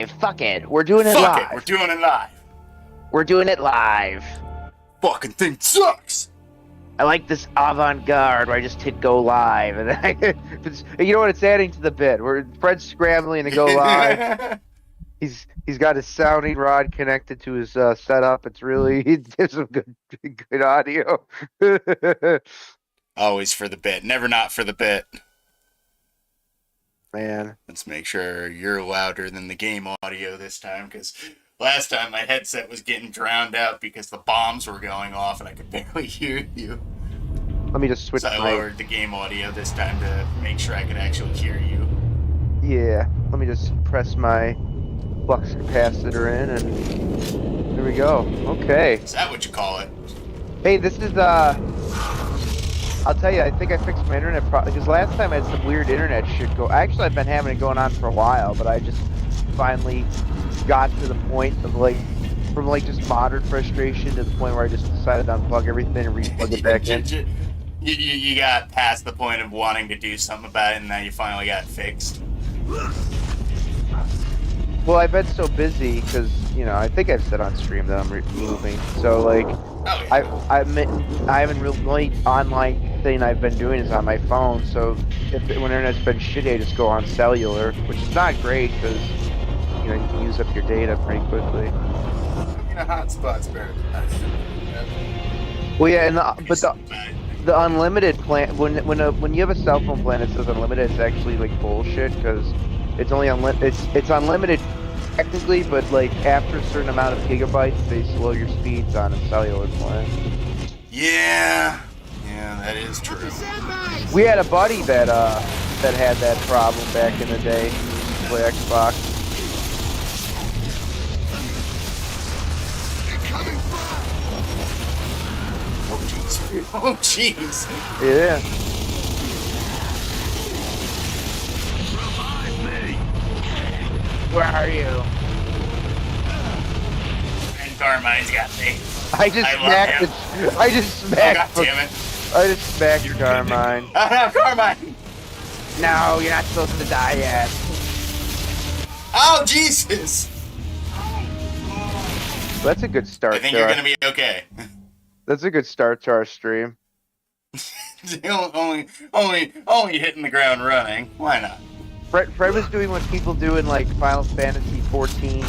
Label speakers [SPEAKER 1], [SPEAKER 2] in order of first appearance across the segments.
[SPEAKER 1] Fuck it. We're doing it
[SPEAKER 2] Fuck it,
[SPEAKER 1] live.
[SPEAKER 2] we're doing it live.
[SPEAKER 1] We're doing it live.
[SPEAKER 2] Fucking thing sucks.
[SPEAKER 1] I like this avant-garde where I just hit go live, and you know what? It's adding to the bit. Where Fred's scrambling to go live. He's got his sounding rod connected to his setup. It's really it gives him good audio.
[SPEAKER 2] Always for the bit, never not for the bit.
[SPEAKER 1] Man,
[SPEAKER 2] let's make sure you're louder than the game audio this time, because last time my headset was getting drowned out because the bombs were going off and I could barely hear you.
[SPEAKER 1] Let me just switch.
[SPEAKER 2] So I lowered the game audio this time to make sure I could actually hear you.
[SPEAKER 1] Yeah, let me just press my flux capacitor in, and there we go. Okay.
[SPEAKER 2] Is that what you call it?
[SPEAKER 1] Hey, this is I'll tell you, I think I fixed my internet problem, because last time I had some weird internet shit go. Actually, I've been having it going on for a while, but I just finally got to the point of from just moderate frustration to the point where I just decided to unplug everything and replug it back in.
[SPEAKER 2] You got past the point of wanting to do something about it, and now you finally got it fixed.
[SPEAKER 1] Well, I've been so busy because, I think I've said on stream that I'm moving. So, I haven't really online thing I've been doing is on my phone. So, when internet's been shitty, I just go on cellular, which is not great because, you can use up your data pretty quickly.
[SPEAKER 2] Hotspot's better than that.
[SPEAKER 1] Well, yeah, but the unlimited plan, when you have a cell phone plan that says unlimited, it's actually bullshit because it's only it's unlimited technically, but after a certain amount of gigabytes, they slow your speeds on a cellular plan.
[SPEAKER 2] Yeah, that is true.
[SPEAKER 1] We had a buddy that had that problem back in the day. Play Xbox.
[SPEAKER 2] Oh jeez.
[SPEAKER 1] Yeah. Where are you?
[SPEAKER 2] And Carmine's got me.
[SPEAKER 1] I just smacked.
[SPEAKER 2] Oh, God damn it.
[SPEAKER 1] I just smacked Carmine.
[SPEAKER 2] Carmine.
[SPEAKER 1] No, you're not supposed to die yet.
[SPEAKER 2] Oh Jesus.
[SPEAKER 1] That's a good start.
[SPEAKER 2] I think you're gonna be okay.
[SPEAKER 1] That's a good start to our stream.
[SPEAKER 2] only hitting the ground running. Why not?
[SPEAKER 1] Fred was doing what people do in Final Fantasy 14,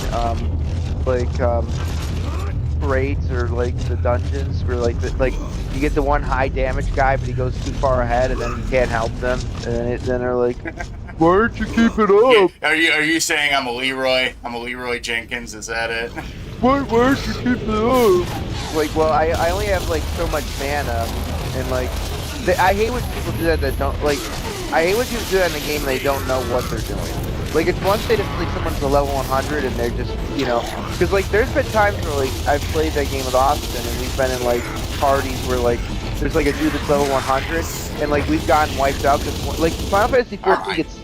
[SPEAKER 1] raids or the dungeons, where you get the one high damage guy, but he goes too far ahead, and then you can't help them, and then they're like, "Why don't you keep it up?"
[SPEAKER 2] Are you saying I'm a Leroy? I'm a Leroy Jenkins. Is that it?
[SPEAKER 1] Why don't you keep it up? Well, I only have so much mana, and I hate when people do that don't I hate when people do that in the game and they don't know what they're doing. It's one thing if someone's a level 100 and they're just, because there's been times where I've played that game with Austin and we've been in parties where there's a dude that's level 100 and we've gotten wiped out because Final Fantasy 14 gets.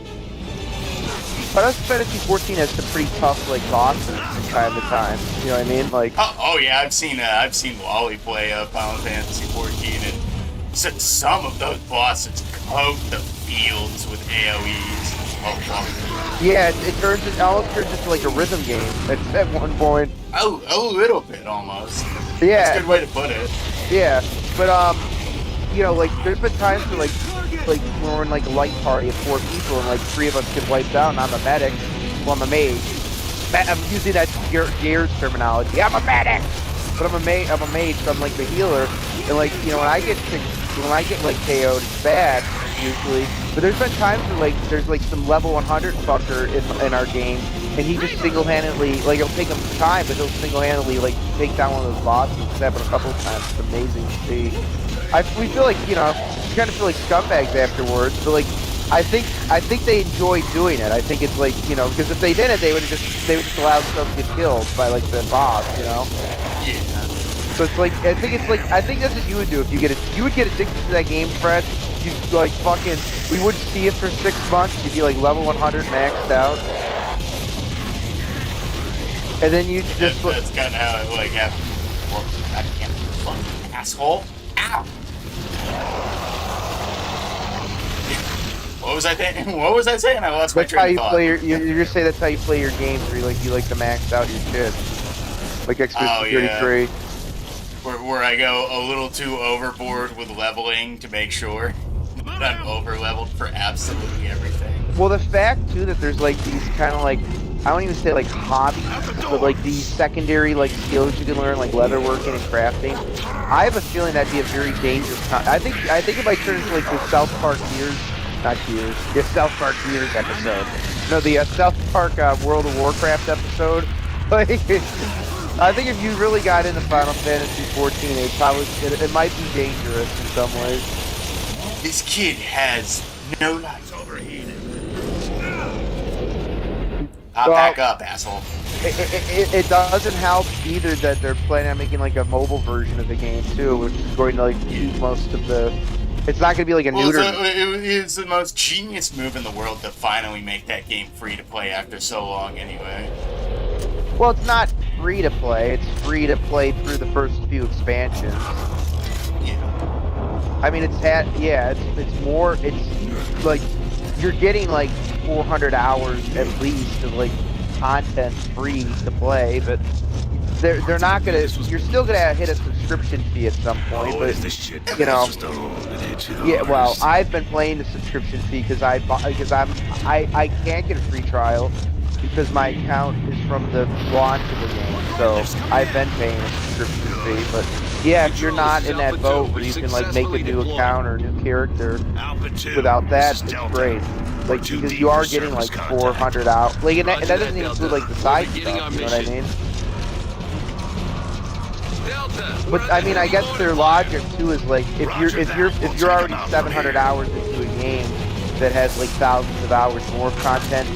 [SPEAKER 1] Final Fantasy 14 has some pretty tough bosses from time to time. You know what I mean?
[SPEAKER 2] Oh yeah, I've seen Wally play Final Fantasy 14 and some of those bosses coat the fields with AoEs.
[SPEAKER 1] Yeah, it almost turns into a rhythm game at one point.
[SPEAKER 2] A little bit almost.
[SPEAKER 1] Yeah.
[SPEAKER 2] That's a good way to put it.
[SPEAKER 1] Yeah, but there's been times where when we're in a light party of 4 people and 3 of us get wiped out and I'm a medic, well I'm a mage. I'm using that Gears terminology. I'm a medic, but I'm a mage, so I'm the healer. And when I get KO'd, it's bad usually. But there's been times where there's some level 100 fucker in our game, and he just single-handedly it'll take him time, but he'll single-handedly take down one of those bosses. It's happened a couple of times. It's amazing to see. We feel you kind of feel like scumbags afterwards, but I think they enjoy doing it. I think it's because if they didn't, they would just allow themselves to get killed by the boss,
[SPEAKER 2] Yeah.
[SPEAKER 1] So it's I think that's what you would do if you would get addicted to that game, Fred. You'd fucking, we wouldn't see it for 6 months. You'd be level 100 maxed out, and then you just.
[SPEAKER 2] That's kind of how it happened. Well, I can't fucking asshole. Ow. What was I saying? What was I saying? I lost my
[SPEAKER 1] That's how
[SPEAKER 2] train
[SPEAKER 1] you
[SPEAKER 2] of thought.
[SPEAKER 1] play you're just saying that's how you play your games, where you like to max out your shit. Like Expedition 33.
[SPEAKER 2] Where I go a little too overboard with leveling to make sure that I'm over leveled for absolutely everything.
[SPEAKER 1] Well, the fact too that there's like these kind of like, I don't even say like hobbies, but like these secondary like skills you can learn, like leatherworking and crafting. I have a feeling that'd be a very dangerous. I think if I turn into like the South Park the South Park Gears episode. No, the South Park World of Warcraft episode. Like, I think if you really got into Final Fantasy 14, it might be dangerous in some ways.
[SPEAKER 2] This kid has no life. I'll back up, asshole.
[SPEAKER 1] It doesn't help either that they're planning on making like a mobile version of the game too, which is going to like keep most of the. It's not going to be like a neuter.
[SPEAKER 2] It's the most genius move in the world to finally make that game free to play after so long, anyway.
[SPEAKER 1] Well, it's not free to play. It's free to play through the first few expansions.
[SPEAKER 2] Yeah.
[SPEAKER 1] I mean, it's more. It's like you're getting like 400 hours at least of like content free to play, but they're not gonna. You're still gonna hit a subscription fee at some point, but you know. Yeah, well, I've been playing the subscription fee because I can't get a free trial because my account is from the launch of the game, so I've been paying a subscription fee. But yeah, if you're not in that boat where you can like make a new account or a new character without that, it's great. Like, because you are getting like 400 out, like, and that doesn't even include like the side stuff. You know what I mean? But I mean, I guess their logic too is like if you're already 700 hours into a game that has like thousands of hours more content,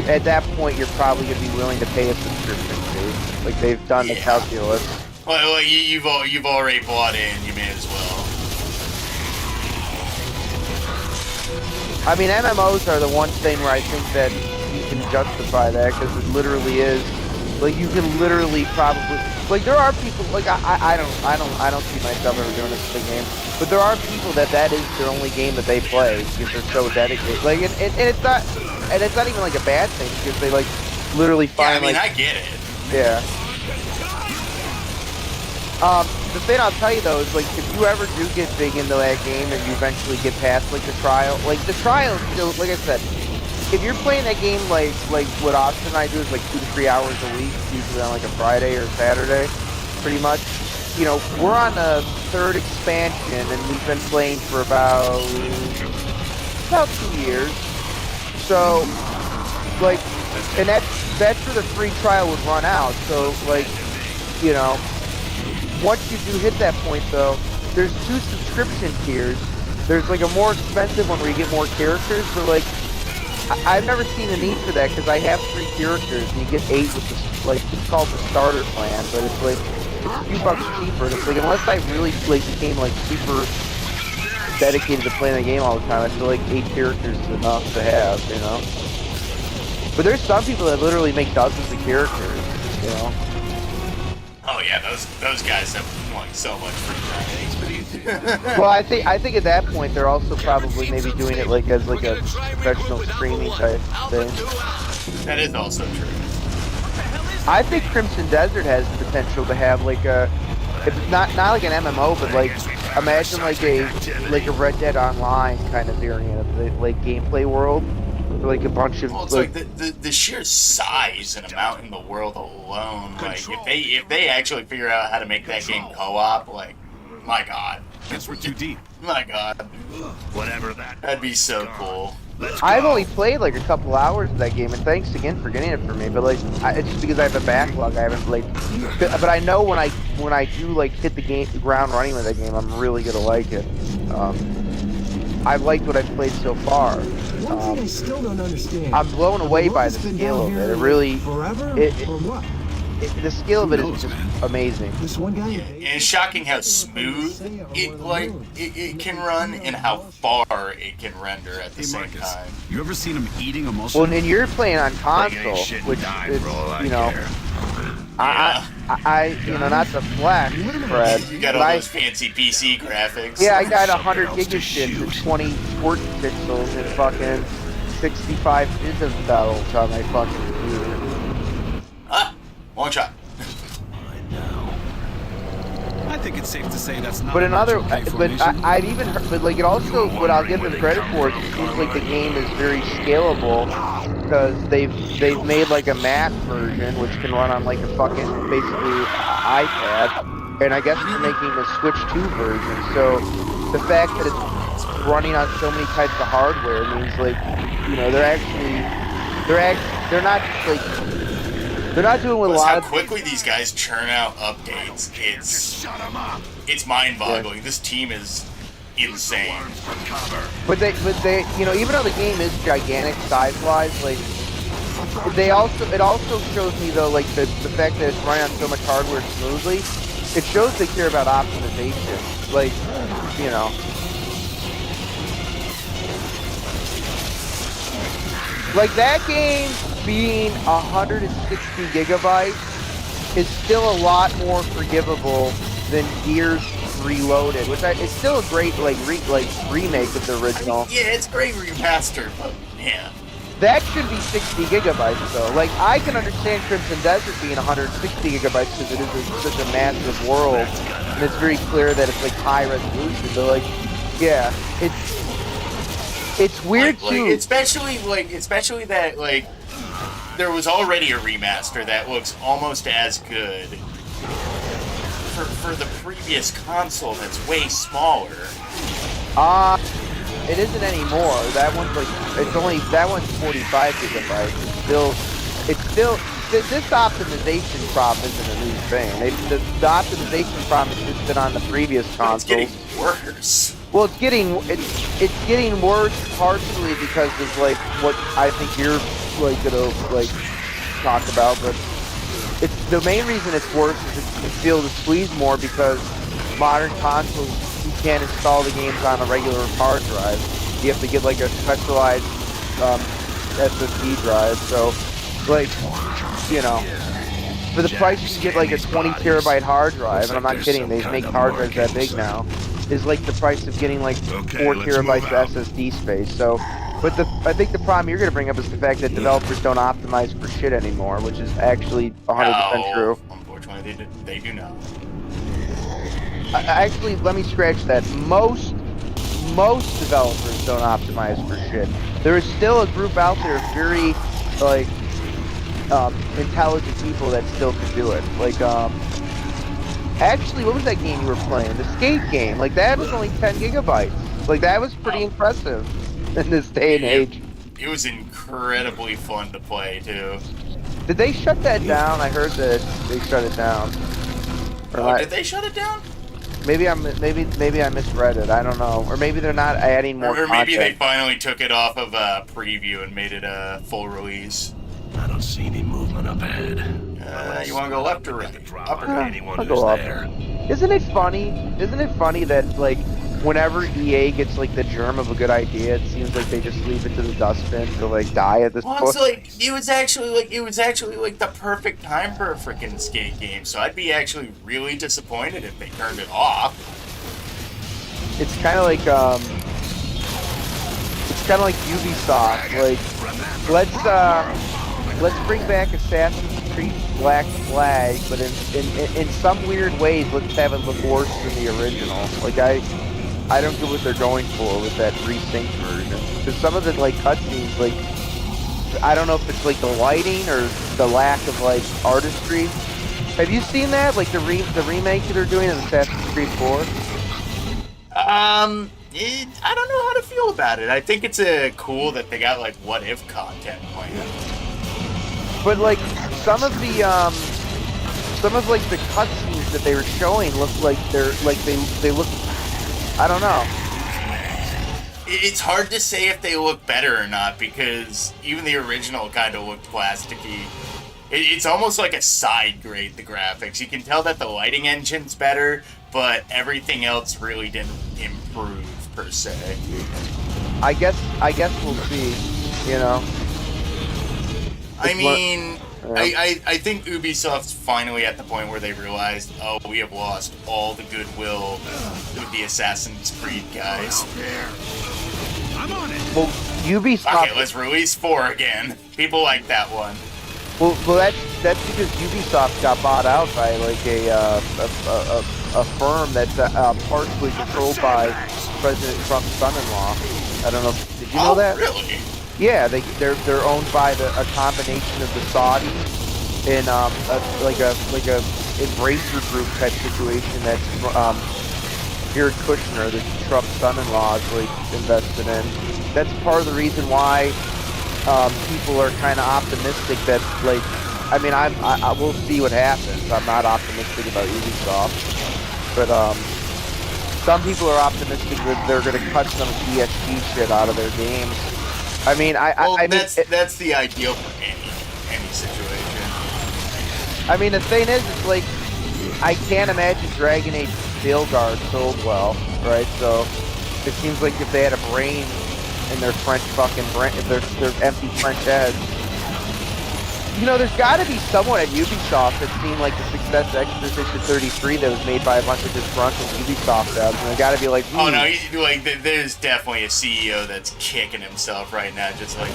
[SPEAKER 1] at that point you're probably gonna be willing to pay a subscription fee. Like they've done the calculus.
[SPEAKER 2] Well, you've already bought in. You may as well.
[SPEAKER 1] I mean, MMOs are the one thing where I think that you can justify that because it literally is. Like you can literally probably like there are people like I don't see myself ever doing this big game, but there are people that is their only game that they play because they're so dedicated. Like and it's not even like a bad thing because they like literally find
[SPEAKER 2] I get it.
[SPEAKER 1] Yeah. The thing I'll tell you though is like if you ever do get big into that game and you eventually get past like the trial still, like I said, if you're playing that game like what Austin and I do is like 2 to 3 hours a week, usually on like a Friday or Saturday, pretty much. You know, we're on the 3rd expansion and we've been playing for about 2 years. So like, and that's where the free trial would run out. So like, you know, once you do hit that point though, there's 2 subscription tiers. There's like a more expensive one where you get more characters, but like I've never seen a need for that because I have 3 characters and you get 8 with the like it's called the starter plan, but it's like it's a few bucks cheaper. And it's like unless I really like became like super dedicated to playing the game all the time, I feel like 8 characters is enough to have, you know. But there's some people that literally make dozens of characters, you know.
[SPEAKER 2] Oh yeah, those guys have like so much free time.
[SPEAKER 1] Well, I think at that point they're also probably maybe doing it like as like a professional streaming type thing.
[SPEAKER 2] That is also true.
[SPEAKER 1] I think Crimson Desert has the potential to have like a, if it's not like an MMO, but like imagine like a Red Dead Online kind of variant of the like gameplay world. Like a bunch of.
[SPEAKER 2] Well, it's like the sheer size and amount in the world alone. Like if they actually figure out how to make that game co-op, like my god.
[SPEAKER 3] Guess we're too deep.
[SPEAKER 2] My god.
[SPEAKER 3] Whatever that.
[SPEAKER 2] That'd be so cool.
[SPEAKER 1] I've only played like a couple hours of that game, and thanks again for getting it for me. But like, it's just because I have a backlog, I haven't played. But I know when I do like hit the ground running with that game, I'm really gonna like it. I've liked what I've played so far.
[SPEAKER 4] One thing I still don't understand.
[SPEAKER 1] I'm blown away by the scale of it. It really,
[SPEAKER 4] forever or what?
[SPEAKER 1] The scale of it is just amazing.
[SPEAKER 4] This one guy.
[SPEAKER 2] And it's shocking how smooth it can run and how far it can render at the same time.
[SPEAKER 3] You ever seen him eating a muscle?
[SPEAKER 1] Well, and you're playing on console, which is, you know, You know, not the flash, Fred.
[SPEAKER 2] You got all those fancy PC graphics.
[SPEAKER 1] Yeah, I got 100 gigabits and 2040 pixels and fucking 65 isabels on my fucking computer.
[SPEAKER 2] Ah, long shot.
[SPEAKER 3] I think it's safe to say that's not.
[SPEAKER 1] But another,
[SPEAKER 3] okay
[SPEAKER 1] but I've even heard, but like it also, what I'll give them credit for is it seems like the game is very scalable because they've made like a Mac version which can run on like a fucking basically iPad, and I guess they're making the Switch 2 version. So the fact that it's running on so many types of hardware means like, you know, they're not just like. They're not doing with a lot
[SPEAKER 2] how
[SPEAKER 1] of
[SPEAKER 2] quickly these guys churn out updates. It's mind-boggling. Yeah. This team is insane.
[SPEAKER 1] But they, you know, even though the game is gigantic size-wise, like it also shows me though, like the fact that it's running on so much hardware smoothly, it shows they care about optimization. Like, you know. Like that game being 160 gigabytes is still a lot more forgivable than Gears Reloaded, which it's still a great remake of the original.
[SPEAKER 2] Yeah, it's great remaster, but man,
[SPEAKER 1] that should be 60 gigabytes though. Like I can understand Crimson Desert being 160 gigabytes because it is such a massive world, and it's very clear that it's like high resolution. But like, yeah, it's weird too.
[SPEAKER 2] Especially that like there was already a remaster that looks almost as good for the previous console that's way smaller.
[SPEAKER 1] It isn't anymore. That one's 45 gigabytes. This optimization problem isn't a new thing. The optimization problem has just been on the previous consoles.
[SPEAKER 2] It's getting worse.
[SPEAKER 1] Well, it's getting worse partially because of like what I think you're like gonna like talk about, but the main reason it's worse is you feel the squeeze more because modern consoles you can't install the games on a regular hard drive. You have to get like a specialized SSD drive. So, like, you know, for the price you get like a 20 terabyte hard drive, and I'm not kidding, they make hard drives that big now, is like the price of getting like 4 terabytes of SSD space. So, but I think the problem you're going to bring up is the fact that developers don't optimize for shit anymore, which is actually 100% true.
[SPEAKER 2] Unfortunately, they do not.
[SPEAKER 1] Actually, let me scratch that. Most developers don't optimize for shit. There is still a group out there of very like intelligent people that still can do it. Like actually, what was that game you were playing? The skate game. Like that was only 10 gigabytes. Like that was pretty impressive in this day and age.
[SPEAKER 2] It was incredibly fun to play too.
[SPEAKER 1] Did they shut that down? I heard that they shut it down.
[SPEAKER 2] Did they shut it down?
[SPEAKER 1] Maybe I misread it. I don't know. Or maybe they're not adding more
[SPEAKER 2] Or maybe
[SPEAKER 1] content.
[SPEAKER 2] they finally took it off of preview and made it a full release.
[SPEAKER 3] I don't see any movement up ahead.
[SPEAKER 2] You want to go left or right? Up or down?
[SPEAKER 1] I'll go up. Isn't it funny? Isn't it funny that like whenever EA gets like the germ of a good idea, it seems like they just leave it to the dustbin to like die at this point.
[SPEAKER 2] It's like it was actually like the perfect time for a freaking skate game. So I'd be actually really disappointed if they turned it off.
[SPEAKER 1] It's kind of like Ubisoft. Like let's bring back Assassin's Creed Black Flag, but in some weird ways, let's have it look worse than the original. Like I don't get what they're going for with that resynced version. Because some of the like cutscenes, like I don't know if it's like the lighting or the lack of like artistry. Have you seen that? Like the remake that they're doing of Assassin's Creed 4?
[SPEAKER 2] I don't know how to feel about it. I think it's cool that they got like what if content planned.
[SPEAKER 1] But like some of the cutscenes that they were showing look like they look. I don't know.
[SPEAKER 2] It's hard to say if they look better or not because even the original kind of looked plasticky. It's almost like a side grade, the graphics. You can tell that the lighting engine's better, but everything else really didn't improve per se.
[SPEAKER 1] I guess we'll see. You know.
[SPEAKER 2] I mean, I think Ubisoft's finally at the point where they realized, oh, we have lost all the goodwill with the Assassin's Creed guys.
[SPEAKER 3] I'm on it.
[SPEAKER 1] Well, Ubisoft.
[SPEAKER 2] Okay, let's release 4 again. People like that one.
[SPEAKER 1] Well, that's because Ubisoft got bought out by like a firm that's partially controlled by President Trump's son-in-law. I don't know. Did you know that?
[SPEAKER 2] Really?
[SPEAKER 1] Yeah, they're owned by a combination of the Saudis and like a embracer group type situation that's Jared Kushner, the Trump son-in-law, is like invested in. That's part of the reason why people are kind of optimistic that, like, I mean, I will see what happens. I'm not optimistic about Ubisoft, but some people are optimistic that they're going to cut some DSP shit out of their games. I mean,
[SPEAKER 2] that's the ideal for any situation.
[SPEAKER 1] I mean, the thing is, it's like, I can't imagine Dragon Age Veilguard sold well, right? So it seems like if they had a brain in their French fucking brain, their empty French heads. You know, there's got to be someone at Ubisoft that's seen like the success of Expedition 33 that was made by a bunch of disgruntled Ubisoft devs, and they got to be like,
[SPEAKER 2] oh no, there's definitely a CEO that's kicking himself right now, just like,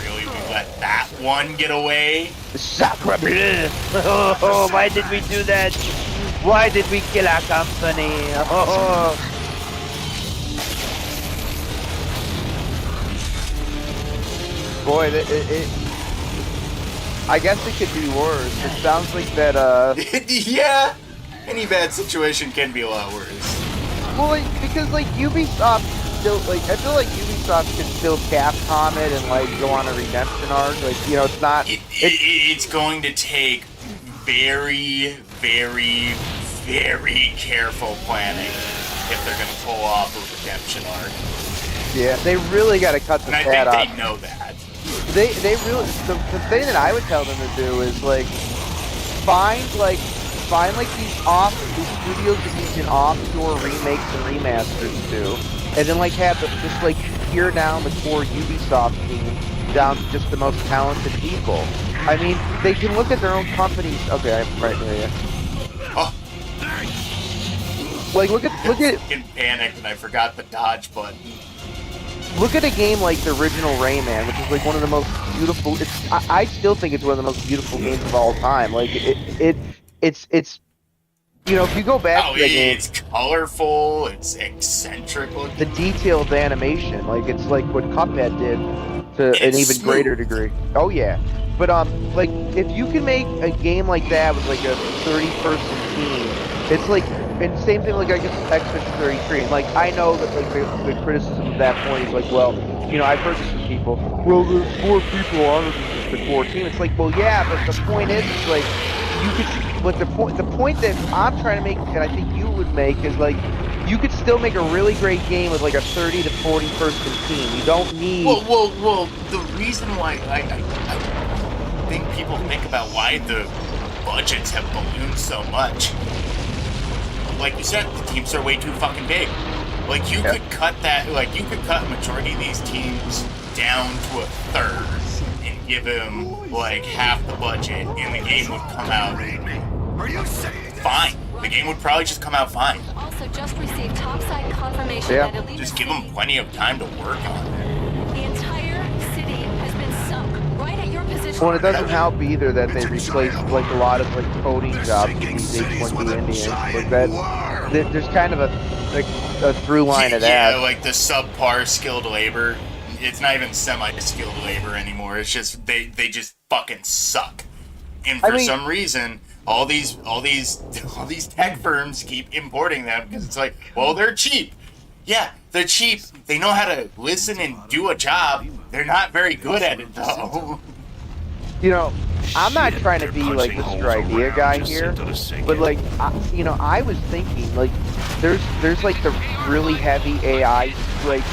[SPEAKER 2] really, we let that one get away?
[SPEAKER 1] Sacre bleu! Oh, why did we do that? Why did we kill our company? Oh. Boy, I guess it could be worse. It sounds like that,
[SPEAKER 2] yeah! Any bad situation can be a lot worse.
[SPEAKER 1] Well, like, because, like, Ubisoft still, like, I feel like Ubisoft can still Capcom it and, like, go on a redemption arc. Like, you know, it's not...
[SPEAKER 2] It's going to take very, very, very careful planning if they're going to pull off a redemption arc.
[SPEAKER 1] Yeah, they really got to cut the fat off.
[SPEAKER 2] And I think they know that.
[SPEAKER 1] They really, the thing that I would tell them to do is, like, find these studios that you can offshore remakes and remasters to, and then, like, have just, like, tear down the core Ubisoft team down to just the most talented people. I mean, they can look at their own companies. Okay, I'm right near you.
[SPEAKER 2] Oh.
[SPEAKER 1] Like, look at
[SPEAKER 2] fucking panicked and I forgot the dodge button.
[SPEAKER 1] Look at a game like the original Rayman, which is like one of the most beautiful. I still think it's one of the most beautiful games of all time. Like it's you know, if you go back to the game,
[SPEAKER 2] it's colorful, it's eccentric looking.
[SPEAKER 1] The detailed animation, like it's like what Cuphead did to an even greater degree. Oh yeah, but like if you can make a game like that with like a 30-person team, it's like. And same thing, like, I guess, Expedition 33. And, like, I know that, like, the criticism at that point is, like, well, you know, I've heard this from people. Well, there's 4 people on it, it's the core team. It's like, well, yeah, but the point is, it's like, you could, but the point that I'm trying to make, and I think you would make, is, like, you could still make a really great game with, like, a 30 to 40 person team. You don't need...
[SPEAKER 2] Well, the reason why I think people think about why the budgets have ballooned so much, like you said, the teams are way too fucking big. Like, you could cut that, like, you could cut a majority of these teams down to a third and give them, like, half the budget, and the game would come out fine. The game would probably just come out fine.
[SPEAKER 5] Also just received topside confirmation that illegal...
[SPEAKER 2] Just give them plenty of time to work on it.
[SPEAKER 5] The entire city has been sunk right at your position.
[SPEAKER 1] Well, it doesn't help either that they replaced, like, a lot of, like, coding jobs with these H-1B Indians. Like, that, there's kind of a through line of that.
[SPEAKER 2] Yeah, like the subpar skilled labor. It's not even semi-skilled labor anymore. It's just, they just fucking suck. And for some reason, all these tech firms keep importing them because it's like, well, they're cheap. Yeah, they're cheap. They know how to listen and do a job. They're not very good at it, though.
[SPEAKER 1] You know, I'm not trying to be like Mr. Idea guy here, but like, you know, I was thinking like, there's like the really heavy AI like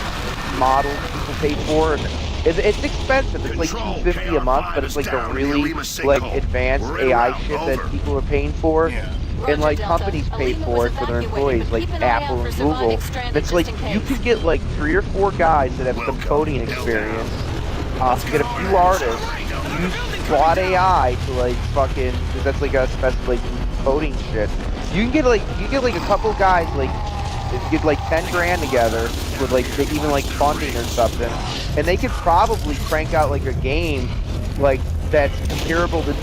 [SPEAKER 1] models people pay for, and it's expensive. It's like $250 a month, but it's like the really like advanced AI shit that people are paying for.
[SPEAKER 2] Yeah.
[SPEAKER 1] And like companies pay for it for their employees, like Apple and Google. And it's like you could get like 3 or 4 guys that have some coding experience, get a few artists, use bought AI to like fucking, cause that's like a special like coding shit. You can get like a couple guys like get like 10 grand together with like even like funding or something, and they could probably crank out like a game like that's comparable to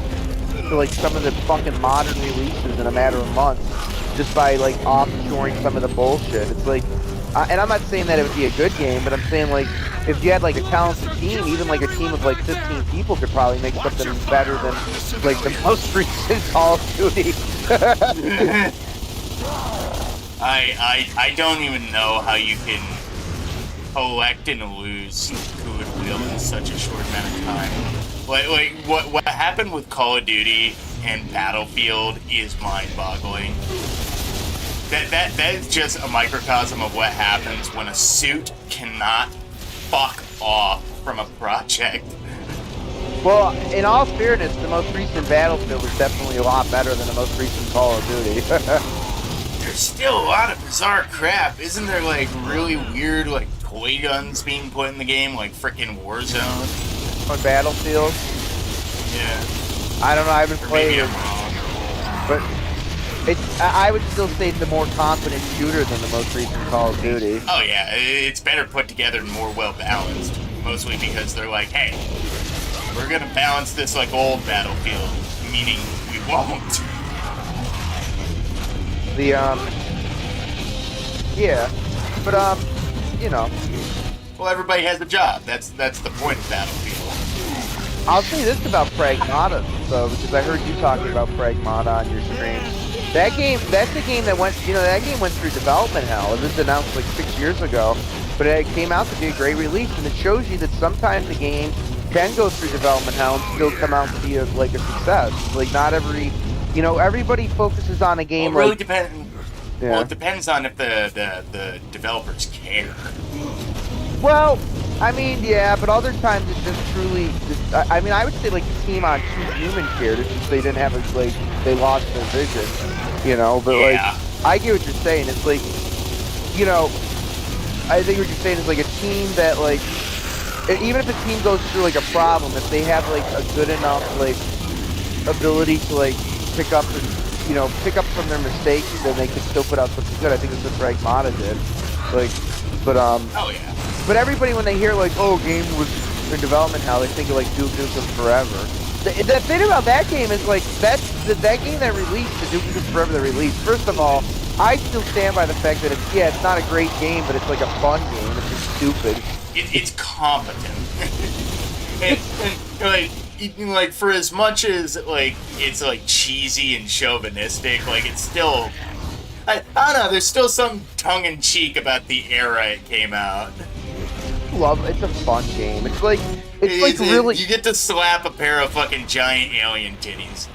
[SPEAKER 1] like some of the fucking modern releases in a matter of months, just by like offshoring some of the bullshit. It's like, and I'm not saying that it would be a good game, but I'm saying like if you had like a talented team, even like a team of like 15 people could probably make something better than like the most recent Call of Duty.
[SPEAKER 2] I don't even know how you can collect and lose goodwill in such a short amount of time. Like what happened with Call of Duty and Battlefield is mind-boggling. That is just a microcosm of what happens when a suit cannot fuck off from a project.
[SPEAKER 1] Well, in all fairness, the most recent Battlefield was definitely a lot better than the most recent Call of Duty.
[SPEAKER 2] There's still a lot of bizarre crap. Isn't there like really weird like toy guns being put in the game, like frickin' Warzone?
[SPEAKER 1] On Battlefield?
[SPEAKER 2] Yeah.
[SPEAKER 1] I don't know, I haven't
[SPEAKER 2] Or
[SPEAKER 1] played
[SPEAKER 2] maybe
[SPEAKER 1] it,
[SPEAKER 2] I'm wrong.
[SPEAKER 1] but I would still say it's a more confident shooter than the most recent Call of Duty.
[SPEAKER 2] Oh yeah, it's better put together and more well balanced. Mostly because they're like, hey, we're gonna balance this like old Battlefield, meaning we won't.
[SPEAKER 1] Yeah, but you know,
[SPEAKER 2] Well, everybody has a job. That's the point of Battlefield.
[SPEAKER 1] I'll say this about Pragmata, though, because I heard you talking about Pragmata on your stream. That game, that's a game that went, that game went through development hell. It was announced like 6 years ago, but it came out to be a great release, and it shows you that sometimes a game can go through development hell and still come out to be a success. Like not every, everybody focuses on a game.
[SPEAKER 2] Well, it really
[SPEAKER 1] like,
[SPEAKER 2] depends.
[SPEAKER 1] Yeah.
[SPEAKER 2] Well, it depends on if the developers care.
[SPEAKER 1] Well, I mean, yeah, but other times it's just truly. I mean, I would say like the team on Two Human cared. It's just they didn't have they lost their vision, But
[SPEAKER 2] Yeah.
[SPEAKER 1] like, I get what you're saying. It's like, I think what you're saying is like a team that like, even if a team goes through like a problem, if they have like a good enough like ability to like pick up from their mistakes, then they can still put out something good. I think that's what Pragmata did. Like, but
[SPEAKER 2] Oh yeah.
[SPEAKER 1] But everybody, when they hear like, oh, game was in development hell, they think of like Duke Nukem Forever. The thing about that game is like that game that released, the Duke Nukem Forever that released. First of all, I still stand by the fact that it's not a great game, but it's like a fun game. It's just stupid.
[SPEAKER 2] It's competent. and like for as much as like it's like cheesy and chauvinistic, like it's still. I don't know. There's still some tongue in cheek about the era it came out.
[SPEAKER 1] It's a fun game. It's really.
[SPEAKER 2] You get to slap a pair of fucking giant alien titties.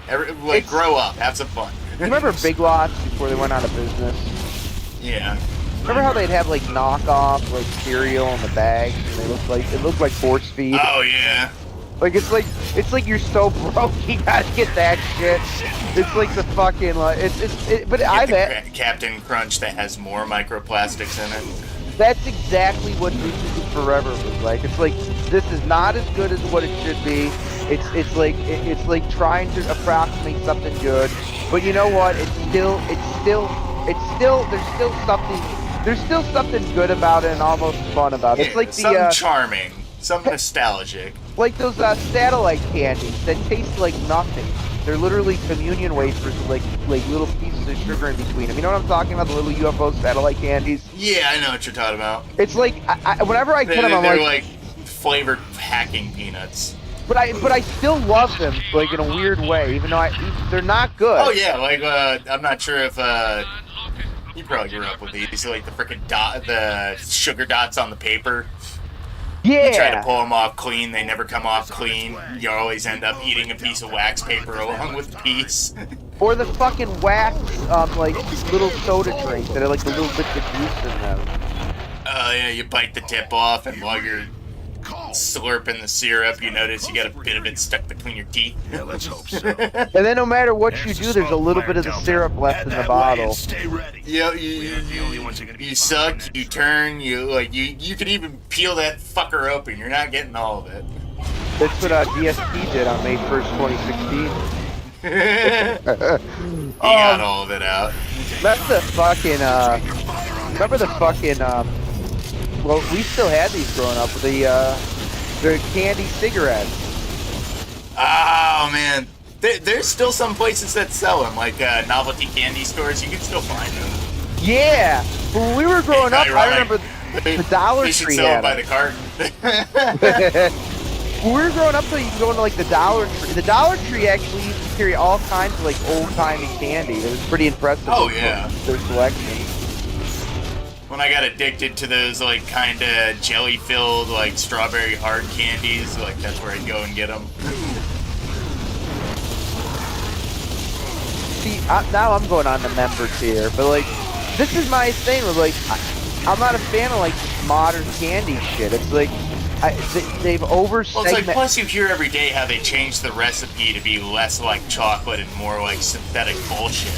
[SPEAKER 2] Grow up, have some fun.
[SPEAKER 1] You remember Big Lots before they went out of business?
[SPEAKER 2] Yeah.
[SPEAKER 1] Remember how they'd have like knockoff like cereal in the bags, and it looked like Force Feed.
[SPEAKER 2] Oh yeah.
[SPEAKER 1] Like it's like you're so broke you gotta get that shit. It's like the fucking but I bet
[SPEAKER 2] Captain Crunch that has more microplastics in it.
[SPEAKER 1] that's exactly what Duke Nukem Forever was like. It's like this is not as good as what it should be. It's like trying to approximate something good, but you know what? There's still something good about it and almost fun about it. It's like
[SPEAKER 2] something charming, something nostalgic.
[SPEAKER 1] Like those satellite candies that taste like nothing. They're literally communion wafers with like little pieces of sugar in between them. You know what I'm talking about? The little UFO satellite candies.
[SPEAKER 2] Yeah, I know what you're talking about.
[SPEAKER 1] It's like whenever I get them, I'm
[SPEAKER 2] they're
[SPEAKER 1] like
[SPEAKER 2] flavored hacking peanuts.
[SPEAKER 1] But I still love them like in a weird way, even though they're not good.
[SPEAKER 2] Oh yeah, I'm not sure if you probably grew up with these, like the freaking the sugar dots on the paper.
[SPEAKER 1] Yeah.
[SPEAKER 2] You try to pull them off clean, they never come off clean. You always end up eating a piece of wax paper along with the piece.
[SPEAKER 1] Or the fucking wax, like little soda drinks that are like the little bits of juice in them.
[SPEAKER 2] Oh yeah, you bite the tip off, and while you're slurping the syrup, you notice you got a bit of it stuck between your teeth.
[SPEAKER 3] Yeah, let's hope so.
[SPEAKER 1] And then no matter what you do, there's a little bit of the syrup left in the bottle.
[SPEAKER 3] Stay ready.
[SPEAKER 2] Yeah,
[SPEAKER 3] The only ones who are gonna be
[SPEAKER 2] you suck, you turn, you could even peel that fucker open. You're not getting all of it.
[SPEAKER 1] That's what DSP did on May 1st, 2016.
[SPEAKER 2] He got all of it out.
[SPEAKER 1] That's the fucking, remember the fucking, well, we still had these growing up, the candy cigarettes.
[SPEAKER 2] Oh, man. There's still some places that sell them, like novelty candy stores. You can still find them.
[SPEAKER 1] Yeah! When we were growing up, I remember the Dollar
[SPEAKER 2] They should
[SPEAKER 1] Tree
[SPEAKER 2] sell them
[SPEAKER 1] had
[SPEAKER 2] by the
[SPEAKER 1] them.
[SPEAKER 2] carton.
[SPEAKER 1] When we were growing up, though, you could go into, like, the Dollar Tree. The Dollar Tree actually used to carry all kinds of, like, old-timey candy. It was pretty impressive.
[SPEAKER 2] Oh, yeah.
[SPEAKER 1] Their selection.
[SPEAKER 2] When I got addicted to those, like, kind of jelly-filled, like, strawberry hard candies, like, that's where I'd go and get them.
[SPEAKER 1] See, now I'm going on the member tier, but, like, this is my thing with, like, I'm not a fan of, like, modern candy shit. It's, like, they've over-segmented...
[SPEAKER 2] Well, it's like, plus you hear every day how they changed the recipe to be less like chocolate and more like synthetic bullshit.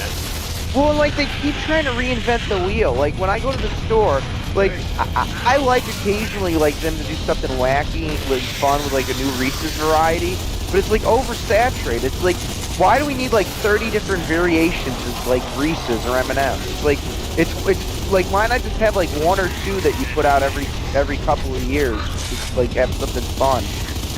[SPEAKER 1] Well, like, they keep trying to reinvent the wheel. Like, when I go to the store, like, I like occasionally, like, them to do something wacky, like, fun with, like, a new Reese's variety, but it's, like, oversaturated. It's, like, why do we need, like, 30 different variations of, like, Reese's or M&M's? It's, like, it's like, why not just have, like, one or two that you put out every couple of years? Just, like, have something fun.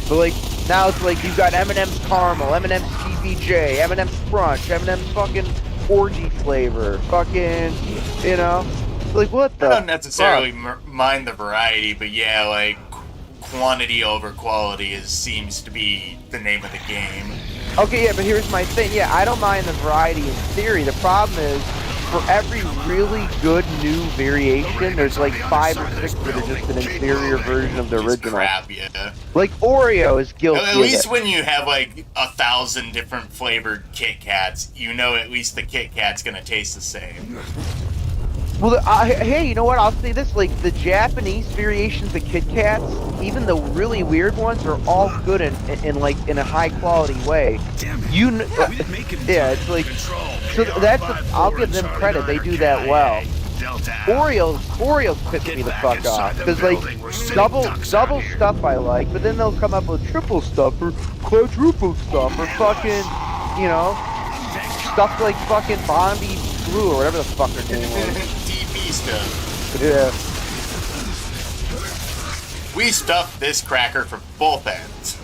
[SPEAKER 1] But, like, now it's, like, you've got M&M's Caramel, M&M's TVJ, M&M's Crunch, M&M's fucking... orgy flavor, fucking, you know, like what the?
[SPEAKER 2] I don't necessarily mind the variety, but yeah, like quantity over quality seems to be the name of the game.
[SPEAKER 1] Okay, yeah, but here's my thing. Yeah, I don't mind the variety in theory. The problem is, for every really good new variation, there's like 5 or 6 that are just an inferior version of the original.
[SPEAKER 2] Crap, yeah.
[SPEAKER 1] Like Oreo is guilty.
[SPEAKER 2] At least when you have like 1,000 different flavored Kit Kats, you know at least the Kit Kat's gonna taste the same.
[SPEAKER 1] Well, hey, you know what? I'll say this: like the Japanese variations of Kit Kats, even the really weird ones, are all good in like in a high quality way. Yeah, it's like so that's I'll give them credit. They do that well. Oreos piss me the fuck off because like double stuff I like, but then they'll come up with triple stuff or quadruple stuff or fucking stuff like fucking Bondi Blue or whatever the fuck their name was.
[SPEAKER 2] DP stuff.
[SPEAKER 1] Yeah.
[SPEAKER 2] We stuffed this cracker from both ends.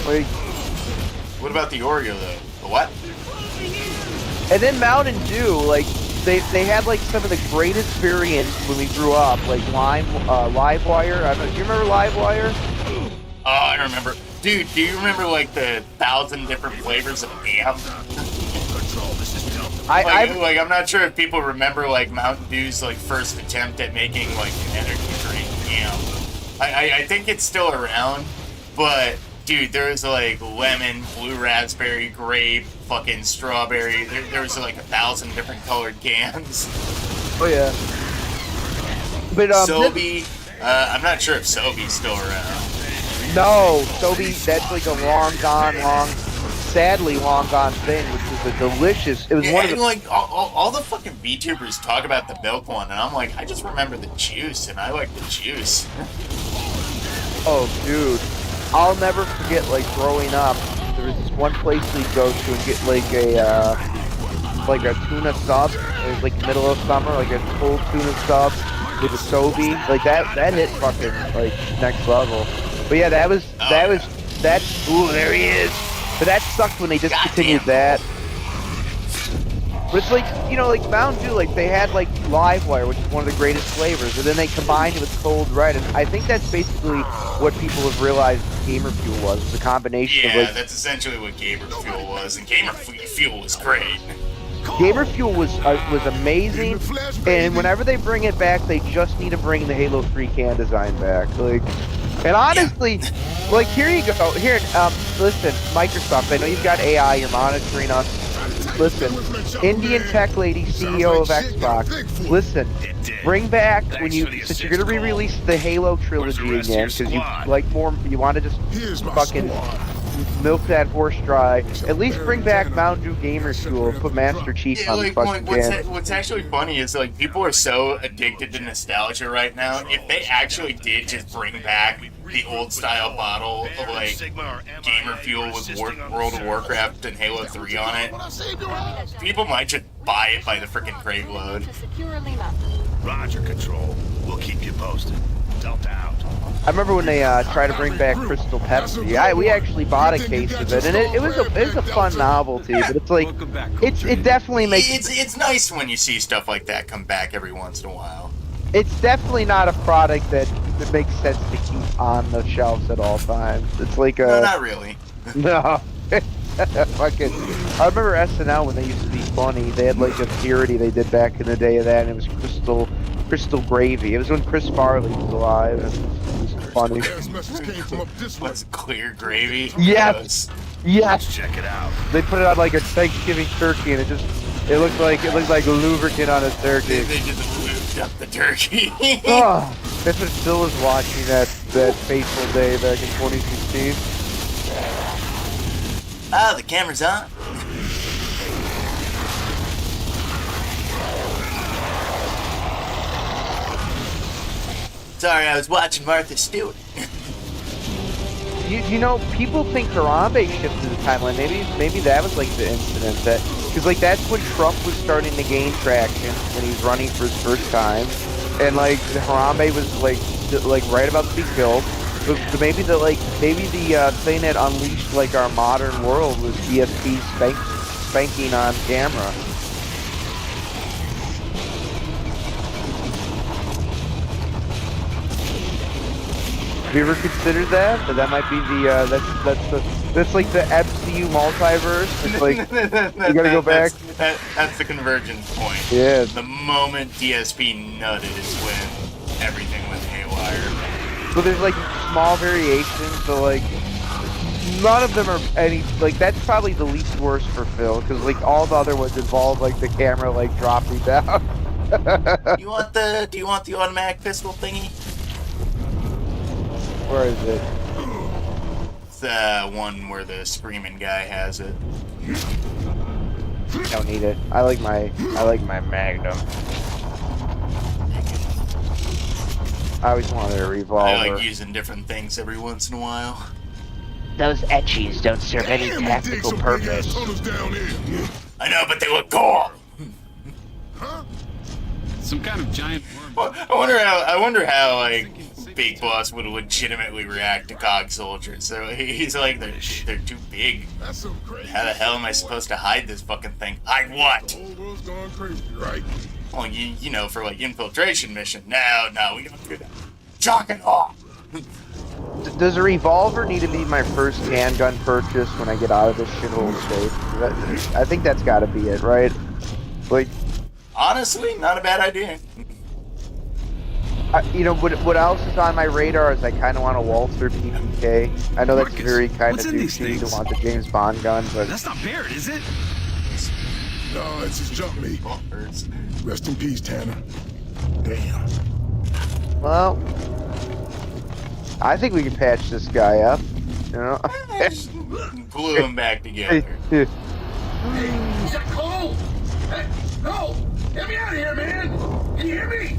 [SPEAKER 1] Like,
[SPEAKER 2] what about the Oreo though? The what?
[SPEAKER 1] and then Mountain Dew, like they had like some of the greatest variants when we grew up, like Livewire. I don't know. Do you remember Livewire?
[SPEAKER 2] Oh, I remember. Dude, do you remember like the 1,000 different flavors of ham? I'm not sure if people remember like Mountain Dew's like first attempt at making like an energy drink ham. I think it's still around, but dude, there's like lemon, blue raspberry, grape, fucking strawberry. There was like 1,000 different colored cans.
[SPEAKER 1] Oh yeah. But
[SPEAKER 2] Sobe, I'm not sure if Sobe's still around.
[SPEAKER 1] No, Sobe, that's like a sadly long gone thing, which was a delicious. It was one of the
[SPEAKER 2] like all the fucking VTubers talk about the milk one, and I'm like, I just remember the juice, and I like the juice.
[SPEAKER 1] Oh, dude, I'll never forget like growing up. There was this one place we'd go to and get like a tuna sub. It was like middle of summer, like a full tuna sub with a Sobe. Like that hit fucking like next level. But yeah, that was. Ooh, there he is. But that sucked when they discontinued that. But it's like, like Mountain Dew, like they had like Livewire, which is one of the greatest flavors, and then they combined it with Cold Red, and I think that's basically what people have realized Gamer Fuel was. It's a combination of like...
[SPEAKER 2] Yeah, that's essentially what Gamer Fuel was, and Gamer Fuel was great.
[SPEAKER 1] Gamer Fuel was amazing, and whenever they bring it back, they just need to bring the Halo 3 can design back. Like, and honestly, like here you go. Here, listen, Microsoft. I know you've got AI. You're monitoring us. Listen, Indian tech lady, CEO of Xbox. Listen, bring back since you're gonna re-release the Halo trilogy again, because you like more. You want to just fucking milk that horse dry. At least bring back Mountain Dew Gamer School and put Master Chief
[SPEAKER 2] Yeah,
[SPEAKER 1] on the
[SPEAKER 2] like
[SPEAKER 1] fucking can.
[SPEAKER 2] what's actually funny is like people are so addicted to nostalgia right now. If they actually did just bring back the old style bottle of like gamer fuel with World of Warcraft and Halo 3 on it, people might just buy it by the freaking crate load.
[SPEAKER 5] To secure Lima.
[SPEAKER 3] Roger, Control. We'll keep you posted. Delta out.
[SPEAKER 1] I remember when they tried to bring back Crystal Pepsi. We actually bought a case of it, and it was a fun novelty. But it's like it definitely makes
[SPEAKER 2] It's nice when you see stuff like that come back every once in a while.
[SPEAKER 1] it's definitely not a product that makes sense to keep on the shelves at all times. It's like
[SPEAKER 2] No, not really.
[SPEAKER 1] no. Fucking, I remember SNL when they used to be funny. They had like a parody they did back in the day of that, and it was Crystal Gravy. It was when Chris Farley was alive, and it was funny.
[SPEAKER 2] What's clear gravy?
[SPEAKER 1] Yes, yes.
[SPEAKER 3] Check it out.
[SPEAKER 1] They put it on like a Thanksgiving turkey, and it looked like lubricant on a turkey.
[SPEAKER 2] They just lubed up the turkey.
[SPEAKER 1] Oh, if it still was watching that fateful day back in 2016.
[SPEAKER 2] Ah, the camera's on. Sorry, I was watching Martha Stewart.
[SPEAKER 1] You know, people think Harambe shifted the timeline. Maybe that was like the incident because like that's when Trump was starting to gain traction when he was running for his first time, and like Harambe was like right about to be killed. But maybe the thing that unleashed like our modern world was DSP spanking on camera. Have you ever considered that? That might be that's like the MCU multiverse. It's like you gotta go back.
[SPEAKER 2] That's the convergence point.
[SPEAKER 1] Yeah.
[SPEAKER 2] The moment DSP nutted is when everything went haywire.
[SPEAKER 1] So there's like small variations, but like none of them are any like that's probably the least worst for Phil because like all the other ones involve like the camera like dropping down.
[SPEAKER 2] Do you want the automatic pistol thingy?
[SPEAKER 1] Where is it?
[SPEAKER 2] It's the one where the screaming guy has it.
[SPEAKER 1] I don't need it. I like my Magnum. I always wanted a revolver.
[SPEAKER 2] I like using different things every once in a while.
[SPEAKER 1] Those etchies don't serve any tactical purpose.
[SPEAKER 2] I know, but they look cool.
[SPEAKER 6] Some kind of giant worm.
[SPEAKER 2] Well, I wonder how like Big Boss would legitimately react to Cog Soldiers. So he's like, they're too big. How the hell am I supposed to hide this fucking thing? Hide what? Well, you know, for like infiltration mission. No, we don't do that. Chalk it off.
[SPEAKER 1] Does a revolver need to be my first handgun purchase when I get out of this shithole state? I think that's got to be it, right? Like,
[SPEAKER 2] honestly, not a bad idea.
[SPEAKER 1] you know, what else is on my radar is I kind of want a Walther PPK. I know that's very kind of douchey to want the James Bond gun, but
[SPEAKER 6] That's not Barrett, is it?
[SPEAKER 7] No, it's just jump me.
[SPEAKER 2] Well, hurts.
[SPEAKER 7] Rest in peace, Tanner. Damn.
[SPEAKER 1] well, I think we can patch this guy up. You know.
[SPEAKER 2] Glue them back together.
[SPEAKER 7] Is that Cole? Hey, no! Get me out of here, man! Can you hear me?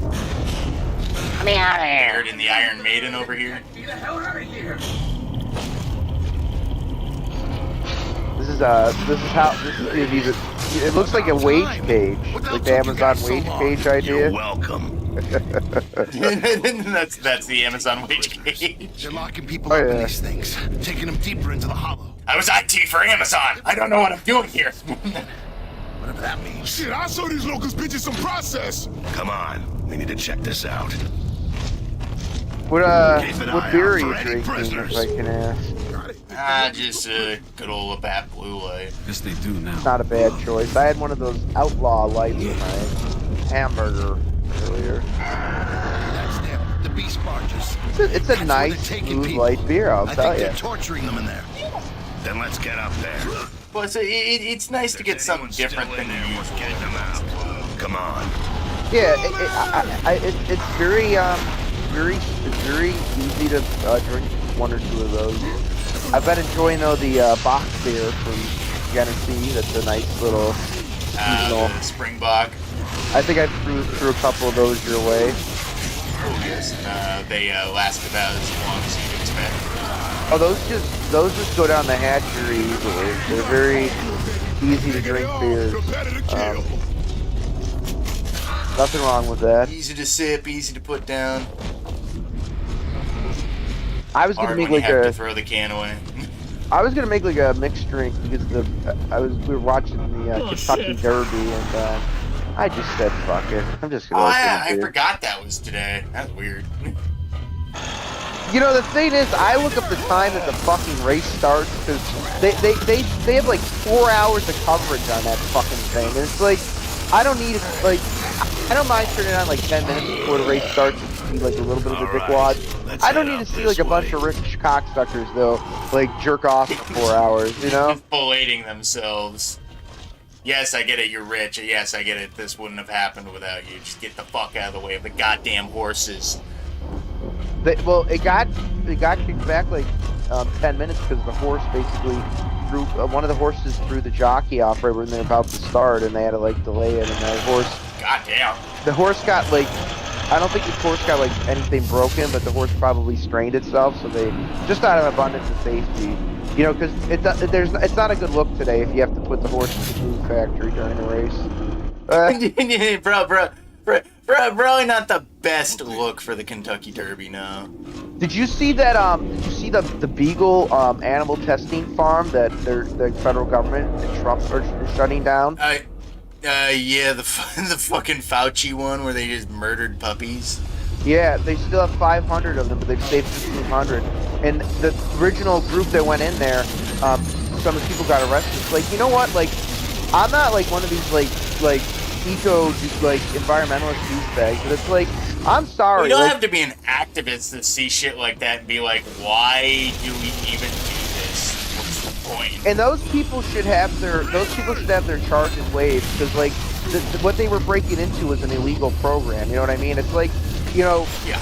[SPEAKER 1] Let me out of here.
[SPEAKER 2] Barrett and the Iron Maiden over here.
[SPEAKER 7] Get the hell out of here!
[SPEAKER 1] This is even. It looks like a wage page, like the Amazon wage page idea.
[SPEAKER 3] You're welcome.
[SPEAKER 2] that's the Amazon wage cage.
[SPEAKER 3] They're locking people up in these things, taking them deeper into the hollow.
[SPEAKER 2] I was IT for Amazon. I don't know what I'm doing here.
[SPEAKER 3] Whatever that means.
[SPEAKER 7] Shit, I show these locals bitches some process!
[SPEAKER 3] Come on, we need to check this out.
[SPEAKER 1] What
[SPEAKER 3] Keep an
[SPEAKER 1] what
[SPEAKER 3] eye
[SPEAKER 1] beer are
[SPEAKER 3] out
[SPEAKER 1] you
[SPEAKER 3] for any
[SPEAKER 1] drinking,
[SPEAKER 3] prisoners.
[SPEAKER 1] if I can ask?
[SPEAKER 2] Just a good old Labatt Blue Light.
[SPEAKER 6] Yes, they do now.
[SPEAKER 1] Not a bad choice. I had one of those outlaw lights in my hamburger earlier.
[SPEAKER 3] That's them, the beast barges.
[SPEAKER 1] It's a nice, smooth, light beer, I'll
[SPEAKER 3] I
[SPEAKER 1] tell
[SPEAKER 3] think
[SPEAKER 1] you.
[SPEAKER 3] they're torturing them in there. Then let's get up there.
[SPEAKER 2] Well, so it's nice to get something different than the usual.
[SPEAKER 3] Getting them out. Come on.
[SPEAKER 1] Yeah, it's very easy to drink one or two of those. I've been enjoying though the box beer from Genesee. That's a nice little seasonal.
[SPEAKER 2] The Springbok.
[SPEAKER 1] I think I threw a couple of those your way.
[SPEAKER 2] Oh, yes. They last about as long as you'd expect.
[SPEAKER 1] Oh, those just go down the hatchery easily. They're very easy to drink beers. Nothing wrong with that.
[SPEAKER 2] Easy to sip, easy to put down.
[SPEAKER 1] I was gonna
[SPEAKER 2] Hard
[SPEAKER 1] make
[SPEAKER 2] when you
[SPEAKER 1] like
[SPEAKER 2] have
[SPEAKER 1] a.
[SPEAKER 2] to throw the can away.
[SPEAKER 1] I was gonna make like a mixed drink because we were watching the Kentucky Derby and I just said fuck it. I'm just gonna.
[SPEAKER 2] Oh
[SPEAKER 1] open
[SPEAKER 2] yeah,
[SPEAKER 1] a
[SPEAKER 2] I
[SPEAKER 1] beer.
[SPEAKER 2] forgot that was today. That's weird.
[SPEAKER 1] You know, the thing is, I look up the time that the fucking race starts because they have like 4 hours of coverage on that fucking thing. And it's like, I don't need, like, I don't mind turning on like 10 minutes before the race starts to see like a little bit of the dickwad. I don't need to see like a bunch of rich cocksuckers though, like jerk off for 4 hours, you know?
[SPEAKER 2] Belating themselves. Yes, I get it, you're rich. Yes, I get it, this wouldn't have happened without you. Just get the fuck out of the way of the goddamn horses.
[SPEAKER 1] Well, it got kicked back like 10 minutes because the horse basically threw one of the horses threw the jockey off right when they're about to start, and they had to like delay it. And the horse got like, I don't think the horse got like anything broken, but the horse probably strained itself. So they just out of abundance of safety, you know, because it's not a good look today if you have to put the horse in the glue factory during the race.
[SPEAKER 2] Probably not the best look for the Kentucky Derby, no.
[SPEAKER 1] Did you see that? Did you see the Beagle animal testing farm that the federal government and Trump are shutting down?
[SPEAKER 2] Yeah, the fucking Fauci one where they just murdered puppies.
[SPEAKER 1] Yeah, they still have 500 of them, but they've saved 1,500. And the original group that went in there, some of the people got arrested. It's like, you know what? Like, I'm not like one of these like eco like environmentalist douchebags, but it's like, I'm sorry.
[SPEAKER 2] We don't
[SPEAKER 1] like,
[SPEAKER 2] have to be an activist to see shit like that and be like, why do we even do this? What's the point?
[SPEAKER 1] And those people should have their charges waived because like what they were breaking into was an illegal program. You know what I mean? It's like, you know,
[SPEAKER 2] yeah.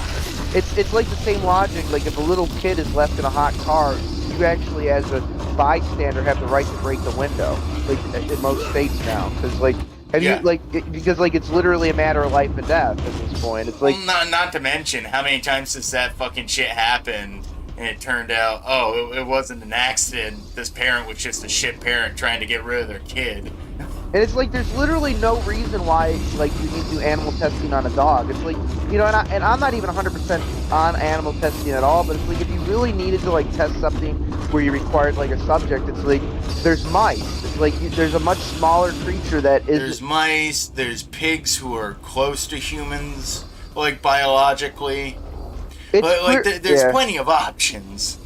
[SPEAKER 1] It's like the same logic. Like if a little kid is left in a hot car, you actually, as a bystander, have the right to break the window. Like in most states now, because like. Because like it's literally a matter of life and death at this point. It's like
[SPEAKER 2] not to mention how many times has that fucking shit happened and it turned out it wasn't an accident. This parent was just a shit parent trying to get rid of their kid.
[SPEAKER 1] And it's like there's literally no reason why like you need to do animal testing on a dog. It's like, you know, and I'm not even 100% on animal testing at all, but it's like if you really needed to like test something where you required like a subject, it's like there's mice. It's like there's a much smaller creature that is.
[SPEAKER 2] There's mice. There's pigs who are close to humans, like biologically. But like there's plenty of options.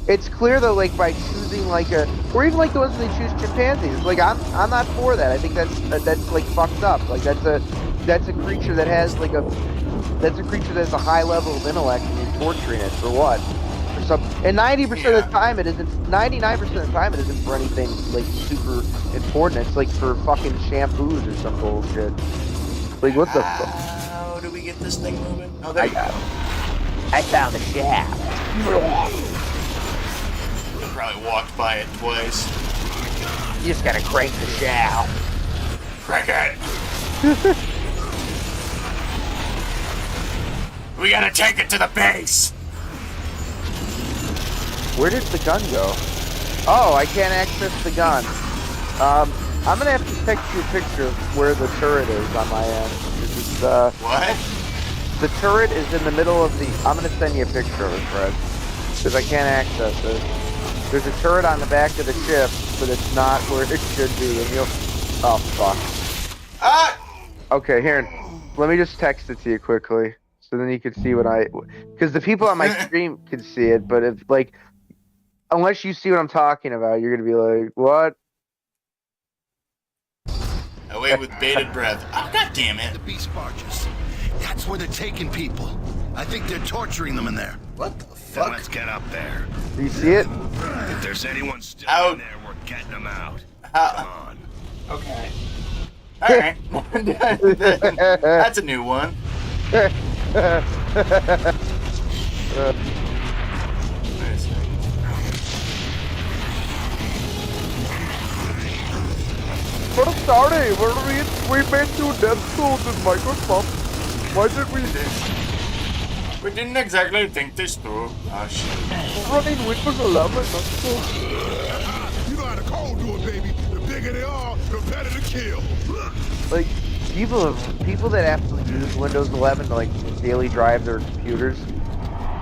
[SPEAKER 1] It's clear though, like by choosing like or even like the ones they choose chimpanzees. Like I'm not for that. I think that's like fucked up. Like that's a creature that has like that's a creature that has a high level of intellect, and you're torturing it for what? For some, and 90% of the time it isn't. 99% of the time it isn't for anything like super important. It's like for fucking shampoos or some bullshit. Like what the fuck?
[SPEAKER 2] How do we get this thing moving? Oh, there you go.
[SPEAKER 1] I found the shaft.
[SPEAKER 2] Probably walked by it twice.
[SPEAKER 1] You just gotta crank the shaft.
[SPEAKER 2] Crank it. We gotta take it to the base.
[SPEAKER 1] Where did the gun go? Oh, I can't access the gun. I'm gonna have to text you a picture of where the turret is on my end. It's,
[SPEAKER 2] what?
[SPEAKER 1] The turret is in the middle of the. I'm gonna send you a picture of it, Fred, because I can't access it. There's a turret on the back of the ship, but it's not where it should be, and you'll... Oh, fuck.
[SPEAKER 2] Ah!
[SPEAKER 1] Okay, here. Let me just text it to you quickly, so then you can see what I... Because the people on my stream can see it, but if, like... Unless you see what I'm talking about, you're gonna be like, what?
[SPEAKER 2] Away with bated breath. Oh, God damn it.
[SPEAKER 3] The beast barges. That's where they're taking people. I think they're torturing them in there.
[SPEAKER 2] What the
[SPEAKER 3] Then
[SPEAKER 2] fuck?
[SPEAKER 3] let's get up there.
[SPEAKER 1] Do you see it?
[SPEAKER 3] If there's anyone still
[SPEAKER 2] Out.
[SPEAKER 3] in there, we're getting them out.
[SPEAKER 2] How-
[SPEAKER 3] Come on.
[SPEAKER 2] Okay. Alright. That's a new one.
[SPEAKER 1] But sorry, we made 2 Death Souls in Microsoft. Why did we
[SPEAKER 2] We didn't exactly think this through. Oh shit.
[SPEAKER 1] running Windows 11? That's so...
[SPEAKER 3] You know how the cold do it, baby. The bigger they are, the better the kill.
[SPEAKER 1] Like, people that have to use Windows 11 to like daily drive their computers,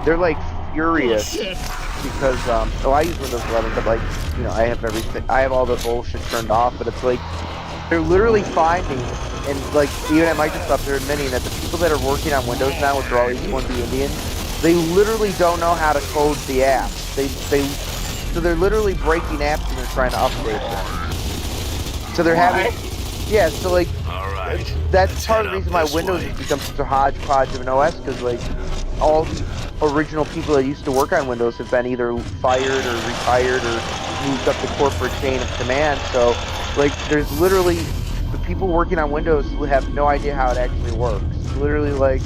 [SPEAKER 1] they're like furious because oh, I use Windows 11, but like, you know, I have everything, I have all the bullshit turned off, but it's like they're literally finding, and like even at Microsoft, they're admitting that the people that are working on Windows now, which are all H1B Indians, they literally don't know how to code the apps. So they're literally breaking apps and they're trying to update them. So they're having, yeah, so like, that's part of the reason why Windows has become such a hodgepodge of an OS, because like all the original people that used to work on Windows have been either fired or retired or moved up the corporate chain of command. So like there's literally the people working on Windows have no idea how it actually works. Literally like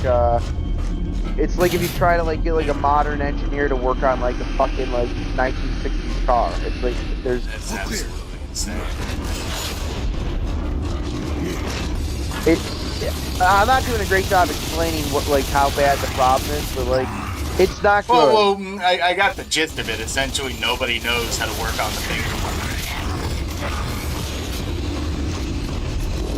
[SPEAKER 1] it's like if you try to like get like a modern engineer to work on like a fucking like 1960s car. It's like there's
[SPEAKER 2] That's absolutely insane.
[SPEAKER 1] I'm not doing a great job explaining what, like, how bad the problem is, but like, it's not good.
[SPEAKER 2] Well, I got the gist of it. Essentially, nobody knows how to work on the thing.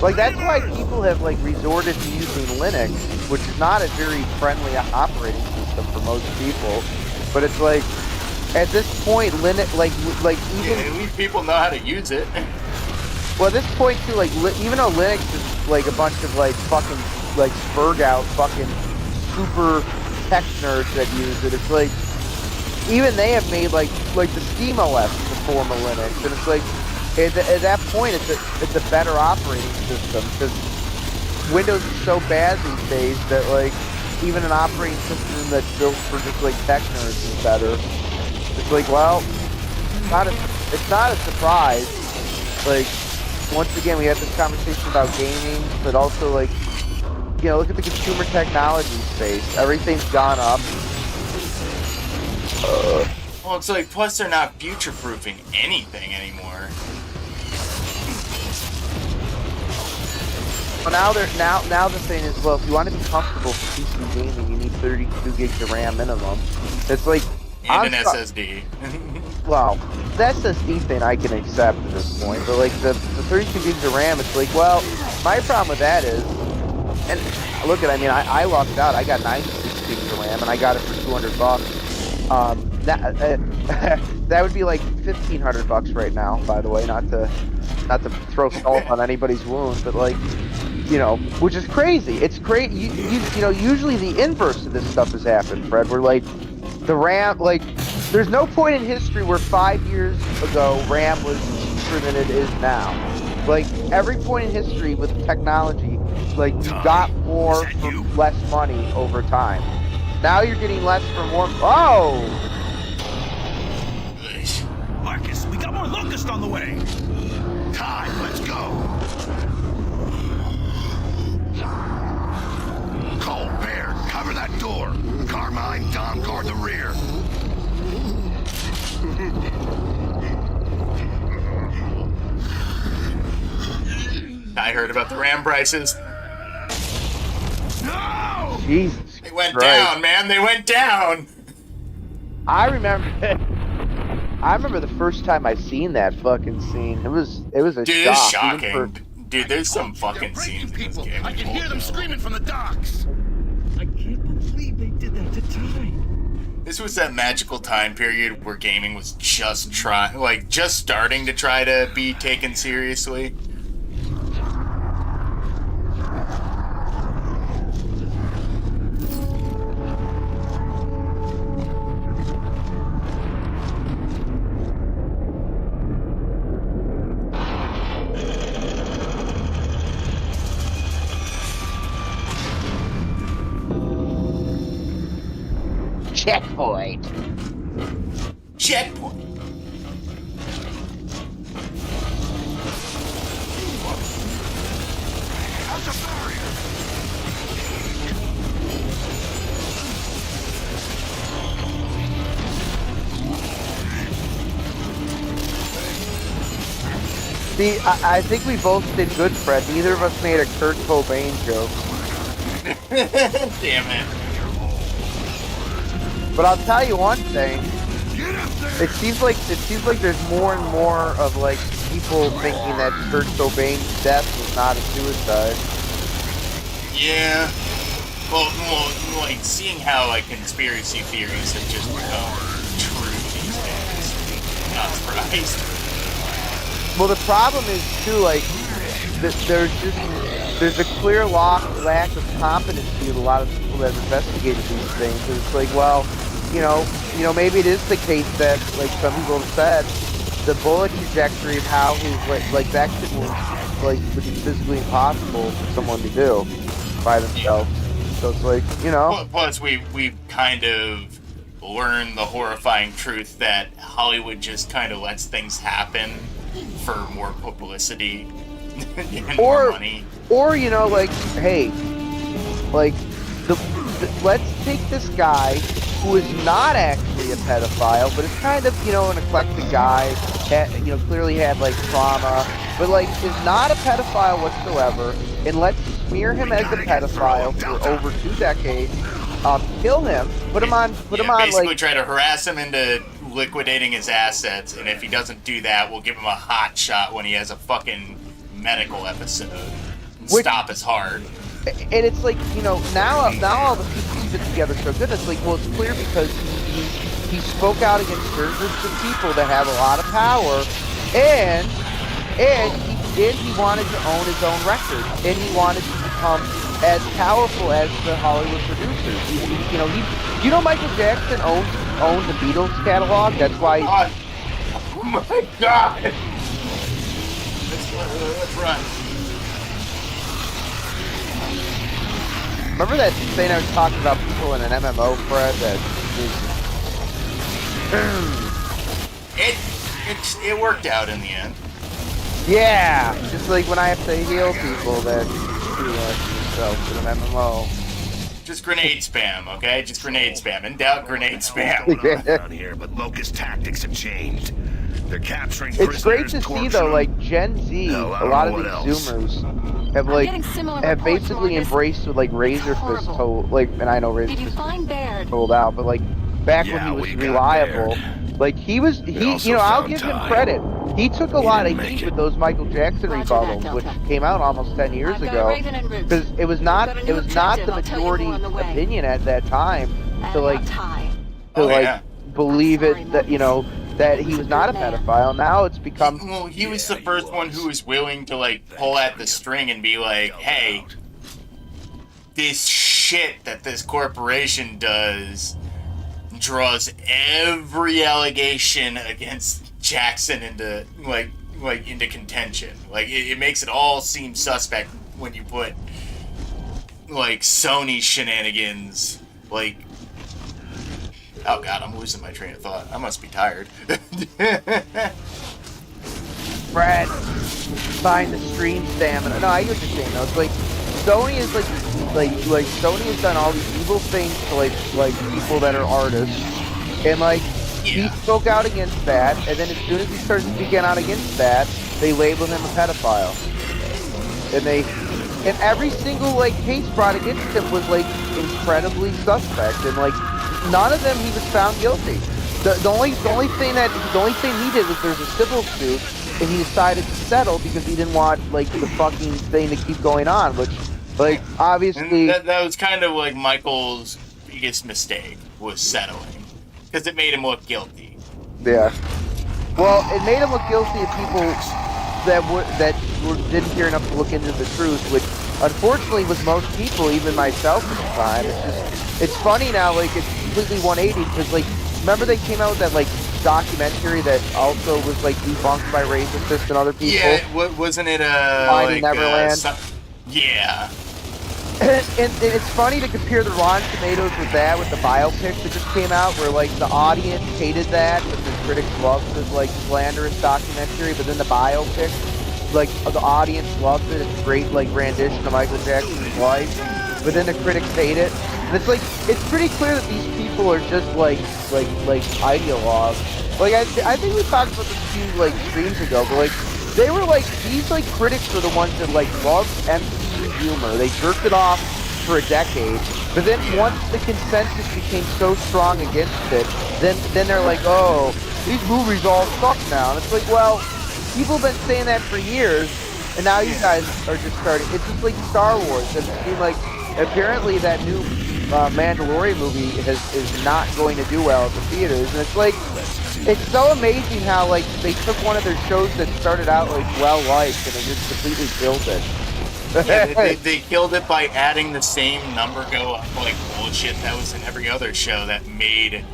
[SPEAKER 1] Like, that's why people have like resorted to using Linux, which is not a very friendly operating system for most people. But it's like, at this point, Linux, like even
[SPEAKER 2] Yeah, at least people know how to use it.
[SPEAKER 1] well, at this point too, like even though Linux is like a bunch of like fucking like spurg out fucking super tech nerds that use it, it's like even they have made like the Steam OS is a form of Linux, and it's like at that point it's a better operating system because Windows is so bad these days that like even an operating system that's built for just like tech nerds is better. It's like, well, it's not a surprise. Like, once again, we had this conversation about gaming, but also like, you know, look at the consumer technology space. Everything's gone up.
[SPEAKER 2] Well, it's like, plus they're not future-proofing anything anymore.
[SPEAKER 1] Well, now the thing is, well, if you want to be comfortable for PC gaming, you need 32 gigs of RAM minimum. It's like,
[SPEAKER 2] And an SSD.
[SPEAKER 1] well, the SSD thing I can accept at this point, but like the 32 gigs of RAM, it's like, well, my problem with that is, and look at, I mean, I lucked out. I got 96 gigs of RAM, and I got it for $200. That would be like $1,500 right now, by the way. Not to throw salt on anybody's wound, but like, you know, which is crazy. It's crazy. You know, usually the inverse of this stuff has happened, Fred. Where like the RAM, like, there's no point in history where 5 years ago RAM was cheaper than it is now. Like every point in history with technology, like you got more for less money over time. Now you're getting less for more. Oh!
[SPEAKER 7] Marcus, we got more locusts on the way.
[SPEAKER 3] Time, let's go. Cold Bear, cover that door. Carmine, Dom, guard the rear.
[SPEAKER 2] I heard about the RAM prices.
[SPEAKER 3] No!
[SPEAKER 1] Jesus
[SPEAKER 2] They went
[SPEAKER 1] Christ.
[SPEAKER 2] down, man. They went down.
[SPEAKER 1] I remember the first time I seen that fucking scene. It was a
[SPEAKER 2] Dude,
[SPEAKER 1] shock.
[SPEAKER 2] it's
[SPEAKER 1] even
[SPEAKER 2] shocking. Dude, there's some fucking
[SPEAKER 3] They're breaking
[SPEAKER 2] scenes in this
[SPEAKER 3] people.
[SPEAKER 2] game.
[SPEAKER 3] I can hear them screaming from the docks.
[SPEAKER 4] I can't believe they did that to Ty.
[SPEAKER 2] This was that magical time period where gaming was just starting to try to be taken seriously.
[SPEAKER 1] checkpoint.
[SPEAKER 2] Checkpoint.
[SPEAKER 3] How's the barrier?
[SPEAKER 1] See, I think we both did good, Fred. Neither of us made a Kurt Cobain joke.
[SPEAKER 2] Damn it.
[SPEAKER 1] But I'll tell you one thing. It seems like there's more and more of like people thinking that Kurt Cobain's death was not a suicide.
[SPEAKER 2] Yeah. Well, like, seeing how, like, conspiracy theories have just become true these days. Not surprised.
[SPEAKER 1] Well, the problem is too, like, there's a clear lack of competency of a lot of people that have investigated these things. It's like, well, you know, maybe it is the case that, like some people have said, the bullet trajectory of how his like that shit would be physically impossible for someone to do by themselves. So it's like, you know.
[SPEAKER 2] Plus, we've kind of learned the horrifying truth that Hollywood just kind of lets things happen for more publicity and more money.
[SPEAKER 1] Or, you know, like, hey, like, let's take this guy who is not actually a pedophile, but is kind of, you know, an eclectic guy, clearly had, like, trauma, but, like, is not a pedophile whatsoever, and let's smear him as a pedophile for over 2 decades, kill him, put him on,
[SPEAKER 2] basically
[SPEAKER 1] like...
[SPEAKER 2] try to harass him into liquidating his assets, and if he doesn't do that, we'll give him a hot shot when he has a fucking medical episode. And stop his heart.
[SPEAKER 1] And it's like, you know, now all the pieces fit together so good. It's like, well, it's clear because he spoke out against certain groups of people that have a lot of power, and he wanted to own his own record, and he wanted to become as powerful as the Hollywood producers. You know, Michael Jackson owned the Beatles catalog. That's why.
[SPEAKER 2] Oh my God! Let's run.
[SPEAKER 1] Remember that thing I was talking about people in an MMO, Fred?
[SPEAKER 2] It worked out in the end.
[SPEAKER 1] Yeah, just like when I have to heal people that do themselves in an MMO.
[SPEAKER 2] Just grenade spam, okay? Just grenade spam. In doubt, grenade spam.
[SPEAKER 3] Down here, but Locust tactics have changed. They're capturing
[SPEAKER 1] It's great
[SPEAKER 3] prisoners,
[SPEAKER 1] to see though, like Gen Z, a lot of these Zoomers have basically embraced with like Razor Fist told, like, and I know Razor Fist told out, but like back when he was reliable, like he I'll give him credit. He took a lot of heat with those Michael Jackson rebuttals, which came out almost 10 years ago, because it was not the majority opinion at that time to believe it that, you know, that he was not a pedophile. Now it's become...
[SPEAKER 2] Well, he was the first one who was willing to, like, pull at the string and be like, hey, this shit that this corporation does draws every allegation against Jackson into, into contention. Like, it makes it all seem suspect when you put, like, Sony shenanigans, like... Oh God, I'm losing my train of thought. I must be tired.
[SPEAKER 1] Brad, find the stream stamina. No, I get what you're saying though. It's like Sony is like Sony has done all these evil things to like people that are artists, and like he spoke out against that, and then as soon as he started speaking out against that, they labeled him a pedophile, and every single like case brought against him was like incredibly suspect, and like. None of them he was found guilty. The only thing he did was there's a civil suit, and he decided to settle because he didn't want like the fucking thing to keep going on. Which, like, obviously
[SPEAKER 2] that was kind of like Michael's biggest mistake was settling because it made him look guilty.
[SPEAKER 1] Yeah. Well, it made him look guilty of people that didn't care enough to look into the truth, which unfortunately was most people, even myself at the time. It's funny now, like, it's completely 180, because, like, remember they came out with that, like, documentary that also was, like, debunked by Razor Fist and other people?
[SPEAKER 2] Yeah, wasn't it,
[SPEAKER 1] Finding Neverland?
[SPEAKER 2] Yeah.
[SPEAKER 1] And it's funny to compare the Rotten Tomatoes with that, with the biopic that just came out, where, like, the audience hated that, but the critics loved this, like, slanderous documentary, but then the biopic, like, the audience loved it. It's a great, like, rendition of Michael Jackson's life, but then the critics hate it. And it's like, it's pretty clear that these people are just like ideologues. Like, I think we talked about this a few, like, streams ago, but, like, they were like, these like critics were the ones that like loved MCU humor. They jerked it off for a decade, but then once the consensus became so strong against it, then they're like, oh, these movies all suck now. And it's like, well, people have been saying that for years, and now you guys are just starting. It's just like Star Wars. And it seemed like apparently that new Mandalorian movie is not going to do well at the theaters, and it's like, it's so amazing how like they took one of their shows that started out like well liked and they just completely killed it.
[SPEAKER 2] Yeah, they killed it by adding the same number go up like bullshit that was in every other show that made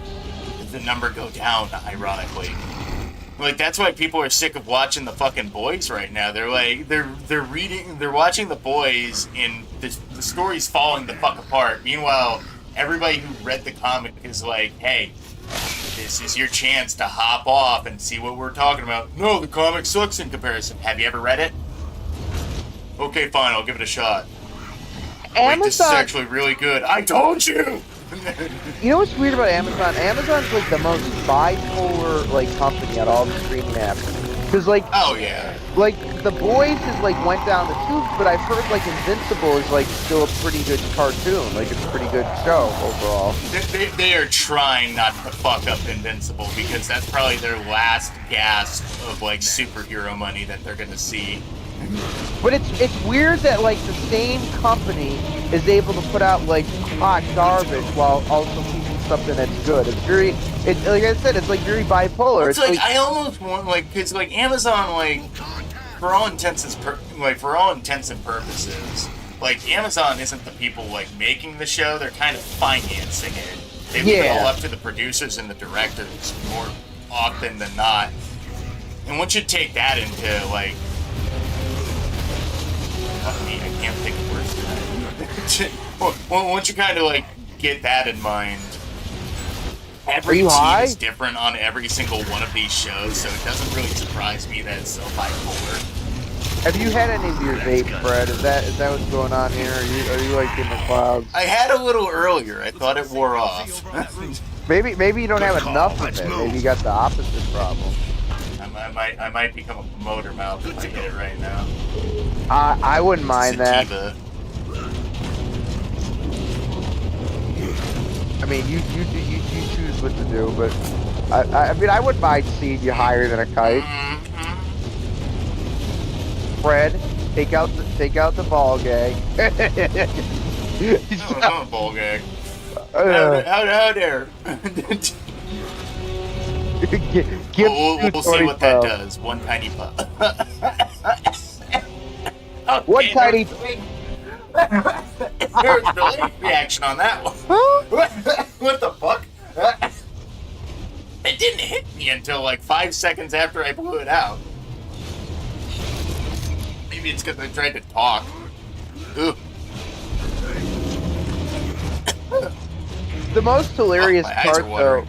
[SPEAKER 2] the number go down, ironically. Like, that's why people are sick of watching the fucking Boys right now. They're like, they're watching the Boys and the story's falling the fuck apart. Meanwhile, everybody who read the comic is like, hey, this is your chance to hop off and see what we're talking about. No, the comic sucks in comparison. Have you ever read it? Okay, fine, I'll give it a shot. Wait, this is actually really good. I told you!
[SPEAKER 1] You know what's weird about Amazon? Amazon's like the most bipolar like company at all the streaming apps. Cause like,
[SPEAKER 2] oh yeah,
[SPEAKER 1] like The Boys is like went down the tubes, but I've heard like Invincible is like still a pretty good cartoon. Like it's a pretty good show overall.
[SPEAKER 2] They are trying not to fuck up Invincible because that's probably their last gasp of like superhero money that they're gonna see.
[SPEAKER 1] But it's weird that like the same company is able to put out like hot garbage while also keeping something that's good. It's very, like I said, it's like very bipolar.
[SPEAKER 2] It's like I almost want like, cause like Amazon, like for all intents and purposes, like Amazon isn't the people like making the show. They're kind of financing it. They leave it all up to the producers and the directors more often than not. And once you take that into like, I can't think of words for that. Well, once you kind of like get that in mind, every team is different on every single one of these shows, so it doesn't really surprise me that it's so bipolar.
[SPEAKER 1] Have you had any of your vape, Fred? Is that what's going on here? Are you like in the clouds?
[SPEAKER 2] I had a little earlier. I thought it wore off.
[SPEAKER 1] maybe you don't have enough of it. Maybe you got the opposite problem.
[SPEAKER 2] I might become a promoter mouth if I hit it right now.
[SPEAKER 1] I wouldn't mind
[SPEAKER 2] Sativa.
[SPEAKER 1] that. I mean, you choose what to do, but I mean, I wouldn't mind seeing you higher than a kite. Fred, take out the ball gag.
[SPEAKER 2] I'm a ball gag. How dare? We'll see what that does. One tiny pup.
[SPEAKER 1] One tiny.
[SPEAKER 2] There's no reaction on that one. What the fuck? It didn't hit me until like 5 seconds after I blew it out. Maybe it's because I tried to talk. Ooh.
[SPEAKER 1] The most hilarious
[SPEAKER 2] my eyes
[SPEAKER 1] part,
[SPEAKER 2] are watering.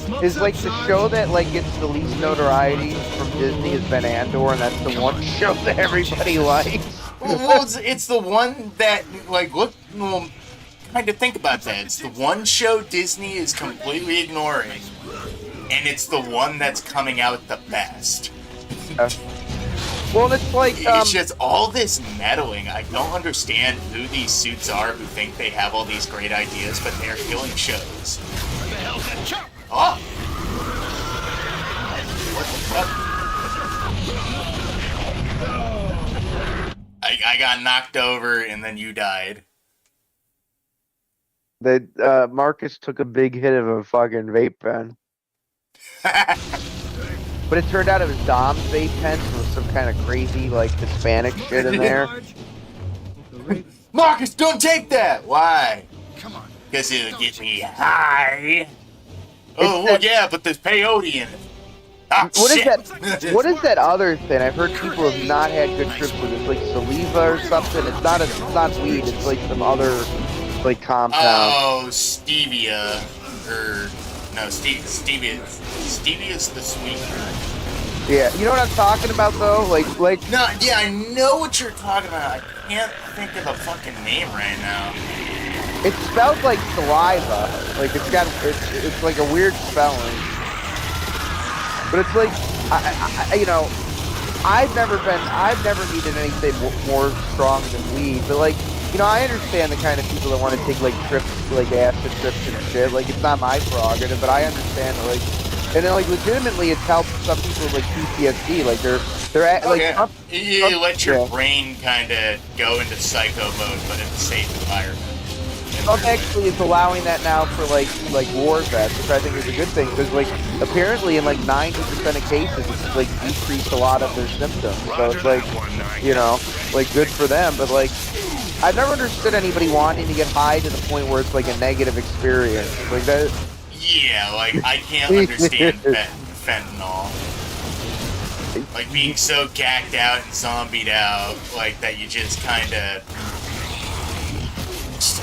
[SPEAKER 1] though, is like the show that like gets the least notoriety from Disney is Ben Andor, and that's the one show that everybody likes.
[SPEAKER 2] Well, it's the one that like kind of think about that. It's the one show Disney is completely ignoring, and it's the one that's coming out the best.
[SPEAKER 1] Well, it's like
[SPEAKER 2] it's just all this meddling. I don't understand who these suits are who think they have all these great ideas, but they're killing shows.
[SPEAKER 3] Where the hell's that chump?
[SPEAKER 2] Oh! What the fuck? I got knocked over and then you died.
[SPEAKER 1] Marcus took a big hit of a fucking vape pen. But it turned out it was Dom's vape pen with some kind of crazy, like, Hispanic shit in there.
[SPEAKER 2] Marcus, don't take that! Why?
[SPEAKER 3] Come on.
[SPEAKER 2] Because it'll get me high. Oh, well, yeah, but there's peyote in it. Ah,
[SPEAKER 1] What is
[SPEAKER 2] shit.
[SPEAKER 1] that? What is that other thing? I've heard people have not had good trips with it. It's like saliva or something. It's not weed. It's like some other like compound.
[SPEAKER 2] Oh, stevia. No, stevia. Stevia's the sweet.
[SPEAKER 1] Yeah, you know what I'm talking about though? Like.
[SPEAKER 2] No, yeah, I know what you're talking about. I can't think of the fucking name right now.
[SPEAKER 1] It's spelled like saliva. Like it's like a weird spelling. But it's like, you know, I've never needed anything more strong than weed, but like, you know, I understand the kind of people that want to take like trips, like acid trips and shit. Like, it's not my prerogative, but I understand that, like, and then like legitimately, it's helped some people with like PTSD. Like they're at, like
[SPEAKER 2] you let your brain kind of go into psycho mode, but in a safe environment.
[SPEAKER 1] Trump actually is allowing that now for like war vets, which I think is a good thing, because like apparently in like 90% of cases it's like decreased a lot of their symptoms. So it's like, you know, like good for them. But like, I've never understood anybody wanting to get high to the point where it's like a negative experience. Like that.
[SPEAKER 2] Yeah, like I can't understand fentanyl. Like being so gacked out and zombied out, like that you just kind of.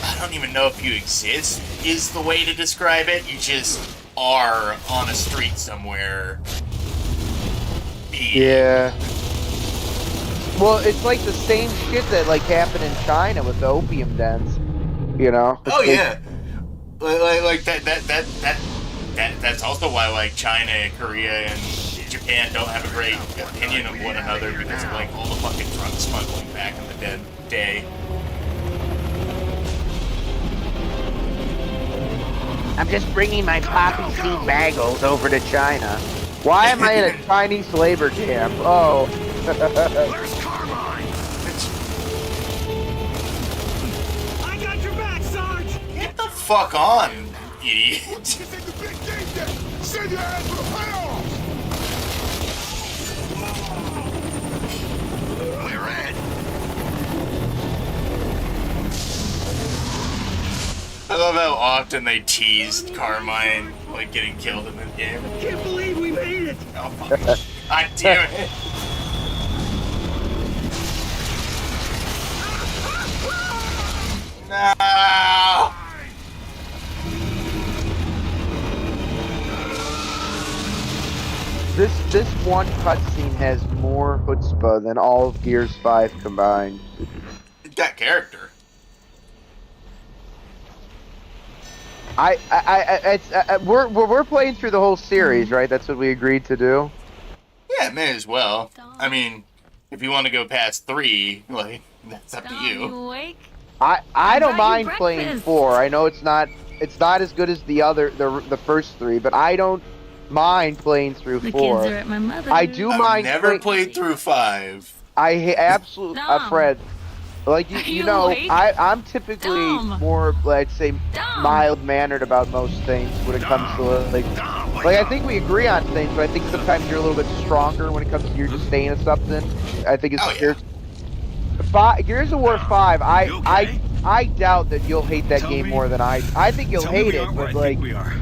[SPEAKER 2] I don't even know if you exist is the way to describe it. You just are on a street somewhere.
[SPEAKER 1] Yeah. Well, it's like the same shit that like happened in China with the opium dens. You know?
[SPEAKER 2] Oh yeah. Like that's also why like China and Korea and Japan don't have a great opinion of one another because of like all the fucking drug smuggling back in the day.
[SPEAKER 1] I'm just bringing my poppy seed bagels over to China. Why am I in a Chinese labor camp? Oh.
[SPEAKER 3] Where's Carmine?
[SPEAKER 4] I got your back, Sarge!
[SPEAKER 2] Get the fuck on, idiot.
[SPEAKER 7] This ain't the big game yet. Send your ass for the payoff.
[SPEAKER 3] We're in.
[SPEAKER 2] I love how often they teased Carmine like getting killed in the game.
[SPEAKER 4] I can't believe we made it!
[SPEAKER 2] Oh fuck. God damn it. No!
[SPEAKER 1] This one cutscene has more chutzpah than all of Gears 5 combined.
[SPEAKER 2] It got character.
[SPEAKER 1] We're playing through the whole series, right? That's what we agreed to do.
[SPEAKER 2] Yeah, may as well. I mean, if you want to go past 3, like that's up to you.
[SPEAKER 5] awake?
[SPEAKER 1] I don't
[SPEAKER 5] got you
[SPEAKER 1] mind playing
[SPEAKER 5] breakfast.
[SPEAKER 1] 4. I know it's not as good as the first 3, but I don't mind playing through
[SPEAKER 5] The
[SPEAKER 1] 4.
[SPEAKER 5] kids are at my mother's.
[SPEAKER 1] I do
[SPEAKER 2] I've
[SPEAKER 1] mind.
[SPEAKER 2] never played through 5.
[SPEAKER 1] Absolutely,
[SPEAKER 5] Dumb.
[SPEAKER 1] Fred. Like you
[SPEAKER 5] You
[SPEAKER 1] know,
[SPEAKER 5] awake?
[SPEAKER 1] I'm typically
[SPEAKER 5] Dumb.
[SPEAKER 1] more, let's say,
[SPEAKER 5] Dumb.
[SPEAKER 1] mild-mannered about most things when it comes to like I think we agree on things, but I think sometimes you're a little bit stronger when it comes to you're just saying of something. I think it's
[SPEAKER 2] Oh, yeah.
[SPEAKER 1] Gears of War 5.
[SPEAKER 3] You okay?
[SPEAKER 1] I doubt that you'll hate that
[SPEAKER 6] Tell
[SPEAKER 1] game
[SPEAKER 6] me-
[SPEAKER 1] more than I think you'll
[SPEAKER 6] Tell me
[SPEAKER 1] hate
[SPEAKER 6] we
[SPEAKER 1] it,
[SPEAKER 6] aren't where
[SPEAKER 1] but
[SPEAKER 6] I think
[SPEAKER 1] like
[SPEAKER 6] we are.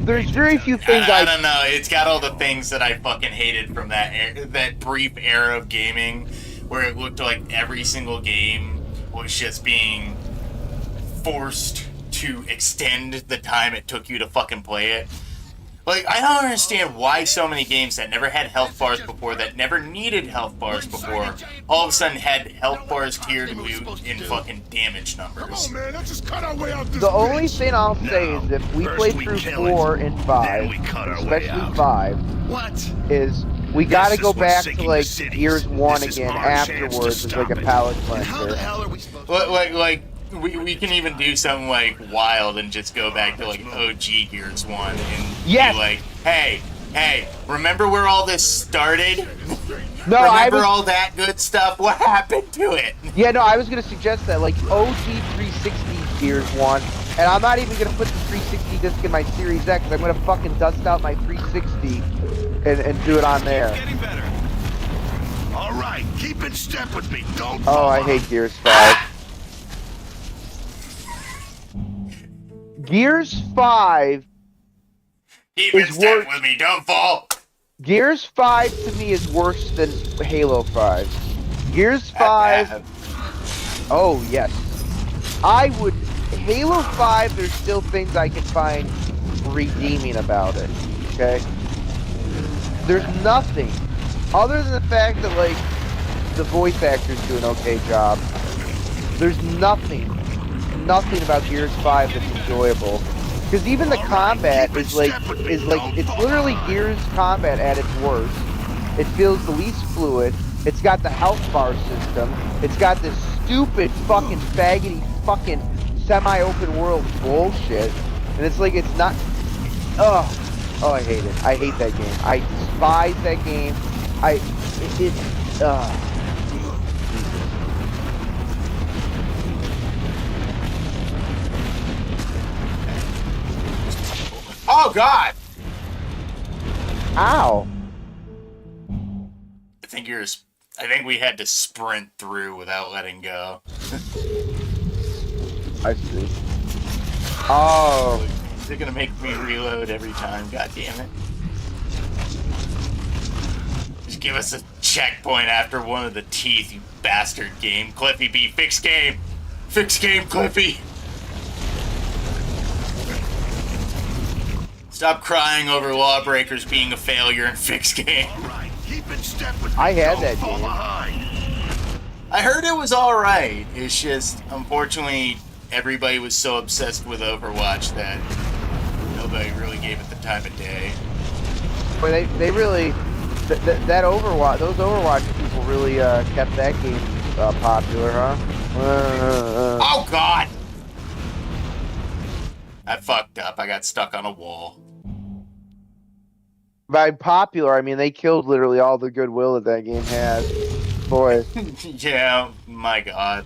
[SPEAKER 1] there's very few things
[SPEAKER 2] I don't know. It's got all the things that I fucking hated from that brief era of gaming, where it looked like every single game was just being forced to extend the time it took you to fucking play it. Like, I don't understand why so many games that never had health bars before, that never needed health bars before, all of a sudden had health bars tiered in fucking damage
[SPEAKER 7] Come
[SPEAKER 2] numbers.
[SPEAKER 7] on, man. Let's just cut our way out this
[SPEAKER 1] The only
[SPEAKER 7] bitch.
[SPEAKER 1] thing I'll say is if we play
[SPEAKER 3] we
[SPEAKER 1] through
[SPEAKER 3] kill it,
[SPEAKER 1] 4 and 5,
[SPEAKER 3] then we cut our way
[SPEAKER 1] especially
[SPEAKER 3] out.
[SPEAKER 1] 5,
[SPEAKER 3] What?
[SPEAKER 1] is we gotta
[SPEAKER 3] This
[SPEAKER 1] go
[SPEAKER 3] is what's
[SPEAKER 1] back to
[SPEAKER 3] sinking
[SPEAKER 1] like
[SPEAKER 3] the cities.
[SPEAKER 1] Gears 1
[SPEAKER 3] This is
[SPEAKER 1] again
[SPEAKER 3] our chance to
[SPEAKER 1] afterwards as like
[SPEAKER 3] stop
[SPEAKER 1] a
[SPEAKER 3] it.
[SPEAKER 1] palate
[SPEAKER 3] And how the
[SPEAKER 1] cleanser.
[SPEAKER 3] hell are we supposed to...
[SPEAKER 2] Like we can even do something like wild and just go back to like OG Gears 1 and
[SPEAKER 1] Yes!
[SPEAKER 2] be like, hey, remember where all this started?
[SPEAKER 1] No, I
[SPEAKER 2] Remember
[SPEAKER 1] was,
[SPEAKER 2] all that good stuff? What happened to it?
[SPEAKER 1] yeah, no, I was gonna suggest that like OG 360 Gears 1, and I'm not even gonna put the 360 disc in my Series X. I'm gonna fucking dust out my 360 and do it on there.
[SPEAKER 6] Getting better.
[SPEAKER 3] All right, keep in step with me. Don't
[SPEAKER 1] Oh,
[SPEAKER 3] fall
[SPEAKER 1] I
[SPEAKER 3] off.
[SPEAKER 1] hate Gears 5. Gears 5
[SPEAKER 2] Keep in
[SPEAKER 1] It's
[SPEAKER 2] step
[SPEAKER 1] worse.
[SPEAKER 2] with me, don't fall.
[SPEAKER 1] Gears 5 to me is worse than Halo 5. Gears 5. Oh, yes. I would. Halo 5, there's still things I can find redeeming about it. Okay? There's nothing. Other than the fact that, like, the voice actors do an okay job. There's nothing about Gears 5 that's enjoyable. Because even the combat is like, it's literally Gears combat at its worst. It feels the least fluid. It's got the health bar system. It's got this stupid fucking faggoty fucking semi-open world bullshit. And it's like, it's not... Oh, I hate it. I hate that game. I despise that game.
[SPEAKER 2] Oh God!
[SPEAKER 1] Ow.
[SPEAKER 2] I think we had to sprint through without letting go.
[SPEAKER 1] I see. Oh.
[SPEAKER 2] They're gonna make me reload every time. God damn it! Just give us a checkpoint after one of the teeth, you bastard game. Cliffy B, fix game! Fix game, Cliffy! Stop crying over Lawbreakers being a failure and fix game.
[SPEAKER 3] All right, keep in step with me.
[SPEAKER 1] I had
[SPEAKER 3] Don't
[SPEAKER 1] that
[SPEAKER 3] fall
[SPEAKER 1] game.
[SPEAKER 3] behind.
[SPEAKER 2] I heard it was alright. It's just, unfortunately, everybody was so obsessed with Overwatch that nobody really gave it the time of day.
[SPEAKER 1] But they really... That Overwatch... Those Overwatch people really kept that game popular, huh?
[SPEAKER 2] Oh, God! I fucked up. I got stuck on a wall.
[SPEAKER 1] By popular, I mean they killed literally all the goodwill that game had. Boy.
[SPEAKER 2] Yeah, my God.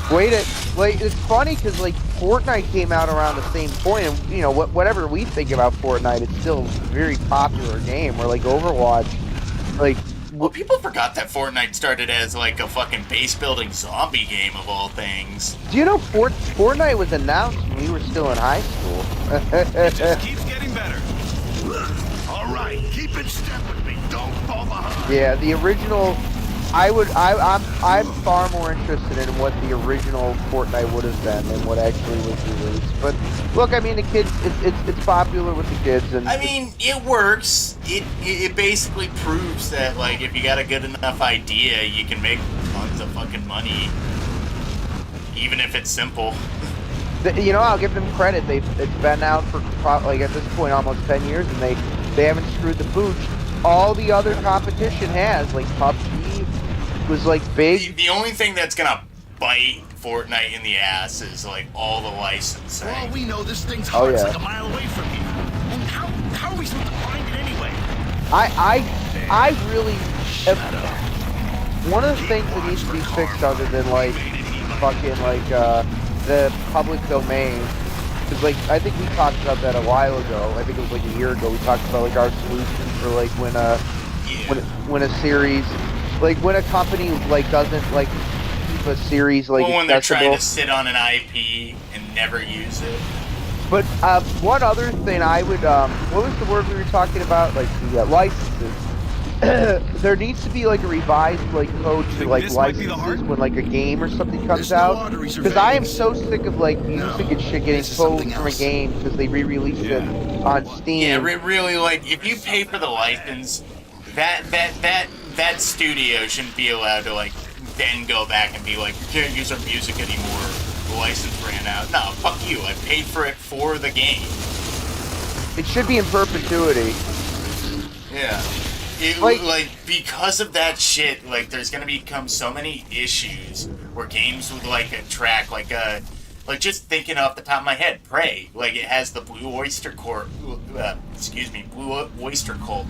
[SPEAKER 1] Wait, it's funny because like Fortnite came out around the same point, and you know whatever we think about Fortnite, it's still a very popular game. Where like Overwatch, like
[SPEAKER 2] Well, people forgot that Fortnite started as like a fucking base building zombie game of all things.
[SPEAKER 1] do you know Fortnite was announced when we were still in high school?
[SPEAKER 6] It just keeps getting better.
[SPEAKER 3] All right, keep in step with me. Don't fall behind.
[SPEAKER 1] Yeah, the original. I'm far more interested in what the original Fortnite would have been than what actually was released. But look, I mean, the kids, it's popular with the kids, and
[SPEAKER 2] I mean, it works. It basically proves that like if you got a good enough idea, you can make tons of fucking money, even if it's simple.
[SPEAKER 1] you know, I'll give them credit. It's been out for like at this point almost 10 years, and they haven't screwed the pooch. All the other competition has, like PUBG, was like big.
[SPEAKER 2] The only thing that's gonna bite Fortnite in the ass is like all the licensing.
[SPEAKER 3] For all we know, this thing's
[SPEAKER 1] Oh,
[SPEAKER 3] heart's
[SPEAKER 1] yeah.
[SPEAKER 3] like a mile away from here. And how are we supposed to find it anyway?
[SPEAKER 1] I really. One of the things that needs to be fixed, other than like fucking like the public domain, because like I think we talked about that a while ago. I think it was like a year ago. We talked about like our solution for like when a series, like when a company like doesn't like keep a series like
[SPEAKER 2] Well, when they're
[SPEAKER 1] accessible.
[SPEAKER 2] trying to sit on an IP and never use it.
[SPEAKER 1] But one other thing I would, what was the word we were talking about? Like the licenses. There needs to be like a revised like code to like
[SPEAKER 6] this might be the
[SPEAKER 1] licenses
[SPEAKER 6] hard-
[SPEAKER 1] when like a game or something comes
[SPEAKER 3] There's no
[SPEAKER 1] out.
[SPEAKER 3] arteries or
[SPEAKER 1] Because I am
[SPEAKER 3] veins.
[SPEAKER 1] so sick of like music and shit getting
[SPEAKER 3] this is
[SPEAKER 1] pulled
[SPEAKER 3] something
[SPEAKER 1] from a
[SPEAKER 3] else.
[SPEAKER 1] game because they re-released it on Steam.
[SPEAKER 2] Yeah, really, like if you pay for the license, that studio shouldn't be allowed to like then go back and be like, you can't use our music anymore. The license ran out. No, fuck you. I paid for it for the game.
[SPEAKER 1] It should be in perpetuity.
[SPEAKER 2] Yeah.
[SPEAKER 1] Like-
[SPEAKER 2] Like, because of that shit, like, there's gonna become so many issues where games with, like, a track, like, just thinking off the top of my head, Prey, like, it has the Blue Oyster Cult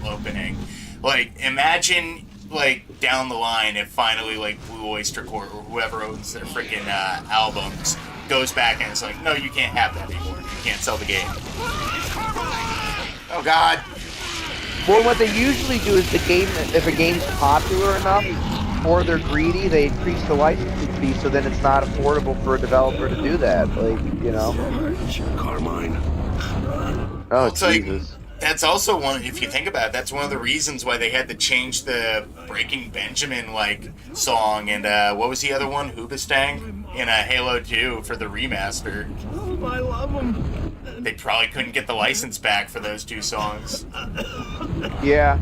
[SPEAKER 2] opening. Like, imagine, like, down the line if finally, like, Blue Oyster Cult or whoever owns their freaking albums goes back and it's like, no, you can't have that anymore. You can't sell the game. Oh, God.
[SPEAKER 1] Well, what they usually do is if a game's popular enough, or they're greedy, they increase the licensing fee, so then it's not affordable for a developer to do that. Like, you know.
[SPEAKER 3] Carmine.
[SPEAKER 1] Oh,
[SPEAKER 2] It's like,
[SPEAKER 1] Jesus.
[SPEAKER 2] that's also one, if you think about it, that's one of the reasons why they had to change the Breaking Benjamin, like, song, and, what was the other one? Hoobastang? In Halo 2 for the remaster.
[SPEAKER 4] Oh, I love him.
[SPEAKER 2] They probably couldn't get the license back for those two songs.
[SPEAKER 1] Yeah.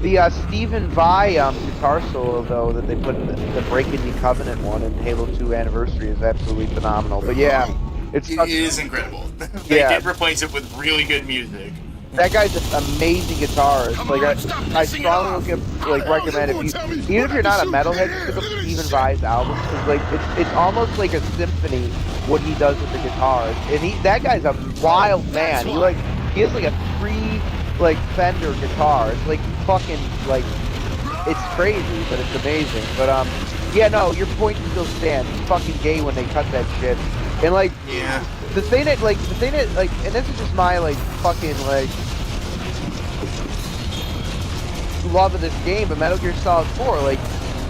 [SPEAKER 1] The Stephen Vai guitar solo, though, that they put in the Breaking the Covenant one in Halo 2 Anniversary is absolutely phenomenal. But yeah, it's
[SPEAKER 2] It
[SPEAKER 1] such,
[SPEAKER 2] is incredible. They
[SPEAKER 1] Yeah.
[SPEAKER 2] did replace it with really good music.
[SPEAKER 1] That guy's an amazing guitarist.
[SPEAKER 3] Come
[SPEAKER 1] Like
[SPEAKER 3] on, stop
[SPEAKER 1] I
[SPEAKER 3] pissing
[SPEAKER 1] strongly
[SPEAKER 3] it off.
[SPEAKER 1] recommend if you, even if you're not a metalhead, just pick up Steven Vai's albums because like it's almost like a symphony what he does with the guitars. And that guy's a wild man. He has like a 3 like Fender guitar. It's like fucking like it's crazy, but it's amazing. But yeah, no, your point still stands. It's fucking gay when they cut that shit. And like
[SPEAKER 2] Yeah.
[SPEAKER 1] the thing that like and this is just my like fucking like love of this game, but Metal Gear Solid 4, like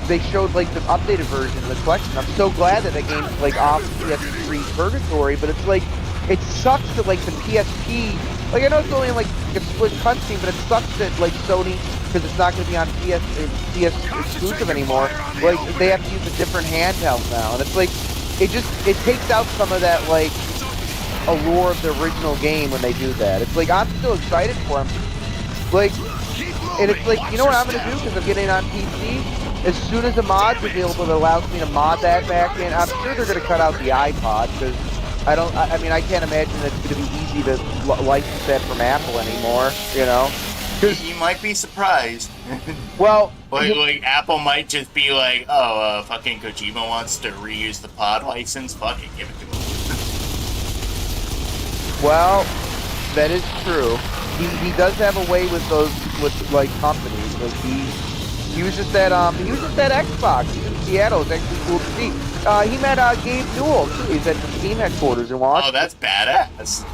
[SPEAKER 1] they showed like the updated version of the collection. I'm so glad that game's like off PS3 purgatory, but it's like it sucks that like the PSP, like I know it's only like a split cutscene, but it sucks that like Sony, because it's not going to be on PS exclusive anymore, like they have to use a different handheld now, and it's like it takes out some of that like allure of the original game when they do that. It's like I'm still excited for them, like, and it's like, you know what I'm going to do because I'm getting it on PC. As soon as the mod's available that allows me to mod that back in, I'm sure they're going to cut out the iPod because I mean I can't imagine that it's going to be easy to license that from Apple anymore. You know.
[SPEAKER 2] You might be surprised.
[SPEAKER 1] Well,
[SPEAKER 2] like Apple might just be like, oh, fucking Kojima wants to reuse the pod license. Fuck it, give it to him.
[SPEAKER 1] Well, that is true. He does have a way with those like companies. Like he was just at Xbox. He's in Seattle. It's actually cool to see. He met Gabe Newell too. He's at the Steam headquarters in Washington.
[SPEAKER 2] Oh, that's badass.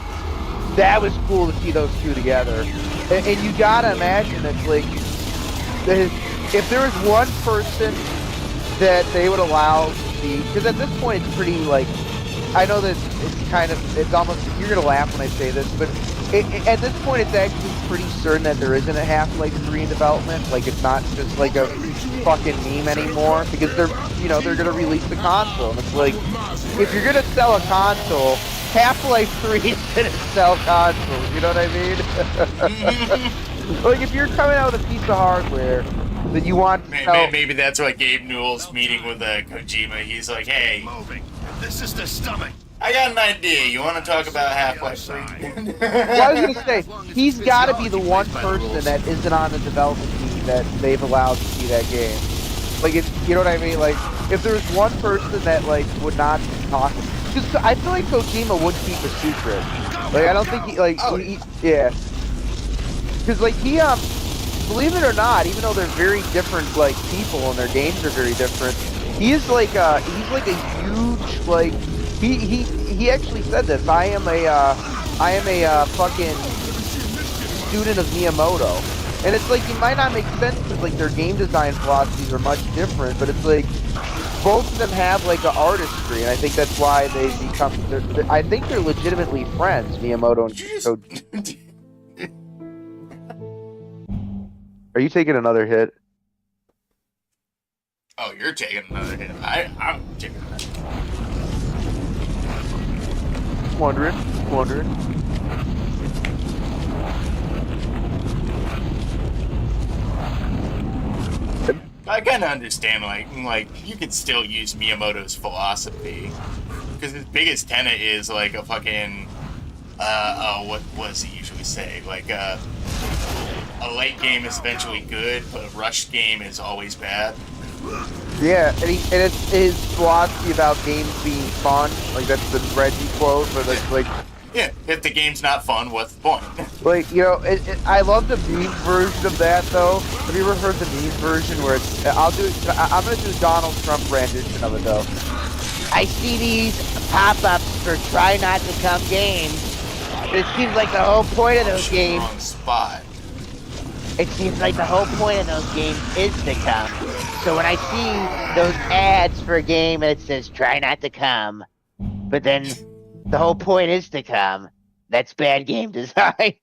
[SPEAKER 1] That was cool to see those two together. And you gotta imagine it's like if there was one person that they would allow to see, because at this point it's pretty like, I know that it's almost, you're gonna laugh when I say this, but at this point it's actually pretty certain that there isn't a Half-Life 3 in development. Like it's not just like a fucking meme anymore, because they're gonna release the console, and it's like, if you're gonna sell a console, Half-Life 3 is gonna sell consoles, you know what I mean? Like, if you're coming out with a piece of hardware that you want to sell...
[SPEAKER 2] Maybe that's why Gabe Newell's meeting with Kojima. He's like, hey,
[SPEAKER 3] Moving. This is the stomach.
[SPEAKER 2] I got an idea. You want to talk about Half-Life 3?
[SPEAKER 1] Well, I was gonna say, he's gotta be the one person that isn't on the development team that they've allowed to see that game. Like, you know what I mean? Like, if there was one person that, like, would not talk... Because I feel like Kojima would keep a secret. Like, I don't think he, like, yeah. Because, like, he, believe it or not, even though they're very different, like, people and their games are very different, he's like a huge, like, he actually said this, I am a fucking student of Miyamoto. And it's like, it might not make sense because, like, their game design philosophies are much different, but it's like, both of them have like an artistry, and I think that's why they become. I think they're legitimately friends, Miyamoto and Kojima. Are you taking another hit?
[SPEAKER 2] Oh, you're taking another hit. I'm taking another hit.
[SPEAKER 1] Wondering.
[SPEAKER 2] I kind of understand, like you can still use Miyamoto's philosophy, because his biggest tenet is like a fucking, what does he usually say? Like a late game is eventually good, but a rushed game is always bad.
[SPEAKER 1] Yeah, and it's his philosophy about games being fun. Like that's the Reggie quote, but it's like.
[SPEAKER 2] Yeah, if the game's not fun, what's the point?
[SPEAKER 1] Like, you know, I love the meme version of that, though. Have you ever heard the meme version where it's... I'm going to do a Donald Trump rendition of it, though. I see these pop-ups for try not to come games. It seems like the whole point of those games...
[SPEAKER 2] Wrong spot.
[SPEAKER 1] It seems like the whole point of those games is to come. So when I see those ads for a game and it says, try not to come, but then... the whole point is to come. That's bad game design.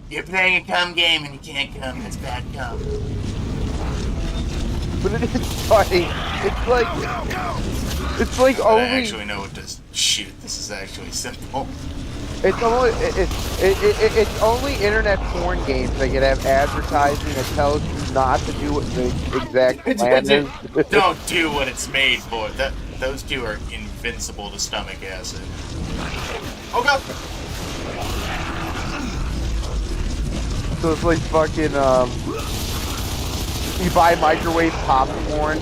[SPEAKER 2] You're playing a cum game and you can't come. That's bad cum.
[SPEAKER 1] But it is funny. It's like only.
[SPEAKER 2] I actually know what to shoot. This is actually simple.
[SPEAKER 1] It's only internet porn games that can have advertising that tells you not to do what the exact plan is.
[SPEAKER 2] Don't do what it's made for. those two are invincible to stomach acid. Oh god!
[SPEAKER 1] So it's like fucking, you buy microwave popcorn,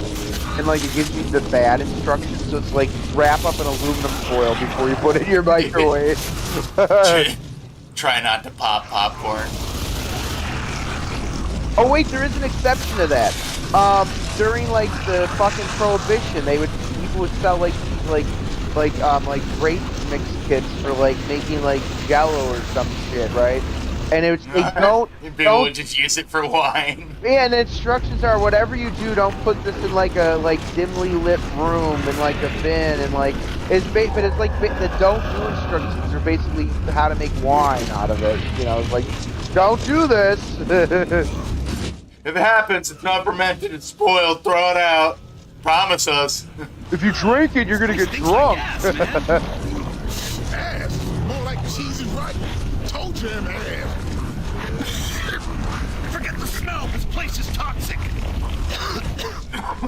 [SPEAKER 1] and like it gives you the bad instructions, so it's like wrap up in aluminum foil before you put it in your microwave.
[SPEAKER 2] Try not to pop popcorn.
[SPEAKER 1] Oh wait, there is an exception to that. During like the fucking prohibition, people would sell like grape mix kits for like making like Jello or some shit, right? And it was,
[SPEAKER 2] People would just use it for wine.
[SPEAKER 1] Yeah, and the instructions are whatever you do, don't put this in like a dimly lit room in like a bin, and like but it's like the don't do instructions are basically how to make wine out of it. You know, it's like don't do this.
[SPEAKER 2] If it happens, it's not fermented, it's spoiled, throw it out. Promise us.
[SPEAKER 1] If you drink it, you're gonna get drunk.
[SPEAKER 3] Ass. More like cheese and right. Told you, man.
[SPEAKER 7] Forget the smell. This place is toxic.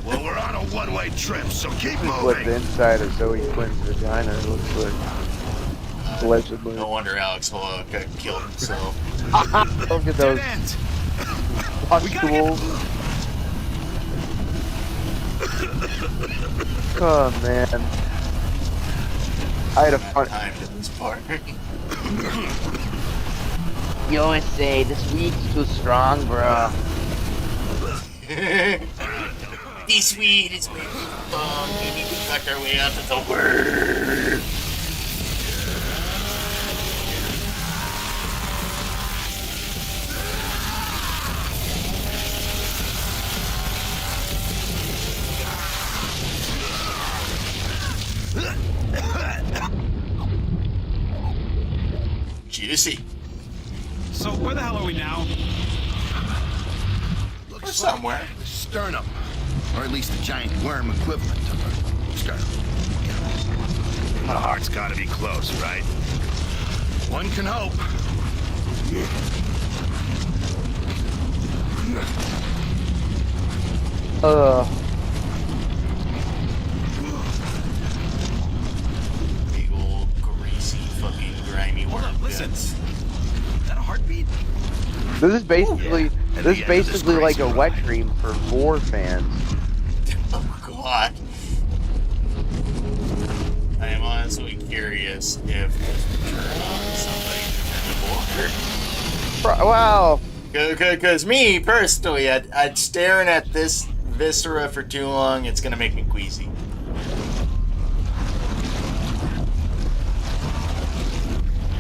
[SPEAKER 3] Well, we're on a one-way trip, so keep
[SPEAKER 1] What's
[SPEAKER 3] moving.
[SPEAKER 1] inside of Zoe Quinn's vagina? It looks like allegedly.
[SPEAKER 2] No wonder Alex Hollow killed himself.
[SPEAKER 1] Look at those pustules. Oh man, I had a fun
[SPEAKER 2] time to this part.
[SPEAKER 1] You always say this weed's too strong, bro.
[SPEAKER 2] This weed is way too long. We need to cut our way out of the world. Juicy.
[SPEAKER 6] So where the hell are we now?
[SPEAKER 3] Looks
[SPEAKER 2] We're somewhere.
[SPEAKER 3] like sternum, or at least a giant worm equivalent of a sternum.
[SPEAKER 7] The heart's gotta be close, right?
[SPEAKER 3] One can hope.
[SPEAKER 2] Big old greasy fucking grimy
[SPEAKER 6] Hold
[SPEAKER 2] worm
[SPEAKER 6] up, listen.
[SPEAKER 2] guts.
[SPEAKER 6] Is that a heartbeat?
[SPEAKER 1] This is basically
[SPEAKER 7] At
[SPEAKER 1] this
[SPEAKER 7] the
[SPEAKER 1] is
[SPEAKER 7] end of
[SPEAKER 1] basically
[SPEAKER 7] this
[SPEAKER 1] like a
[SPEAKER 7] crazy
[SPEAKER 1] wet
[SPEAKER 7] ride.
[SPEAKER 1] dream for war fans.
[SPEAKER 2] Oh god. I am honestly curious if this would turn on somebody to
[SPEAKER 1] Wow.
[SPEAKER 2] Because me, personally, I'd staring at this viscera for too long, it's gonna make me queasy.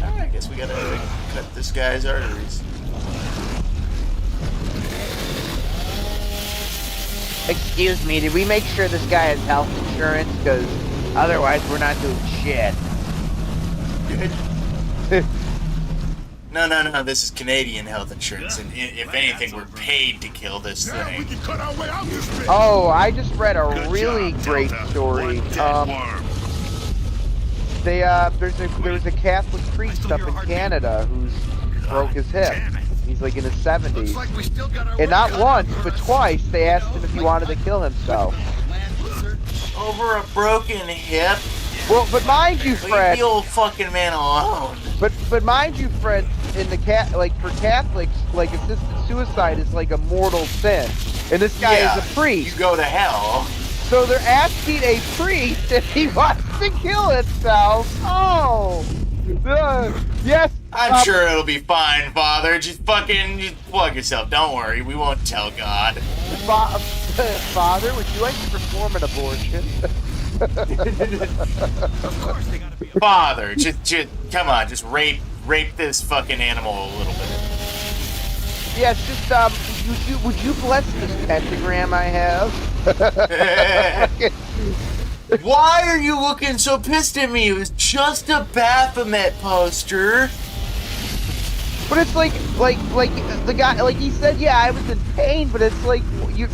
[SPEAKER 2] Alright, I guess we gotta cut this guy's arteries.
[SPEAKER 1] Excuse me, did we make sure this guy has health insurance? Because otherwise we're not doing shit.
[SPEAKER 2] No, this is Canadian health insurance, and if anything, we're paid to kill this
[SPEAKER 3] Yeah, we
[SPEAKER 2] thing.
[SPEAKER 3] can cut our way out this bitch.
[SPEAKER 1] Oh, I just read a
[SPEAKER 7] Good
[SPEAKER 1] really
[SPEAKER 7] job,
[SPEAKER 1] great
[SPEAKER 7] Delta.
[SPEAKER 1] story.
[SPEAKER 7] One dead worm.
[SPEAKER 1] There was a Catholic priest
[SPEAKER 6] still
[SPEAKER 1] up
[SPEAKER 6] hear a
[SPEAKER 1] in
[SPEAKER 6] heartbeat.
[SPEAKER 1] Canada who's broke his hip.
[SPEAKER 7] Damn it.
[SPEAKER 1] He's like in his 70s.
[SPEAKER 3] Looks like we still got our
[SPEAKER 1] And not
[SPEAKER 3] work cut
[SPEAKER 1] once,
[SPEAKER 3] out
[SPEAKER 1] but
[SPEAKER 3] for us.
[SPEAKER 1] twice, they asked him if he wanted to kill himself.
[SPEAKER 2] Over a broken hip?
[SPEAKER 1] Well, but mind you,
[SPEAKER 2] Leave
[SPEAKER 1] Fred,
[SPEAKER 2] the old fucking man alone.
[SPEAKER 1] but mind you, Fred, in the for Catholics, like assisted suicide is like a mortal sin, and this guy
[SPEAKER 2] Yeah,
[SPEAKER 1] is a priest.
[SPEAKER 2] You go to hell.
[SPEAKER 1] So they're asking a priest if he wants to kill himself. Oh, yes.
[SPEAKER 2] I'm sure it'll be fine, Father. Just plug yourself. Don't worry, we won't tell God.
[SPEAKER 1] Father, would you like to perform an abortion?
[SPEAKER 6] Of course they gotta be.
[SPEAKER 2] Father, just come on, just rape this fucking animal a little bit.
[SPEAKER 1] Yes, just would you bless this pentagram I have?
[SPEAKER 2] Why are you looking so pissed at me? It was just a Baphomet poster.
[SPEAKER 1] But it's like the guy, like he said, yeah, I was in pain, but it's like,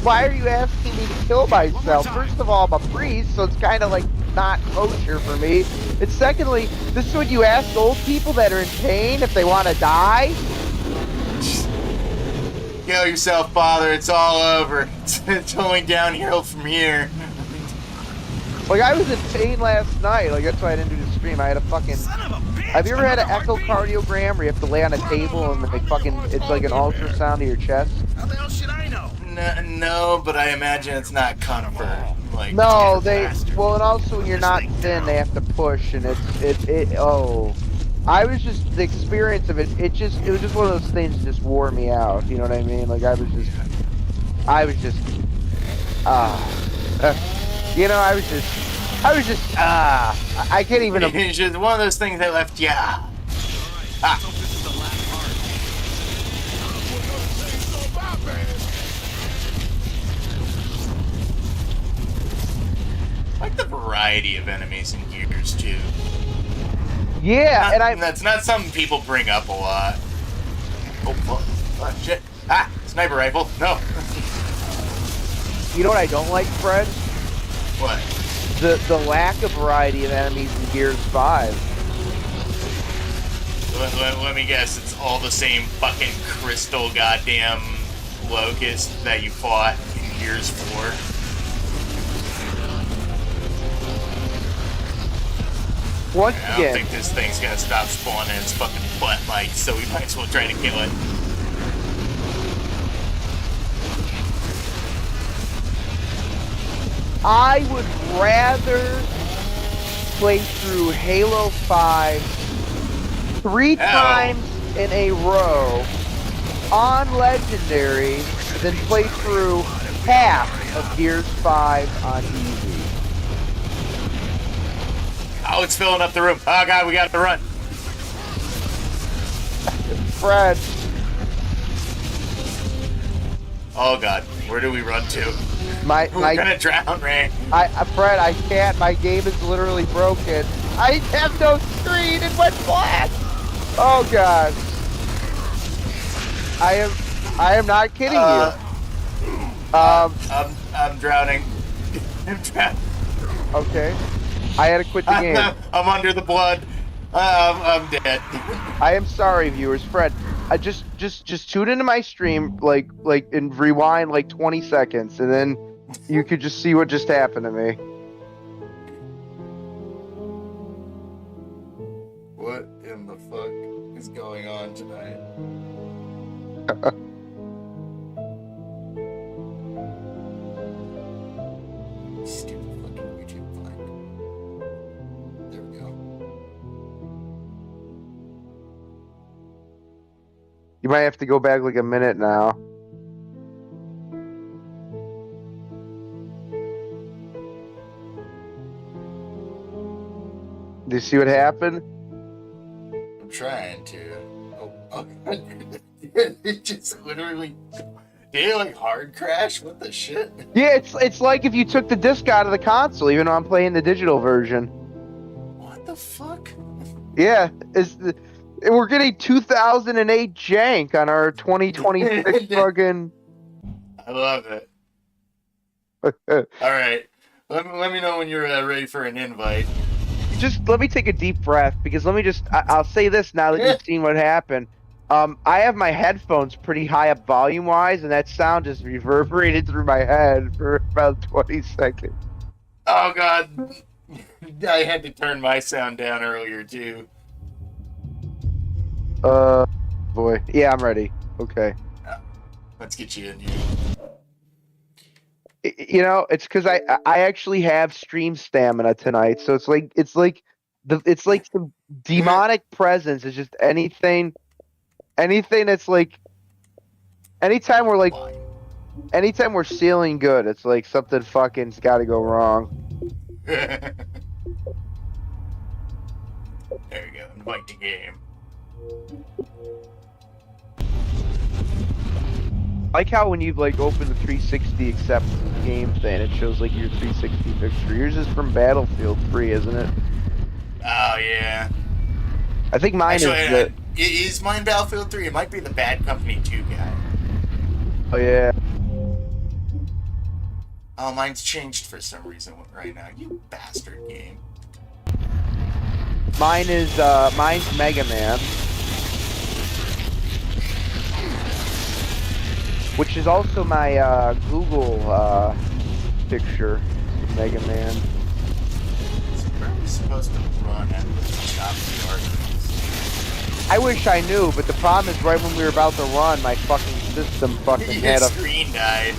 [SPEAKER 1] why are you asking me to kill myself? First of all, I'm a priest, so it's kind of like not kosher for me. And secondly, this is what you ask old people that are in pain if they want to die.
[SPEAKER 2] Kill yourself, Father. It's all over. It's only downhill from here.
[SPEAKER 1] Like, I was in pain last night. Like, that's why I didn't do the stream. I had a fucking...
[SPEAKER 4] Son of a bitch!
[SPEAKER 1] Have you ever had an
[SPEAKER 4] Another heartbeat?
[SPEAKER 1] echocardiogram where you have to lay on a table and like fucking... It's like an ultrasound of your chest?
[SPEAKER 4] How the hell should I know?
[SPEAKER 2] No, but I imagine it's not comfort. Like,
[SPEAKER 1] No,
[SPEAKER 2] it's
[SPEAKER 1] they... Well, and also when you're not thin, they have to push, and oh... I was just... The experience of it, it was just one of those things that just wore me out. You know what I mean? Like, I was just... you know, I can't even...
[SPEAKER 2] It's just one of those things that left ya. Ah. I like the variety of enemies in Gears too.
[SPEAKER 1] Yeah,
[SPEAKER 2] That's not something people bring up a lot. Oh, fuck. Oh, shit. Ah, sniper rifle. No.
[SPEAKER 1] You know what I don't like, Fred?
[SPEAKER 2] What?
[SPEAKER 1] The lack of variety of enemies in Gears 5.
[SPEAKER 2] Let me guess, it's all the same fucking crystal goddamn locust that you fought in Gears 4.
[SPEAKER 1] Once
[SPEAKER 2] I don't
[SPEAKER 1] again,
[SPEAKER 2] think this thing's gonna stop spawning its fucking butt lights, so we might as well try to kill it.
[SPEAKER 1] I would rather play through Halo 5 three times in a row on Legendary than play through half of Gears 5 on easy.
[SPEAKER 2] Oh, it's filling up the room. Oh god, we got to run.
[SPEAKER 1] Fred.
[SPEAKER 2] Oh god, where do we run to?
[SPEAKER 1] We're
[SPEAKER 2] gonna drown, Ray.
[SPEAKER 1] Fred, I can't. My game is literally broken. I have no screen. It went black. Oh god. I am not kidding you.
[SPEAKER 2] I'm drowning. I'm drowning.
[SPEAKER 1] Okay. I had to quit the game.
[SPEAKER 2] I'm under the blood. I'm dead.
[SPEAKER 1] I am sorry, viewers. Fred, I just tune into my stream and rewind like 20 seconds, and then you could just see what just happened to me.
[SPEAKER 2] What in the fuck is going on tonight? Stupid fucking YouTube find. There we go.
[SPEAKER 1] You might have to go back like a minute now. Do you see what happened?
[SPEAKER 2] I'm trying to. Oh. It just literally. Did it like hard crash? What the shit?
[SPEAKER 1] Yeah, it's like if you took the disc out of the console, even though I'm playing the digital version.
[SPEAKER 2] What the fuck?
[SPEAKER 1] Yeah, we're getting 2008 jank on our 2026 fucking.
[SPEAKER 2] I love it. All right, let me know when you're ready for an invite.
[SPEAKER 1] Just let me take a deep breath because I'll say this now that you've seen what happened. I have my headphones pretty high up volume wise, and that sound just reverberated through my head for about 20 seconds.
[SPEAKER 2] Oh god, I had to turn my sound down earlier too.
[SPEAKER 1] Boy, yeah, I'm ready. Okay.
[SPEAKER 2] Let's get you in here.
[SPEAKER 1] You know, it's because I actually have stream stamina tonight, so it's like some demonic presence. It's just anything that's like anytime we're feeling good, it's like something fucking's got to go wrong.
[SPEAKER 2] There we go. Invite to game.
[SPEAKER 1] I like how when you like open the 360 accept game thing, it shows like your 360 picture. Yours is from Battlefield 3, isn't it?
[SPEAKER 2] Oh yeah.
[SPEAKER 1] I think mine
[SPEAKER 2] Actually, is mine Battlefield 3? It might be the Bad Company 2 guy.
[SPEAKER 1] Oh yeah.
[SPEAKER 2] Oh, mine's changed for some reason right now. You bastard game.
[SPEAKER 1] Mine's Mega Man. Which is also my Google picture, Mega Man.
[SPEAKER 2] You're supposed to run at the top of the arteries.
[SPEAKER 1] I wish I knew, but the problem is right when we were about to run, my fucking system fucking
[SPEAKER 2] Your
[SPEAKER 1] had a...
[SPEAKER 2] screen died.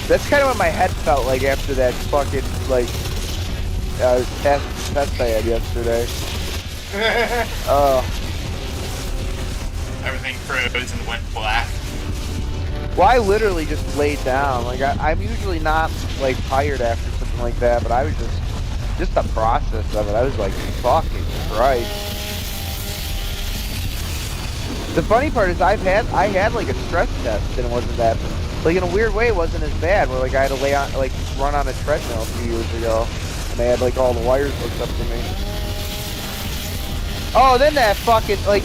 [SPEAKER 1] That's kind of what my head felt like after that fucking, like, test I had yesterday.
[SPEAKER 2] Everything froze and went black.
[SPEAKER 1] Well, I literally just laid down. Like, I'm usually not, like, tired after something like that, but I was just the process of it. I was like, fucking Christ. The funny part is I had like a stress test and it wasn't that, like in a weird way it wasn't as bad, where like I had to run on a treadmill a few years ago and they had like all the wires hooked up to me. Oh, then that fucking, like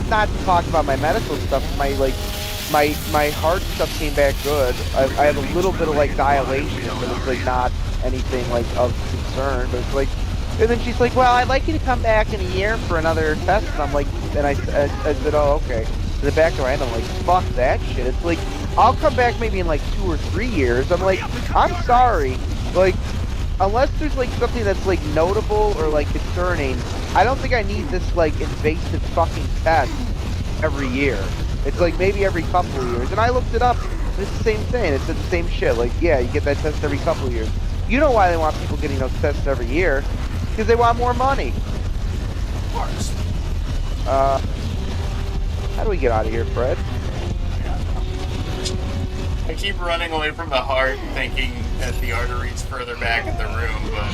[SPEAKER 1] not to talk about my medical stuff, my heart stuff came back good. I have a little bit of like dilation, but it's like not anything like of concern, but it's like, and then she's like, well, I'd like you to come back in a year for another test, and I'm like, and I said, oh, okay. In the back of my head, I'm like, fuck that shit. It's like, I'll come back maybe in like 2 or 3 years. I'm like, I'm sorry, like, unless there's like something that's like notable or like concerning, I don't think I need this like invasive fucking test every year. It's like maybe every couple of years, and I looked it up, and it's the same thing. It said the same shit. Like, yeah, you get that test every couple of years. You know why they want people getting those tests every year? Because they want more money.
[SPEAKER 2] Of course.
[SPEAKER 1] How do we get out of here, Fred?
[SPEAKER 2] I keep running away from the heart, thinking that the artery's further back in the room, but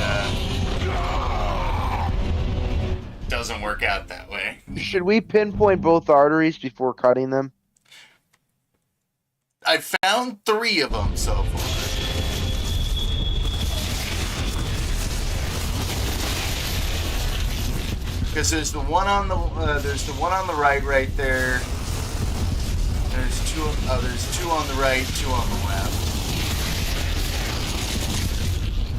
[SPEAKER 2] doesn't work out that way.
[SPEAKER 1] Should we pinpoint both arteries before cutting them?
[SPEAKER 2] I found 3 of them so far. Because there's the one on the right there. There's 2 on the right, 2 on the left.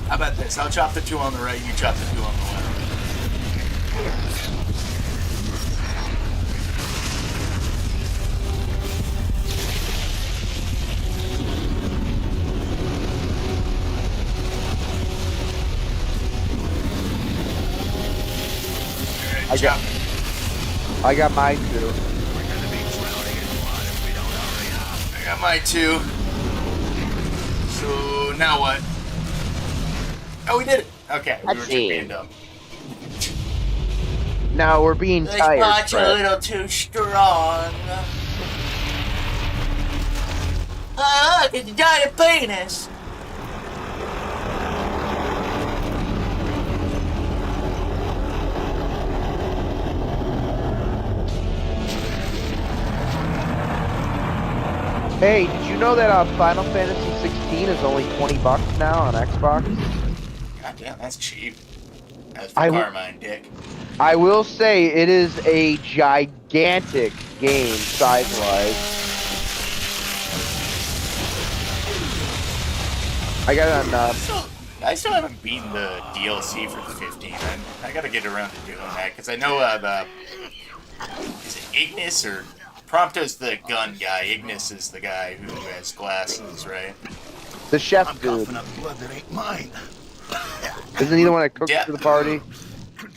[SPEAKER 2] How about this? I'll chop the 2 on the right, you chop the 2 on the left.
[SPEAKER 1] I got mine too.
[SPEAKER 2] I got mine too. So now what? Oh, we did it. Okay, we were just being dumb.
[SPEAKER 1] Now we're being tired.
[SPEAKER 2] This a little too strong. Oh, look, it's a giant penis.
[SPEAKER 1] Hey, did you know that Final Fantasy 16 is only $20 now on Xbox?
[SPEAKER 2] God damn, that's cheap. That's for Carmine, dick.
[SPEAKER 1] I will say it is a gigantic game size-wise. I got it on.
[SPEAKER 2] I still haven't beaten the DLC for 15. I gotta get around to doing that because I know is it Ignis or Prompto's the gun guy. Ignis is the guy who has glasses, right?
[SPEAKER 1] The chef
[SPEAKER 3] I'm
[SPEAKER 1] dude.
[SPEAKER 3] coughing up blood that ain't mine.
[SPEAKER 1] Isn't he the one that cooks for the party?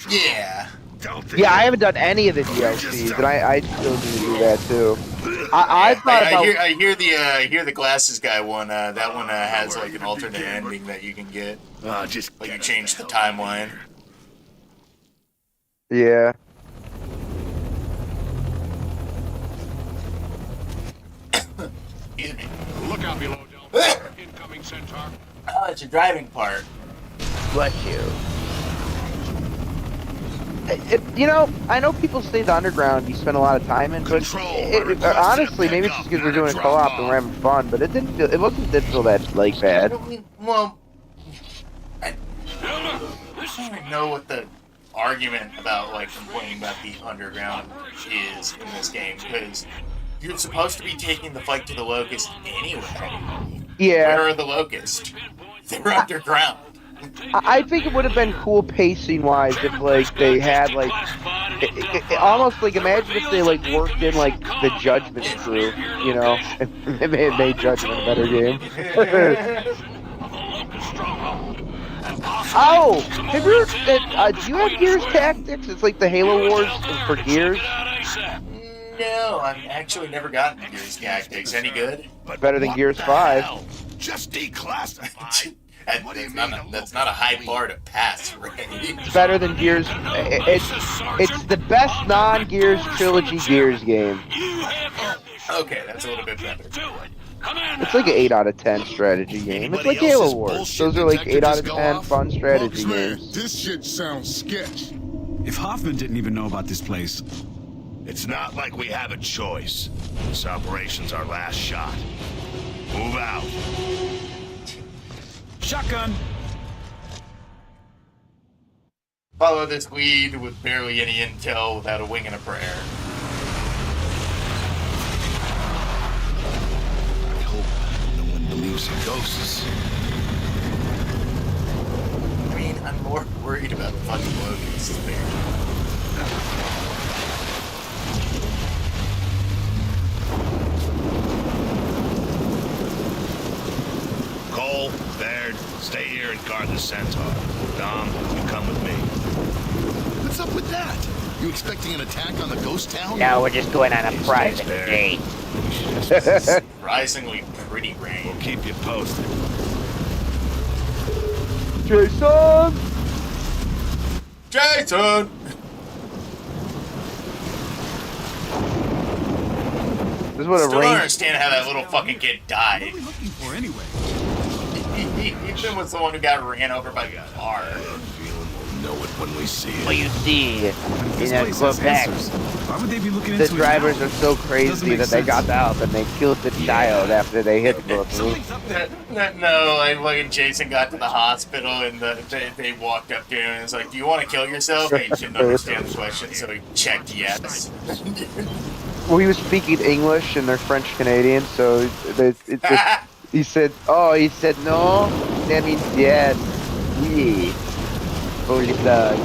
[SPEAKER 2] Yeah.
[SPEAKER 1] Yeah, I haven't done any of the DLCs, and I still need to do that too. I
[SPEAKER 2] hear the glasses guy one. That one has like an alternate ending that you can get.
[SPEAKER 3] Just
[SPEAKER 2] like you change the timeline.
[SPEAKER 1] Yeah.
[SPEAKER 2] Excuse me.
[SPEAKER 7] Look out below, Delta. Incoming Centaur.
[SPEAKER 2] Oh, it's a driving part.
[SPEAKER 1] Bless you. You know, I know people say the underground you spend a lot of time in, but honestly, maybe it's just because we're doing a co-op and we're having fun. But it didn't feel that like bad.
[SPEAKER 2] Well, I don't even know what the argument about like complaining about the underground is in this game because you're supposed to be taking the fight to the Locust anyway.
[SPEAKER 1] Yeah.
[SPEAKER 2] Where are the Locusts? They're underground.
[SPEAKER 1] I think it would have been cool pacing wise if like they had like almost like imagine if they like worked in like the Judgment crew, you know, and it made Judgment a better game. Oh, have you do you have Gears Tactics? It's like the Halo Wars for Gears.
[SPEAKER 2] No, I've actually never gotten Gears Tactics. Any good?
[SPEAKER 1] Better than Gears 5.
[SPEAKER 3] Just declassified.
[SPEAKER 2] That's not a high bar to pass, right?
[SPEAKER 1] It's better than Gears. It's the best non-Gears trilogy Gears game.
[SPEAKER 2] Okay, that's a little bit better.
[SPEAKER 1] It's like an 8 out of 10 strategy game. It's like Halo Wars. Those are like 8 out of 10 fun strategy games.
[SPEAKER 3] This shit sounds sketch.
[SPEAKER 6] If Hoffman didn't even know about this place,
[SPEAKER 3] It's not like we have a choice. This operation's our last shot. Move out.
[SPEAKER 6] shotgun.
[SPEAKER 2] Follow this lead with barely any intel without a wing and a prayer.
[SPEAKER 3] I hope no one believes in ghosts.
[SPEAKER 2] I mean, I'm more worried about fucking locusts there.
[SPEAKER 3] Cole, Baird, stay here and guard the Centaur. Dom, you come with me. What's up with that? You expecting an attack on the ghost town?
[SPEAKER 1] No, we're just going on a private
[SPEAKER 3] Baird.
[SPEAKER 1] date.
[SPEAKER 3] We should just
[SPEAKER 2] Surprisingly pretty rain.
[SPEAKER 3] we'll keep you posted.
[SPEAKER 1] Jason!
[SPEAKER 2] Jason!
[SPEAKER 1] This is what a
[SPEAKER 2] Still don't
[SPEAKER 1] range.
[SPEAKER 2] understand how that little fucking kid died.
[SPEAKER 6] What are we looking for anyway?
[SPEAKER 2] Ethan was the one who got ran over by a car.
[SPEAKER 3] We'll know it when we see it.
[SPEAKER 1] Well, you see,
[SPEAKER 6] This
[SPEAKER 1] in
[SPEAKER 6] place has
[SPEAKER 1] Quebec,
[SPEAKER 6] answers. Why would they be looking
[SPEAKER 1] the
[SPEAKER 6] into
[SPEAKER 1] drivers
[SPEAKER 6] it now?
[SPEAKER 1] are so
[SPEAKER 6] Doesn't
[SPEAKER 1] crazy
[SPEAKER 6] make
[SPEAKER 1] that they got
[SPEAKER 6] sense.
[SPEAKER 1] out and they killed the child after they hit the roof.
[SPEAKER 6] Something's up there.
[SPEAKER 2] No, like when Jason got to the hospital and they walked up to him and was like, "Do you want to kill yourself?" And he didn't understand the question, so he checked yes.
[SPEAKER 1] Well, he was speaking English and they're French Canadian, so he said, he said no, that means yes. Oui. Holy thug.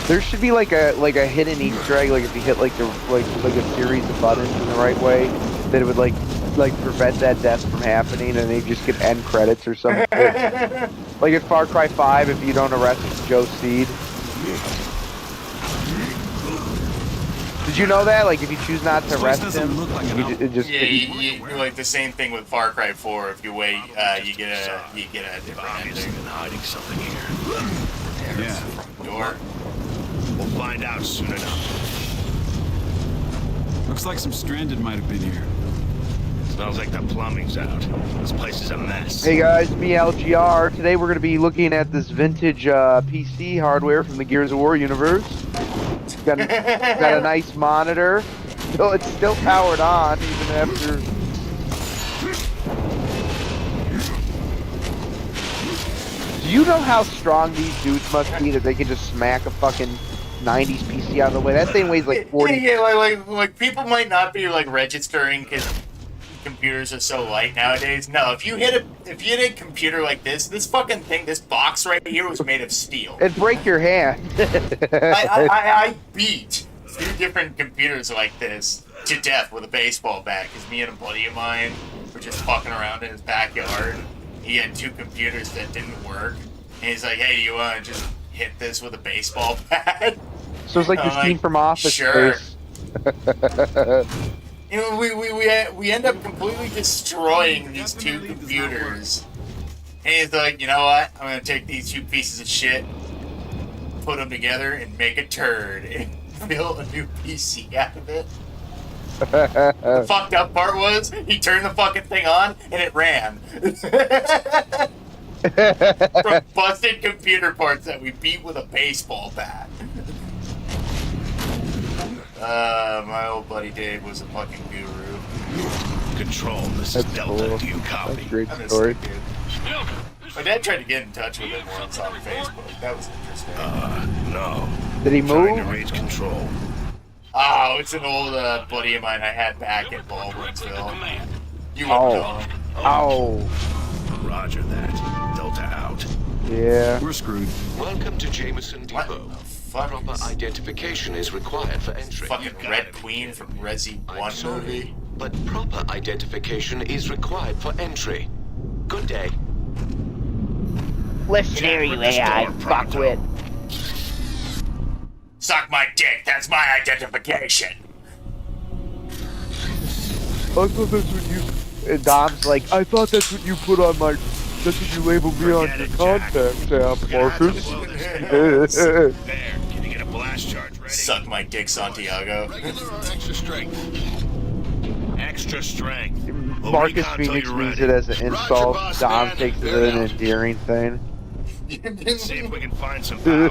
[SPEAKER 1] There should be like a hidden Easter egg, like if you hit like a series of buttons in the right way, that it would like prevent that death from happening, and they just get end credits or something. Like in Far Cry 5, if you don't arrest Joe Seed. Did you know that? Like if you choose not to
[SPEAKER 6] This place
[SPEAKER 1] arrest
[SPEAKER 6] doesn't
[SPEAKER 1] him,
[SPEAKER 6] look like an
[SPEAKER 1] it just
[SPEAKER 2] Yeah, you like the same thing with Far Cry 4. If you wait, you get a different
[SPEAKER 3] Obviously
[SPEAKER 2] ending.
[SPEAKER 3] been hiding something here.
[SPEAKER 6] Yeah.
[SPEAKER 2] Door.
[SPEAKER 3] We'll find out soon enough.
[SPEAKER 6] Looks like some stranded might have been here.
[SPEAKER 3] Smells like the plumbing's out. This place is a mess.
[SPEAKER 1] Hey guys, me LGR. Today we're going to be looking at this vintage PC hardware from the Gears of War universe. It's got a nice monitor. It's still powered on even after. Do you know how strong these dudes must be that they can just smack a fucking 90s PC out of the way? That thing weighs like 40.
[SPEAKER 2] Yeah, like people might not be like registering because computers are so light nowadays. No, if you hit a computer like this fucking thing, this box right here was made of steel.
[SPEAKER 1] It'd break your hand.
[SPEAKER 2] I beat 2 different computers like this to death with a baseball bat because me and a buddy of mine were just fucking around in his backyard. He had 2 computers that didn't work, and he's like, "Hey, do you want to just hit this with a baseball bat?"
[SPEAKER 1] So it's like the
[SPEAKER 2] I'm
[SPEAKER 1] scene from Office
[SPEAKER 2] sure.
[SPEAKER 1] Space.
[SPEAKER 2] You know, we end up completely destroying these 2 computers. And he's like, "You know what? I'm gonna take these 2 pieces of shit, put them together, and make a turd, and build a new PC out of it." The fucked up part was he turned the fucking thing on and it ran. From busted computer parts that we beat with a baseball bat. My old buddy Dave was a fucking guru.
[SPEAKER 3] Control, this is
[SPEAKER 1] That's
[SPEAKER 3] Delta.
[SPEAKER 1] cool.
[SPEAKER 3] Do you copy?
[SPEAKER 1] That's a great
[SPEAKER 2] I miss
[SPEAKER 1] story.
[SPEAKER 2] that dude. My dad tried to get in touch with him once on Facebook. That was interesting.
[SPEAKER 3] No.
[SPEAKER 1] Did he
[SPEAKER 3] Trying to
[SPEAKER 1] move?
[SPEAKER 3] reach control.
[SPEAKER 2] Oh, it's an old buddy of mine I had back in Baldwinsville. You
[SPEAKER 1] Oh.
[SPEAKER 2] wouldn't know him.
[SPEAKER 1] Oh,
[SPEAKER 3] Roger that. Delta out.
[SPEAKER 1] yeah.
[SPEAKER 6] We're screwed.
[SPEAKER 8] Welcome to Jameson
[SPEAKER 2] What
[SPEAKER 8] Depot.
[SPEAKER 2] the fuck
[SPEAKER 8] Proper
[SPEAKER 2] is
[SPEAKER 8] identification is required for entry.
[SPEAKER 2] fucking Red Queen from Resi
[SPEAKER 8] I'm
[SPEAKER 2] 1
[SPEAKER 8] sorry,
[SPEAKER 2] movie?
[SPEAKER 8] but proper identification is required for entry. Good day.
[SPEAKER 1] Listen here, you AI fuckwit.
[SPEAKER 2] Suck my dick, that's my identification.
[SPEAKER 1] I thought that's what you... And Dom's like, I thought that's what you put on my... That's what you labeled me on your contact tab, Marcus.
[SPEAKER 3] There, can you get a blast charge ready?
[SPEAKER 2] Suck my dick, Santiago.
[SPEAKER 3] Regular or extra strength? Extra strength.
[SPEAKER 1] Marcus Phoenix means it as an insult.
[SPEAKER 3] boss,
[SPEAKER 1] Dom
[SPEAKER 3] man.
[SPEAKER 1] takes it
[SPEAKER 3] Here
[SPEAKER 1] as an
[SPEAKER 3] now.
[SPEAKER 1] endearing thing.
[SPEAKER 3] See if we can find some power.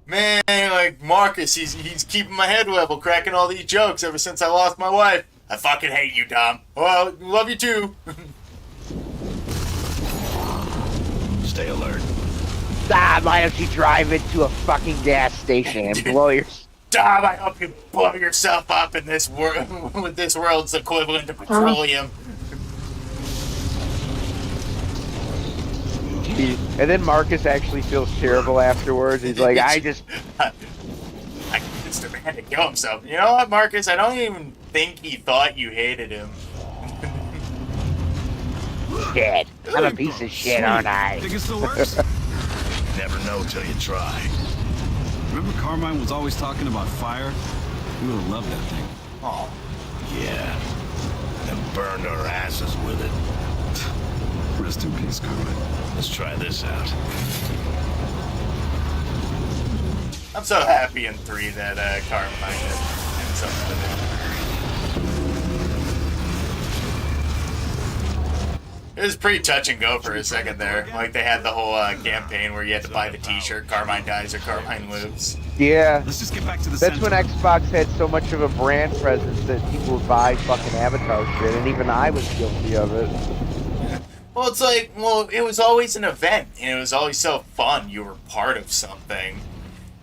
[SPEAKER 2] Man, like Marcus, he's keeping my head level, cracking all these jokes ever since I lost my wife. I fucking hate you, Dom. Well, love you too.
[SPEAKER 3] Stay alert.
[SPEAKER 1] Dom, why don't you drive into a fucking gas station and blow your...
[SPEAKER 2] Dom, I hope you blow yourself up in this world with this world's equivalent to petroleum.
[SPEAKER 1] And then Marcus actually feels terrible afterwards. He's like, I just...
[SPEAKER 2] I convinced the man to kill himself. You know what, Marcus? I don't even think he thought you hated him.
[SPEAKER 1] Shit. I'm a piece of shit, aren't I?
[SPEAKER 6] Think it still works?
[SPEAKER 3] Never know till you try.
[SPEAKER 6] Remember Carmine was always talking about fire? We would have loved that thing.
[SPEAKER 2] Oh,
[SPEAKER 3] Yeah. And burned our asses with it.
[SPEAKER 6] Rest in peace, Carmine.
[SPEAKER 3] Let's try this out.
[SPEAKER 2] I'm so happy in 3 that Carmine had something to do. It was pretty touch and go for a second there. Like they had the whole campaign where you had to buy the T-shirt, Carmine dies or Carmine lives.
[SPEAKER 1] Yeah.
[SPEAKER 6] Let's just get back to the
[SPEAKER 1] That's
[SPEAKER 6] center.
[SPEAKER 1] when Xbox had so much of a brand presence that people would buy fucking Avatar shit, and even I was guilty of it.
[SPEAKER 2] Well, it's like, well, it was always an event, and it was always so fun. You were part of something.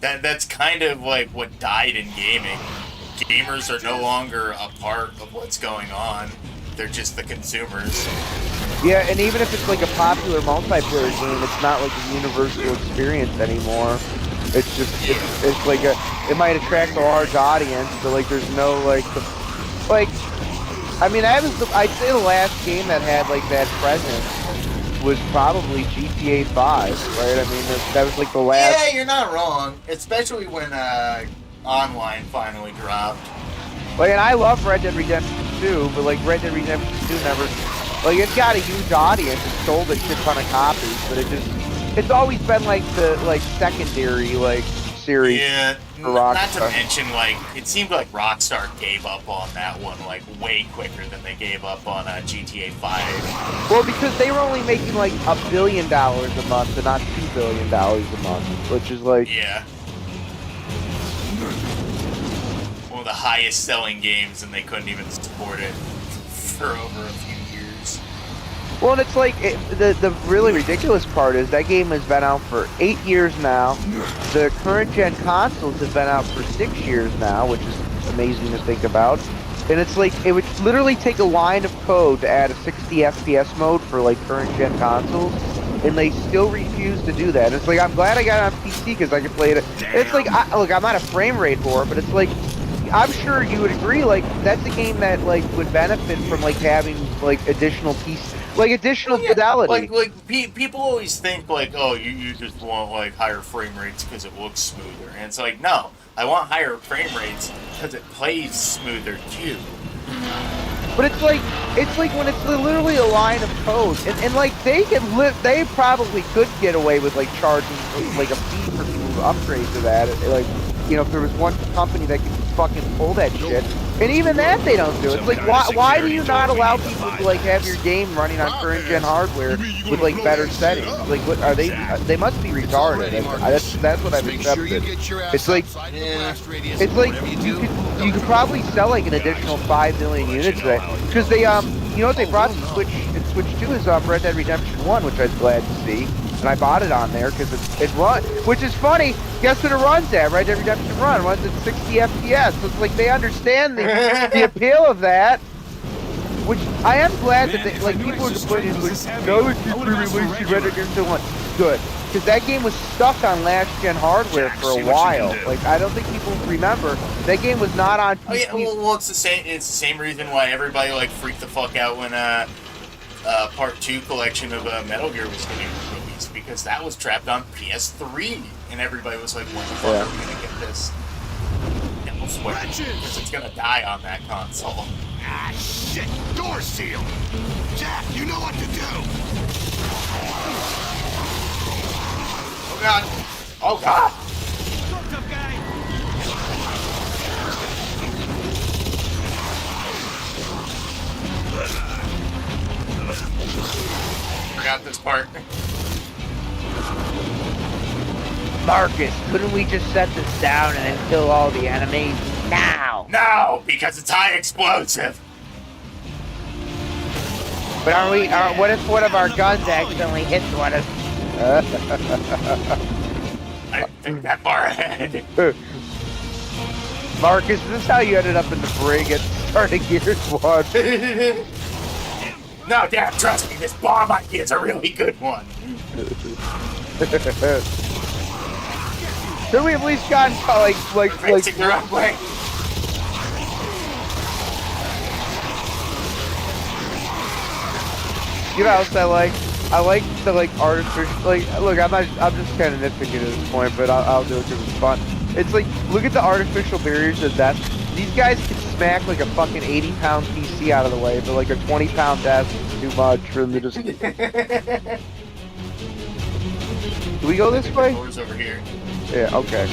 [SPEAKER 2] That's kind of like what died in gaming. Gamers are no longer a part of what's going on. They're just the consumers.
[SPEAKER 1] Yeah, and even if it's like a popular multiplayer game, it's not like a universal experience anymore. It's just, it's like a, it might attract a large audience, but like there's no like, I mean, I'd say the last game that had like that presence was probably GTA 5, right? I mean, that was like the last.
[SPEAKER 2] Yeah, you're not wrong. Especially when online finally dropped.
[SPEAKER 1] Like, and I love Red Dead Redemption 2, but like Red Dead Redemption 2 never, like it's got a huge audience. It sold a shit ton of copies, but it's always been like the secondary like series.
[SPEAKER 2] Yeah,
[SPEAKER 1] for
[SPEAKER 2] not to
[SPEAKER 1] Rockstar.
[SPEAKER 2] mention, like, it seemed like Rockstar gave up on that one, like, way quicker than they gave up on GTA 5.
[SPEAKER 1] Well, because they were only making like $1 billion a month and not $2 billion a month, which is like,
[SPEAKER 2] Yeah. One of the highest selling games, and they couldn't even support it for over a few years.
[SPEAKER 1] well, and it's like, the really ridiculous part is that game has been out for 8 years now. The current gen consoles have been out for 6 years now, which is amazing to think about. And it's like, it would literally take a line of code to add a 60 FPS mode for like current gen consoles, and they still refuse to do that. And it's like, I'm glad I got it on PC because I could play it. It's like, look, I'm not a frame rate whore, but it's like, I'm sure you would agree, like, that's a game that, like, would benefit from, like, having, like, additional fidelity.
[SPEAKER 2] Like people always think, like, oh, you just want, like, higher frame rates because it looks smoother. And it's like, no, I want higher frame rates because it plays smoother, too.
[SPEAKER 1] But it's like when it's literally a line of code, and like, they probably could get away with, like, charging, like, a fee for people to upgrade to that, like, you know, if there was one company that could fucking pull that shit. And even that they don't do. It's like, why do you not allow people to like have your game running on current gen hardware with like better settings? Like, what are they? They must be retarded. That's what I've accepted. It's like, you could probably sell like an additional 5 million units of that, because they you know what they brought to Switch 2 is Red Dead Redemption 1, which I was glad to see. And I bought it on there because it runs, which is funny. Guess what it runs at? Red Dead Redemption 1 runs at 60 FPS. So it's like they understand the appeal of that. Which I am glad that they, like, people are complaining like, no, it's just re-releasing Red Dead Redemption 1. Good. because that game was stuck on last-gen hardware
[SPEAKER 3] Jack,
[SPEAKER 1] for
[SPEAKER 3] see
[SPEAKER 1] a
[SPEAKER 3] what you
[SPEAKER 1] while.
[SPEAKER 3] can do.
[SPEAKER 1] Like, I don't think people remember that game was not on PC.
[SPEAKER 2] Oh yeah, well, it's the same. It's the same reason why everybody like freaked the fuck out when Part 2 collection of Metal Gear was getting released, because that was trapped on PS3, and everybody was like, "When the fuck are we gonna get this?" Elsewhere, because it's gonna die on that console.
[SPEAKER 3] Ah, shit! Door sealed! Jack, you know what to do!
[SPEAKER 2] Oh god! Oh god!
[SPEAKER 4] Tough guy.
[SPEAKER 2] Forgot this part.
[SPEAKER 1] Marcus, couldn't we just set this down and then kill all the enemies now?
[SPEAKER 2] No, because it's high explosive.
[SPEAKER 1] But are we? What if one of our guns accidentally hits one of?
[SPEAKER 2] I didn't think that far ahead.
[SPEAKER 1] Marcus, is this how you ended up in the brig at the start of Gears 1?
[SPEAKER 2] No, Dad, trust me, this bomb idea is a really good one.
[SPEAKER 1] Should we at least gotten
[SPEAKER 2] Facing the wrong way.
[SPEAKER 1] you know what else I like? I like the artificial look, I'm just kind of nitpicking at this point, but I'll do it because it's fun. It's like, look at the artificial barriers of death. These guys can smack like a fucking 80-pound PC out of the way, but like a 20-pound desk is too much for them to just. Do we go this way?
[SPEAKER 2] Doors over here.
[SPEAKER 1] Yeah. Okay.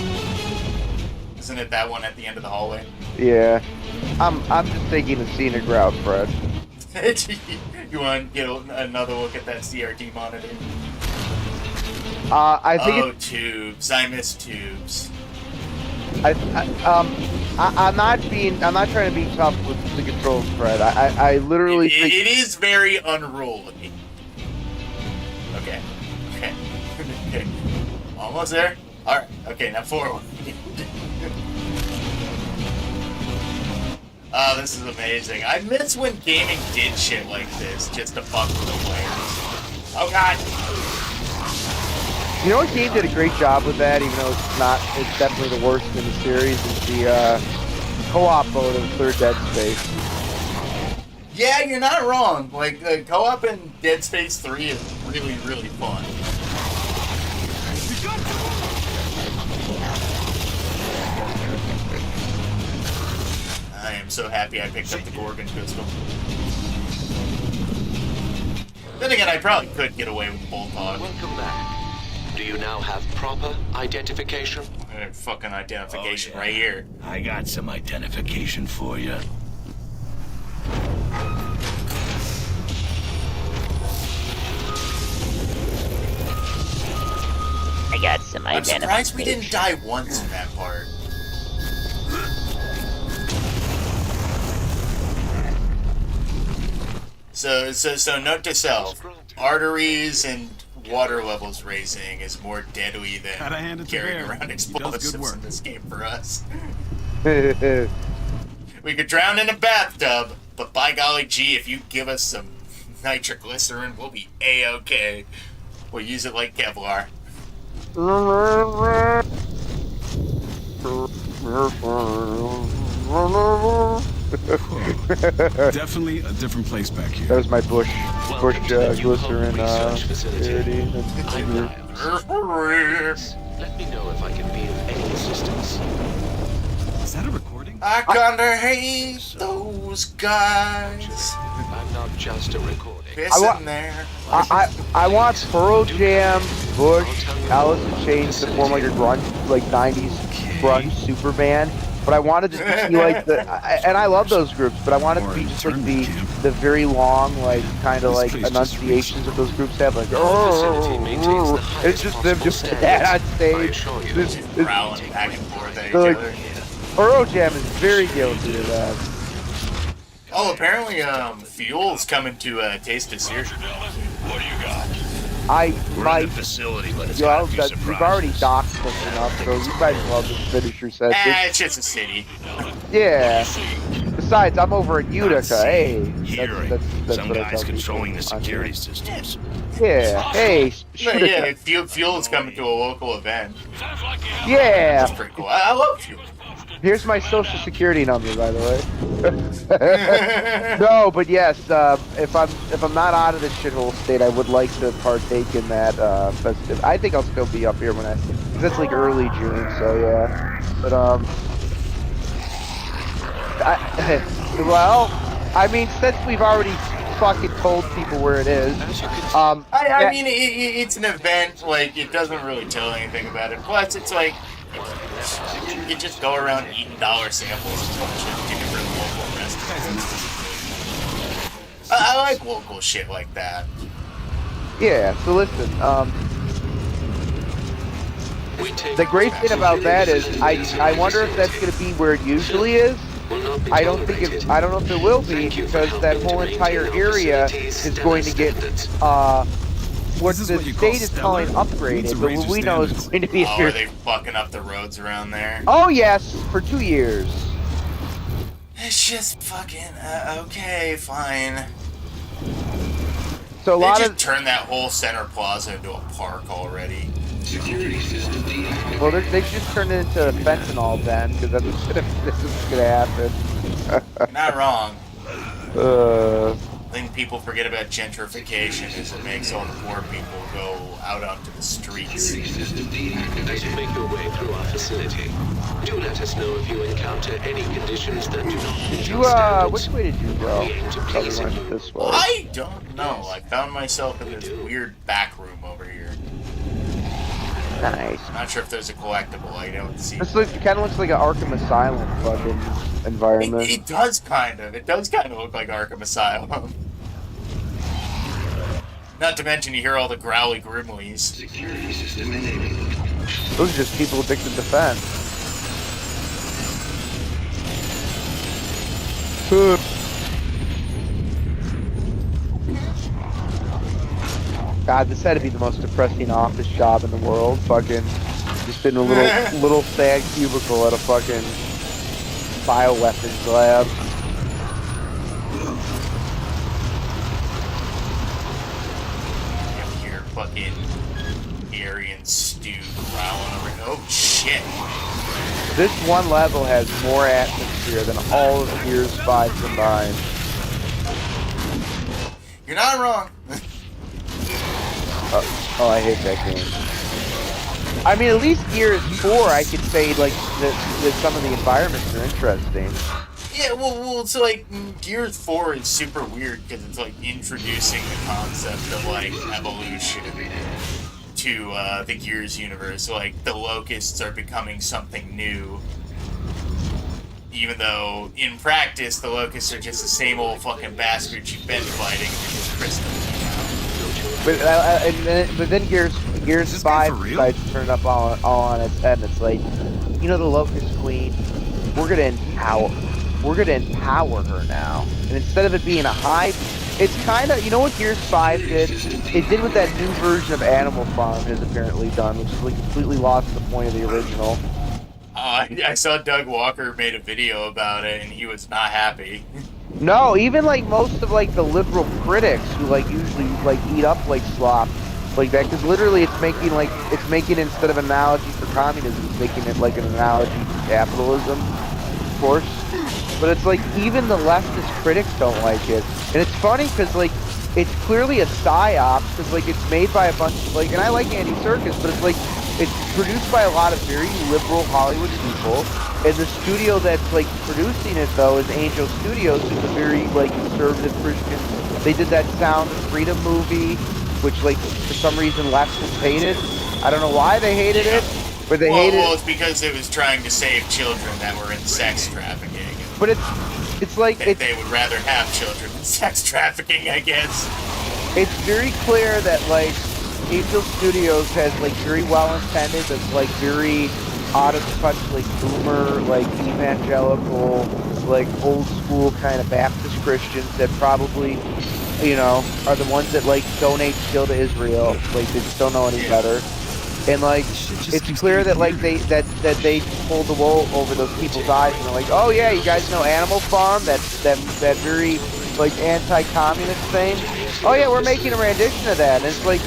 [SPEAKER 2] Isn't it that one at the end of the hallway?
[SPEAKER 1] Yeah. I'm just taking the scenic route, Fred.
[SPEAKER 2] You want to get another look at that CRT monitor?
[SPEAKER 1] I think
[SPEAKER 2] Oh, tubes. I miss tubes.
[SPEAKER 1] I'm not trying to be tough with the controls, Fred. I literally think
[SPEAKER 2] It is very unruly. Okay. Okay. Okay. Almost there? Alright. Okay, now forward. Oh, this is amazing. I miss when gaming did shit like this just to fuck with the players. Oh god!
[SPEAKER 1] you know what game did a great job with that, even though it's definitely the worst in the series, is the co-op mode of Third Dead Space.
[SPEAKER 2] Yeah, you're not wrong. Like, co-op in Dead Space 3 is really, really fun. I am so happy I picked up the Gorgon pistol. Then again, I probably could get away with the bolt hog.
[SPEAKER 8] Welcome back. Do you now have proper identification?
[SPEAKER 2] Fucking identification
[SPEAKER 3] Oh, yeah.
[SPEAKER 2] right here.
[SPEAKER 3] I got some identification for you.
[SPEAKER 1] I got some
[SPEAKER 2] I'm surprised we didn't die once in that part. So note to self: arteries and water levels raising is more deadly
[SPEAKER 6] Gotta hand
[SPEAKER 2] than
[SPEAKER 6] it to
[SPEAKER 2] carrying
[SPEAKER 6] Bear.
[SPEAKER 2] around
[SPEAKER 6] He does good
[SPEAKER 2] explosives
[SPEAKER 6] work.
[SPEAKER 2] in this game for us. We could drown in a bathtub, but by golly gee, if you give us some nitroglycerin, we'll be A-okay. We'll use it like Kevlar.
[SPEAKER 6] Definitely a different place back here.
[SPEAKER 1] That was my bush
[SPEAKER 8] Welcome to the new
[SPEAKER 1] glycerin
[SPEAKER 8] home research facility. I'm
[SPEAKER 1] parody.
[SPEAKER 8] Niles. Let me know if I can be of any assistance.
[SPEAKER 6] Is that a recording?
[SPEAKER 2] I kinda hate those guys
[SPEAKER 8] I'm not just a recording.
[SPEAKER 2] pissing there.
[SPEAKER 1] I want Pearl Jam, Bush, Alice in Chains to form like a grunge, like 90s grunge super band. But I wanted to be like and I love those groups, but I wanted to be just like the very long, like kind of like enunciations that those groups have, like it's just them just that on stage. It's
[SPEAKER 2] Growling back and forth at each
[SPEAKER 1] like,
[SPEAKER 2] other.
[SPEAKER 1] Pearl Jam is very guilty of that.
[SPEAKER 2] Oh, apparently, Fuel's coming to Taste of Sears.
[SPEAKER 3] What do you got? We're
[SPEAKER 1] My
[SPEAKER 3] in the facility, but it's
[SPEAKER 1] well,
[SPEAKER 3] gotta be
[SPEAKER 1] that, you've
[SPEAKER 3] surprised.
[SPEAKER 1] already docked close enough, so you might as well just finish your set.
[SPEAKER 2] It's just a city.
[SPEAKER 1] Yeah. Besides, I'm over in Utica. Hey,
[SPEAKER 3] Hearing.
[SPEAKER 1] that's
[SPEAKER 3] Some
[SPEAKER 1] what I
[SPEAKER 3] guys
[SPEAKER 1] tell
[SPEAKER 3] controlling the
[SPEAKER 1] people on
[SPEAKER 3] security
[SPEAKER 1] here.
[SPEAKER 3] systems.
[SPEAKER 1] Yeah. Hey,
[SPEAKER 2] No,
[SPEAKER 1] shoot
[SPEAKER 2] yeah,
[SPEAKER 1] it.
[SPEAKER 2] Fuel's coming to a local event.
[SPEAKER 1] Yeah.
[SPEAKER 2] That's pretty cool. I love Fuel.
[SPEAKER 1] Here's my social security number, by the way. No, but yes, if I'm not out of this shithole state, I would like to partake in that festive. I think I'll still be up here because it's like early June, so yeah. But well, I mean, since we've already fucking told people where it is,
[SPEAKER 2] I mean, it's an event, like, it doesn't really tell anything about it. Plus, it's like, you just go around eating dollar samples and shit to different local restaurants. I like local shit like that.
[SPEAKER 1] yeah. So listen, the great thing about that is, I wonder if that's gonna be where it usually is. I don't know if it will be, because that whole entire area is going to get what the state is calling upgraded, but what we know is going to be
[SPEAKER 2] Oh, are they fucking up the roads around there?
[SPEAKER 1] Oh yes, for 2 years.
[SPEAKER 2] It's just fucking, okay, fine.
[SPEAKER 1] So a
[SPEAKER 2] They
[SPEAKER 1] lot
[SPEAKER 2] just
[SPEAKER 1] of
[SPEAKER 2] turned that whole center plaza into a park already.
[SPEAKER 1] well, they just turned it into a fentanyl den, because this is gonna happen.
[SPEAKER 2] You're not wrong.
[SPEAKER 1] Uh,
[SPEAKER 2] I think people forget about gentrification is it makes all the poor people go out onto the streets.
[SPEAKER 8] As you make your way through our facility, do let us know if you encounter any conditions that do not meet our standards.
[SPEAKER 1] which way did you go?
[SPEAKER 8] We aim to
[SPEAKER 1] Probably
[SPEAKER 8] please
[SPEAKER 1] went
[SPEAKER 8] you.
[SPEAKER 1] this way.
[SPEAKER 2] I don't know. I found myself in this weird back room over here.
[SPEAKER 1] Nice.
[SPEAKER 2] I'm not sure if there's a collectible. I don't see.
[SPEAKER 1] This kind of looks like an Arkham Asylum fucking environment.
[SPEAKER 2] It does kind of. It does kind of look like Arkham Asylum. Not to mention you hear all the growly Grimleys.
[SPEAKER 1] Those are just people addicted to fence. God, this had to be the most depressing office job in the world. Fucking just in a little sad cubicle at a fucking bioweapons lab.
[SPEAKER 2] You hear fucking Aryan stew growling over. Oh shit!
[SPEAKER 1] This one level has more atmosphere than all of Gears 5 combined.
[SPEAKER 2] You're not wrong.
[SPEAKER 1] Oh, I hate that game. I mean, at least Gears 4, I could say, like, that some of the environments are interesting.
[SPEAKER 2] Yeah, well, it's like Gears 4 is super weird because it's like introducing the concept of like evolution to the Gears universe. Like the Locusts are becoming something new, even though in practice the Locusts are just the same old fucking bastards you've been fighting because Crystal came out.
[SPEAKER 1] But then Gears 5 decides to turn it up all on its head, and it's like, you know, the Locust Queen, we're gonna empower her now. And instead of it being a hive, it's kind of, you know what Gears 5 did? It did what that new version of Animal Farm has apparently done, which is like completely lost the point of the original.
[SPEAKER 2] I saw Doug Walker made a video about it, and he was not happy.
[SPEAKER 1] No, even like most of like the liberal critics who like usually like eat up like slop like that, because literally it's making instead of an analogy for communism, it's making it like an analogy for capitalism, of course. But it's like even the leftist critics don't like it, and it's funny because like it's clearly a psyop, because like it's made by a bunch of like, and I like Andy Serkis, but it's like it's produced by a lot of very liberal Hollywood people. And the studio that's like producing it though is Angel Studios, who's a very like conservative Christian. They did that Sound of Freedom movie, which like for some reason leftists hated. I don't know why they hated it, but they hated it.
[SPEAKER 2] Well, it's because it was trying to save children that were in sex trafficking.
[SPEAKER 1] But it's like
[SPEAKER 2] They would rather have children than sex trafficking, I guess.
[SPEAKER 1] It's very clear that like Angel Studios has like very well intended, but like very out of touch, like boomer, like evangelical, like old school kind of Baptist Christians that probably, you know, are the ones that like donate still to Israel. Like they just don't know any better. And like, it's clear that like they pulled the wool over those people's eyes, and they're like, oh yeah, you guys know Animal Farm, that very like anti-communist thing. Oh yeah, we're making a rendition of that. And it's like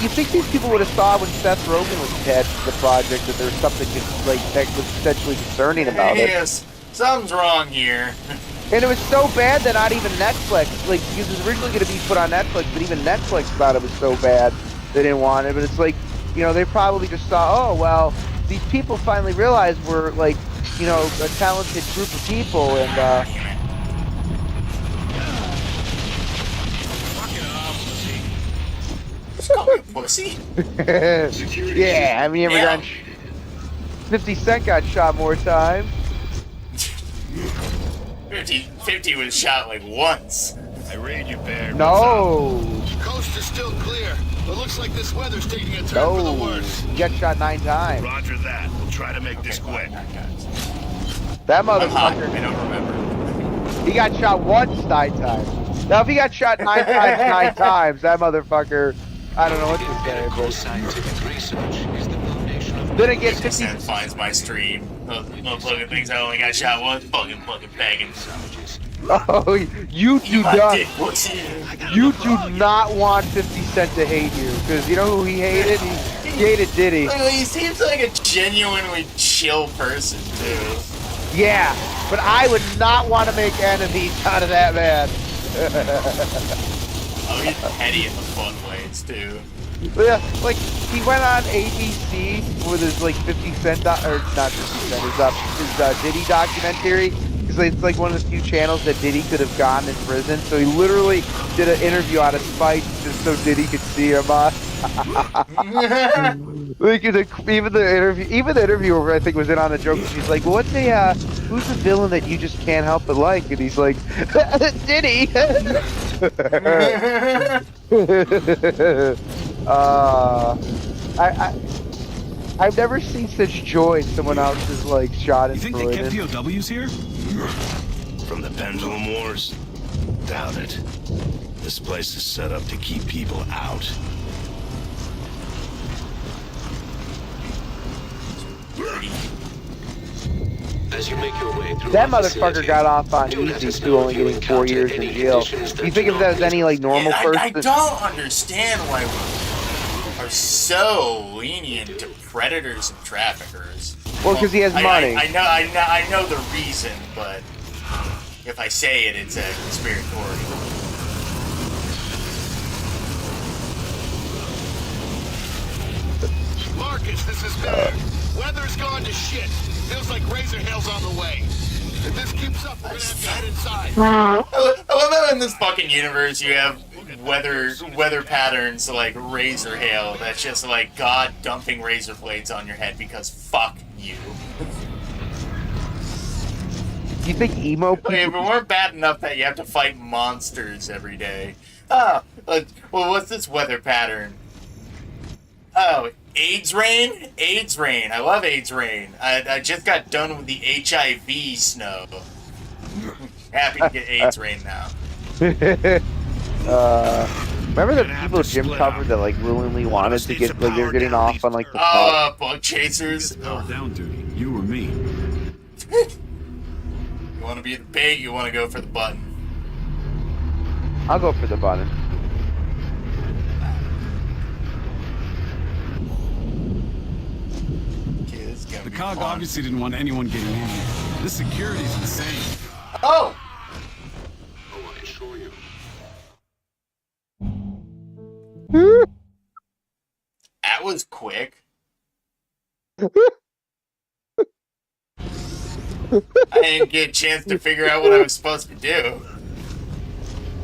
[SPEAKER 1] you think these people would have saw when Seth Rogen was attached to the project that there was something like that was essentially concerning about it.
[SPEAKER 2] Yes, something's wrong here.
[SPEAKER 1] And it was so bad that not even Netflix, like, because it was originally going to be put on Netflix, but even Netflix thought it was so bad they didn't want it. But it's like, you know, they probably just thought, oh, well, these people finally realized we're, like, you know, a talented group of people, and,
[SPEAKER 2] Just call me a pussy.
[SPEAKER 1] yeah, I mean,
[SPEAKER 2] Yeah.
[SPEAKER 1] 50 Cent got shot more times.
[SPEAKER 2] 50 was shot like once.
[SPEAKER 3] I read you, Bear.
[SPEAKER 1] No,
[SPEAKER 3] Coast is still clear, but looks like this weather's taking a turn for the
[SPEAKER 1] no,
[SPEAKER 3] worse.
[SPEAKER 1] he got shot 9 times.
[SPEAKER 3] Roger that. We'll try to make this quick.
[SPEAKER 1] That
[SPEAKER 2] I'm hot. I
[SPEAKER 1] motherfucker,
[SPEAKER 2] don't remember.
[SPEAKER 1] he got shot once 9 times. Now, if he got shot 9 times 9 times, that motherfucker, I don't know what to say,
[SPEAKER 8] Medical
[SPEAKER 1] but
[SPEAKER 8] scientific research is the foundation of
[SPEAKER 1] then again,
[SPEAKER 2] 50
[SPEAKER 1] 50
[SPEAKER 2] Cent finds my stream. Those fucking things I only got shot once. Fucking begging.
[SPEAKER 8] savages.
[SPEAKER 1] Oh, you do
[SPEAKER 2] My
[SPEAKER 1] not.
[SPEAKER 2] dick pussy.
[SPEAKER 1] You do not want 50 Cent to hate you, because you know who he hated? He hated Diddy.
[SPEAKER 2] Well, he seems like a genuinely chill person, too.
[SPEAKER 1] Yeah, but I would not want to make enemies out of that man.
[SPEAKER 2] Oh, he's petty in the fun ways, too.
[SPEAKER 1] Yeah, like, he went on ABC with his, like, 50 Cent, or not 50 Cent, his Diddy documentary. Because it's like one of the few channels that Diddy could have gone in prison. So he literally did an interview out of spite just so Diddy could see him. Like, even the interviewer, I think, was in on the joke. She's like, well, what's who's the villain that you just can't help but like? And he's like, Diddy. I've never seen such joy in someone else's, like, shot in
[SPEAKER 6] You think they kept
[SPEAKER 1] prison.
[SPEAKER 6] POWs here?
[SPEAKER 3] From the Pendulum Wars? Doubt it. This place is set up to keep people out.
[SPEAKER 8] As you make your way through
[SPEAKER 1] That
[SPEAKER 8] our
[SPEAKER 1] motherfucker
[SPEAKER 8] facility,
[SPEAKER 1] got off on
[SPEAKER 8] do let
[SPEAKER 1] easy
[SPEAKER 8] us
[SPEAKER 1] too,
[SPEAKER 8] know
[SPEAKER 1] only
[SPEAKER 8] if you
[SPEAKER 1] getting 4
[SPEAKER 8] encounter
[SPEAKER 1] years in
[SPEAKER 8] any
[SPEAKER 1] jail.
[SPEAKER 8] conditions
[SPEAKER 1] Do you
[SPEAKER 8] that
[SPEAKER 1] think
[SPEAKER 8] do
[SPEAKER 1] if there's
[SPEAKER 8] not
[SPEAKER 1] any, like, normal
[SPEAKER 2] I
[SPEAKER 1] person?
[SPEAKER 2] don't understand why we are so lenient to predators and traffickers.
[SPEAKER 1] Well, 'cause he has money.
[SPEAKER 2] I know the reason, but if I say it, it's a conspiratorial.
[SPEAKER 3] Marcus, this is Bear. Weather's gone to shit. Feels like Razor Hail's on the way. If this keeps up, we're gonna have to head inside.
[SPEAKER 2] I love how in this fucking universe you have weather patterns like razor hail. That's just like God dumping razor blades on your head because fuck you.
[SPEAKER 1] Do you think emo
[SPEAKER 2] Okay, if it
[SPEAKER 1] people?
[SPEAKER 2] weren't bad enough that you have to fight monsters every day. Oh, well, what's this weather pattern? Oh, AIDS rain? AIDS rain. I love AIDS rain. I just got done with the HIV snow. Happy to get AIDS rain now.
[SPEAKER 1] Remember the people Jim covered that, like, willingly wanted to get, like, they're getting off on, like, the
[SPEAKER 2] Bug chasers.
[SPEAKER 6] Power down duty. You or me?
[SPEAKER 2] You want to be the pig, you want to go for the button.
[SPEAKER 1] I'll go for the button.
[SPEAKER 2] Okay, this is gonna
[SPEAKER 6] The
[SPEAKER 2] be
[SPEAKER 6] COG
[SPEAKER 2] fun.
[SPEAKER 6] obviously didn't want anyone getting in here. This security's insane.
[SPEAKER 2] Oh!
[SPEAKER 8] Oh, I assure you.
[SPEAKER 2] That was quick. I didn't get a chance to figure out what I was supposed to do.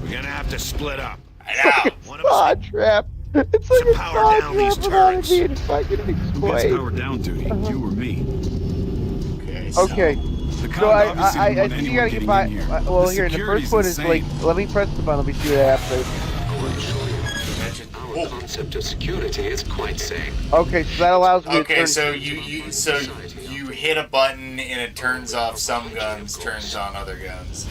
[SPEAKER 3] We're gonna have to split up.
[SPEAKER 2] I know.
[SPEAKER 3] One of us.
[SPEAKER 1] Saw trap. It's like a
[SPEAKER 3] Power
[SPEAKER 1] saw
[SPEAKER 3] down
[SPEAKER 1] trap
[SPEAKER 3] these
[SPEAKER 1] without it
[SPEAKER 3] turrets.
[SPEAKER 1] being fucking
[SPEAKER 6] Who gets
[SPEAKER 1] explained.
[SPEAKER 6] power down duty? You or me?
[SPEAKER 2] Okay. So,
[SPEAKER 1] Okay.
[SPEAKER 6] The COG
[SPEAKER 1] So
[SPEAKER 6] obviously
[SPEAKER 1] I
[SPEAKER 6] didn't want
[SPEAKER 1] think you
[SPEAKER 6] anyone
[SPEAKER 1] gotta
[SPEAKER 6] getting
[SPEAKER 1] get by.
[SPEAKER 6] in here.
[SPEAKER 1] Well,
[SPEAKER 6] The
[SPEAKER 1] here, the
[SPEAKER 6] security's
[SPEAKER 1] first one is like,
[SPEAKER 6] insane.
[SPEAKER 1] let me press the button. Let me see what happens.
[SPEAKER 8] Oh, I assure you.
[SPEAKER 2] imagine-
[SPEAKER 8] Our
[SPEAKER 2] oh,
[SPEAKER 8] concept of security is quite sane.
[SPEAKER 1] Okay, so that allows me to
[SPEAKER 2] okay,
[SPEAKER 1] turn.
[SPEAKER 2] so you hit a button and it turns off some guns, turns on other guns.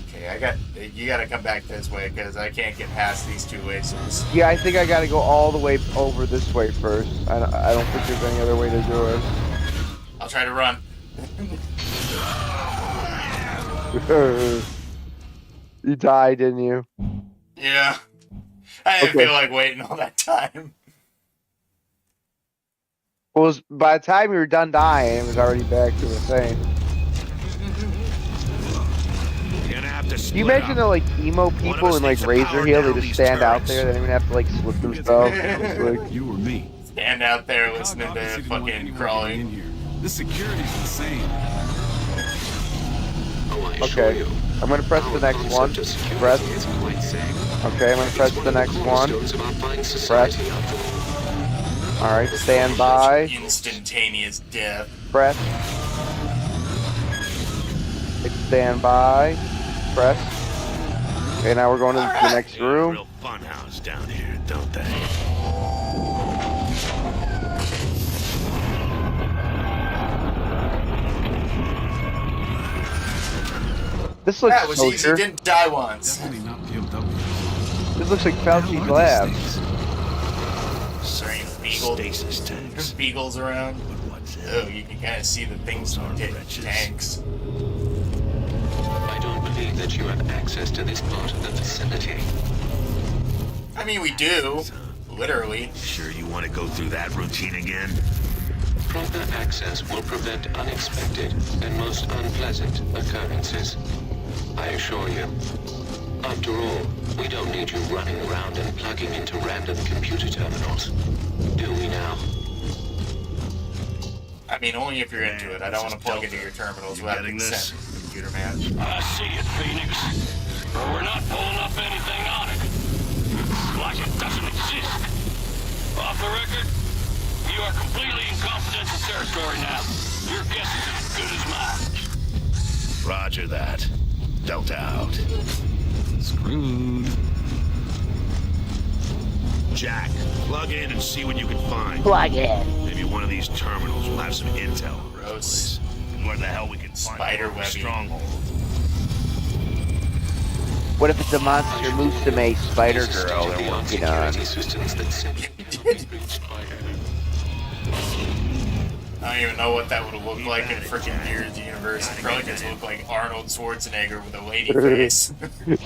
[SPEAKER 2] Okay, Okay, you gotta come back this way because I can't get past these two lasers.
[SPEAKER 1] Yeah, I think I gotta go all the way over this way first. I don't think there's any other way to do
[SPEAKER 2] I'll try to run.
[SPEAKER 1] it. You died, didn't you?
[SPEAKER 2] Yeah. I didn't
[SPEAKER 1] Okay.
[SPEAKER 2] feel like waiting all that time.
[SPEAKER 1] Well, by the time you were done dying, it was already back to the thing.
[SPEAKER 3] You're gonna have to
[SPEAKER 1] Do
[SPEAKER 3] split
[SPEAKER 1] you imagine the
[SPEAKER 3] up.
[SPEAKER 1] like emo
[SPEAKER 3] One of
[SPEAKER 1] people
[SPEAKER 3] us
[SPEAKER 1] in like
[SPEAKER 3] needs to
[SPEAKER 1] Razor
[SPEAKER 3] power
[SPEAKER 1] Hill? They
[SPEAKER 3] down
[SPEAKER 1] just
[SPEAKER 3] these
[SPEAKER 1] stand out
[SPEAKER 3] turrets.
[SPEAKER 1] there. They don't even have to like slip themselves. It's like,
[SPEAKER 6] You or me.
[SPEAKER 2] Stand out there
[SPEAKER 6] Cog
[SPEAKER 2] listening to
[SPEAKER 6] obviously didn't want
[SPEAKER 2] fucking
[SPEAKER 6] anyone getting in
[SPEAKER 2] crawling.
[SPEAKER 6] here. This security's insane.
[SPEAKER 8] Oh, I assure
[SPEAKER 1] okay,
[SPEAKER 8] you,
[SPEAKER 1] I'm gonna press
[SPEAKER 8] our
[SPEAKER 1] the next
[SPEAKER 8] concept
[SPEAKER 1] one.
[SPEAKER 8] of security
[SPEAKER 1] Press.
[SPEAKER 8] is quite sane.
[SPEAKER 1] Okay, I'm gonna press
[SPEAKER 8] It's
[SPEAKER 1] the next
[SPEAKER 8] of the
[SPEAKER 1] one.
[SPEAKER 8] cornerstones of our fine society, after all.
[SPEAKER 1] All right, stand by.
[SPEAKER 2] Instantaneous death.
[SPEAKER 1] Press. Stand by. Press. Okay, now we're going to the next
[SPEAKER 3] They got a
[SPEAKER 1] room.
[SPEAKER 3] real fun house down here, don't they?
[SPEAKER 1] This looks
[SPEAKER 2] That was easy.
[SPEAKER 1] kosher.
[SPEAKER 2] Didn't die once.
[SPEAKER 6] Definitely not POW.
[SPEAKER 1] This looks like Fauci's
[SPEAKER 6] What
[SPEAKER 1] lab.
[SPEAKER 6] are these things?
[SPEAKER 2] Strange beagle.
[SPEAKER 3] Stasis tanks.
[SPEAKER 2] Beagles around.
[SPEAKER 3] But what's
[SPEAKER 2] Oh,
[SPEAKER 3] it?
[SPEAKER 2] you can kind of see the things
[SPEAKER 3] Those aren't
[SPEAKER 2] hit
[SPEAKER 3] wretches.
[SPEAKER 2] tanks.
[SPEAKER 8] I don't believe that you have access to this part of the facility.
[SPEAKER 2] I mean, we do. Literally.
[SPEAKER 3] Sure you want to go through that routine again?
[SPEAKER 8] Proper access will prevent unexpected and most unpleasant occurrences. I assure you. After all, we don't need you running around and plugging into random computer terminals. Do we now?
[SPEAKER 2] I mean, only if you're into it. I don't
[SPEAKER 3] This
[SPEAKER 2] want to
[SPEAKER 3] is
[SPEAKER 2] plug
[SPEAKER 3] Delta.
[SPEAKER 2] into your terminals
[SPEAKER 3] You
[SPEAKER 2] without
[SPEAKER 3] getting
[SPEAKER 2] consent,
[SPEAKER 3] this?
[SPEAKER 2] computer man.
[SPEAKER 7] I see it, Phoenix. But we're not pulling up anything on it. Like it doesn't exist. Off the record, you are completely in confidential territory now. Your guess is as good as mine.
[SPEAKER 3] Roger that. Delta out.
[SPEAKER 6] Screwed.
[SPEAKER 3] Jack, plug in and see what you can find.
[SPEAKER 1] Plug in.
[SPEAKER 3] Maybe one of these terminals will have some intel.
[SPEAKER 2] Gross.
[SPEAKER 3] And where the hell we can find
[SPEAKER 2] Spider
[SPEAKER 3] a
[SPEAKER 2] webby.
[SPEAKER 3] stronghold.
[SPEAKER 1] What if it's a monster Musume spider
[SPEAKER 8] This is
[SPEAKER 1] girl they're
[SPEAKER 8] state-of-the-art
[SPEAKER 1] working on?
[SPEAKER 8] security systems that simply
[SPEAKER 2] I don't even know what that would have looked like in freaking Gears universe. It probably just looked like Arnold Schwarzenegger with a lady face.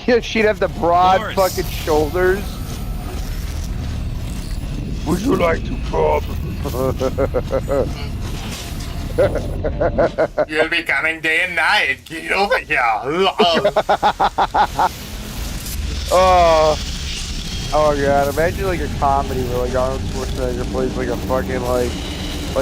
[SPEAKER 1] Yeah, she'd have the broad
[SPEAKER 6] Boris.
[SPEAKER 1] fucking shoulders. Would you like to come?
[SPEAKER 2] You'll be coming day and night. Get over here.
[SPEAKER 1] Oh, oh god! Imagine like a comedy where like Arnold Schwarzenegger plays like a fucking like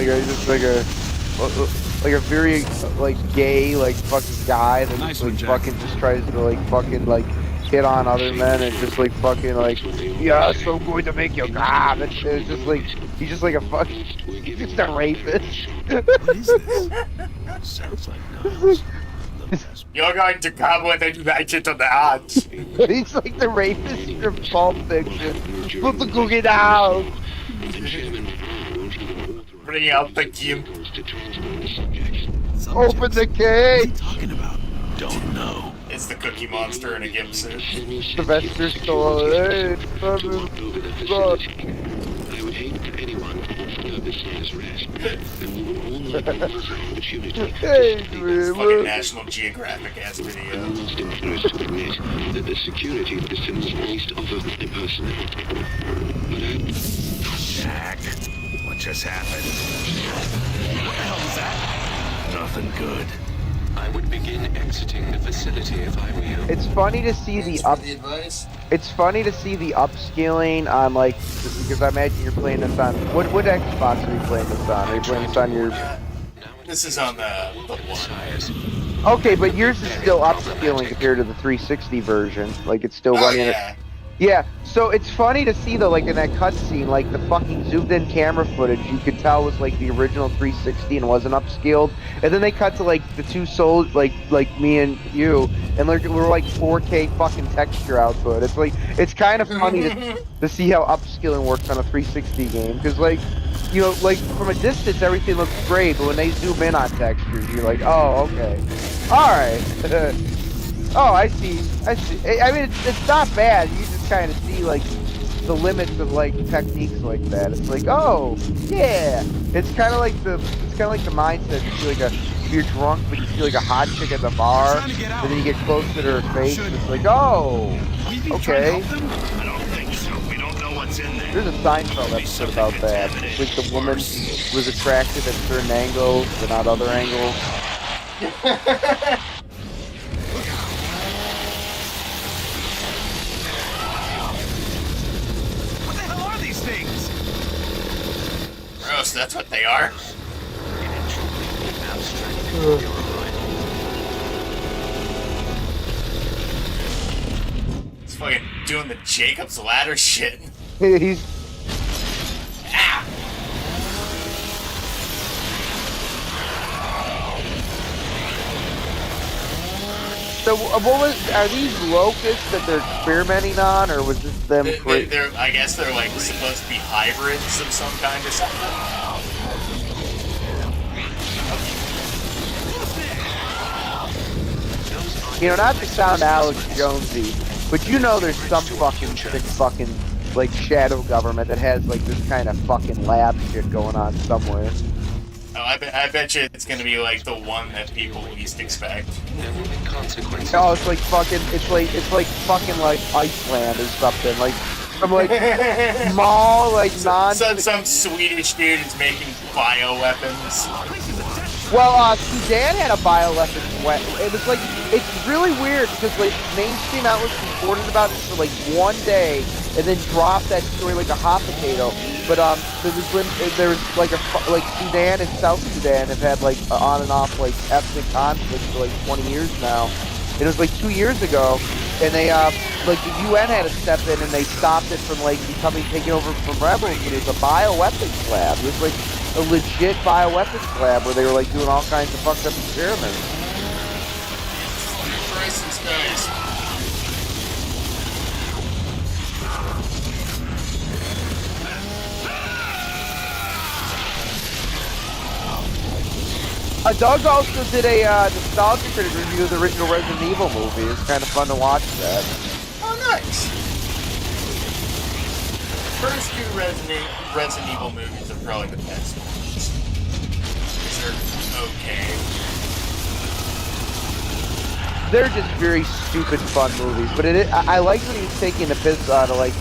[SPEAKER 1] a just like a very like gay like fucking guy that
[SPEAKER 6] Nice
[SPEAKER 1] just,
[SPEAKER 6] one,
[SPEAKER 1] like
[SPEAKER 6] Jack.
[SPEAKER 1] fucking just tries to like fucking like hit on other men and just like fucking like yeah, so going to make you come. It's just like he's just like a fucking he's just a rapist.
[SPEAKER 6] What is this?
[SPEAKER 3] Sounds like Niles. The best.
[SPEAKER 2] You're going to come whether you like it or not.
[SPEAKER 1] He's like the rapist from Pulp Fiction. Put the cookie down.
[SPEAKER 2] Bring out the gimp.
[SPEAKER 1] Open the
[SPEAKER 6] What are
[SPEAKER 1] cage.
[SPEAKER 6] you talking about?
[SPEAKER 3] Don't know.
[SPEAKER 2] It's the Cookie Monster in a gimp suit.
[SPEAKER 1] Sylvester Stallone. Hey,
[SPEAKER 8] over the facility. I would hate for anyone to disturb this night's rest, and we will only have an opportunity
[SPEAKER 1] Hey,
[SPEAKER 2] Fucking
[SPEAKER 1] Grandma.
[SPEAKER 2] National Geographic ass video.
[SPEAKER 8] almost embarrassed to admit that the security systems based off of my personality. But I
[SPEAKER 3] Jack, what just happened? What the hell was that? Nothing good.
[SPEAKER 8] I would begin exiting the facility if I were you.
[SPEAKER 1] It's funny to see the
[SPEAKER 2] Thanks
[SPEAKER 1] up.
[SPEAKER 2] for the advice.
[SPEAKER 1] It's funny to see the upscaling on like because I imagine you're playing this on what Xbox are you playing this on? Are you playing this on your?
[SPEAKER 2] This is on the one.
[SPEAKER 8] Sires.
[SPEAKER 1] Okay, but yours is still upscaling compared to the 360 version. Like it's still
[SPEAKER 2] Oh
[SPEAKER 1] running.
[SPEAKER 2] yeah.
[SPEAKER 1] Yeah, so it's funny to see though, like in that cutscene, like the fucking zoomed-in camera footage, you could tell was like the original 360 and wasn't upscaled. And then they cut to like the two souls, like me and you, and like we're like 4K fucking texture output. It's like it's kind of funny to see how upscaling works on a 360 game, because like you know, like from a distance everything looks great, but when they zoom in on textures, you're like, oh, okay, all right. Oh, I see. I see. I mean, it's not bad. You just kind of see like the limits of like techniques like that. It's like, oh, yeah. It's kind of like the mindset. You feel like if you're drunk, but you feel like a hot chick at the bar, and then you get close to her face, and it's like, oh, okay.
[SPEAKER 3] I don't think so. We don't know what's in there.
[SPEAKER 1] There's a Seinfeld episode about that. It's like the woman was attracted at certain angles, but not other angles.
[SPEAKER 4] What the hell are these things?
[SPEAKER 2] Gross, that's what they are. It's fucking doing the Jacob's Ladder shit.
[SPEAKER 1] He's
[SPEAKER 2] Ah!
[SPEAKER 1] So are these locusts that they're experimenting on, or was this them?
[SPEAKER 2] I guess they're like supposed to be hybrids of some kind or something.
[SPEAKER 1] You know, not to sound Alex Jonesy, but you know there's some fucking sick fucking like shadow government that has like this kind of fucking lab shit going on somewhere.
[SPEAKER 2] Oh, I bet you it's gonna be like the one that people least expect.
[SPEAKER 8] There will be consequences.
[SPEAKER 1] No, it's like fucking, it's like fucking like Iceland or something, like some like small like non.
[SPEAKER 2] Some Swedish dude is making bioweapons.
[SPEAKER 1] Well, Sudan had a bioweapon. It was like, it's really weird because like mainstream outlets reported about it for like one day and then dropped that story like a hot potato. But there was like Sudan and South Sudan have had like on and off like ethnic conflict for like 20 years now. It was like 2 years ago, and they like the UN had to step in and they stopped it from like taking over from rebels. But it was a bioweapons lab. It was like a legit bioweapons lab where they were like doing all kinds of fucked up experiments.
[SPEAKER 2] Christ, these guys.
[SPEAKER 1] Doug also did a nostalgia critic review of the original Resident Evil movie. It's kind of fun to watch that.
[SPEAKER 2] Oh, nice. First two Resident Evil movies are probably the best ones. They're okay.
[SPEAKER 1] They're just very stupid fun movies, but I like when he was taking the piss out of like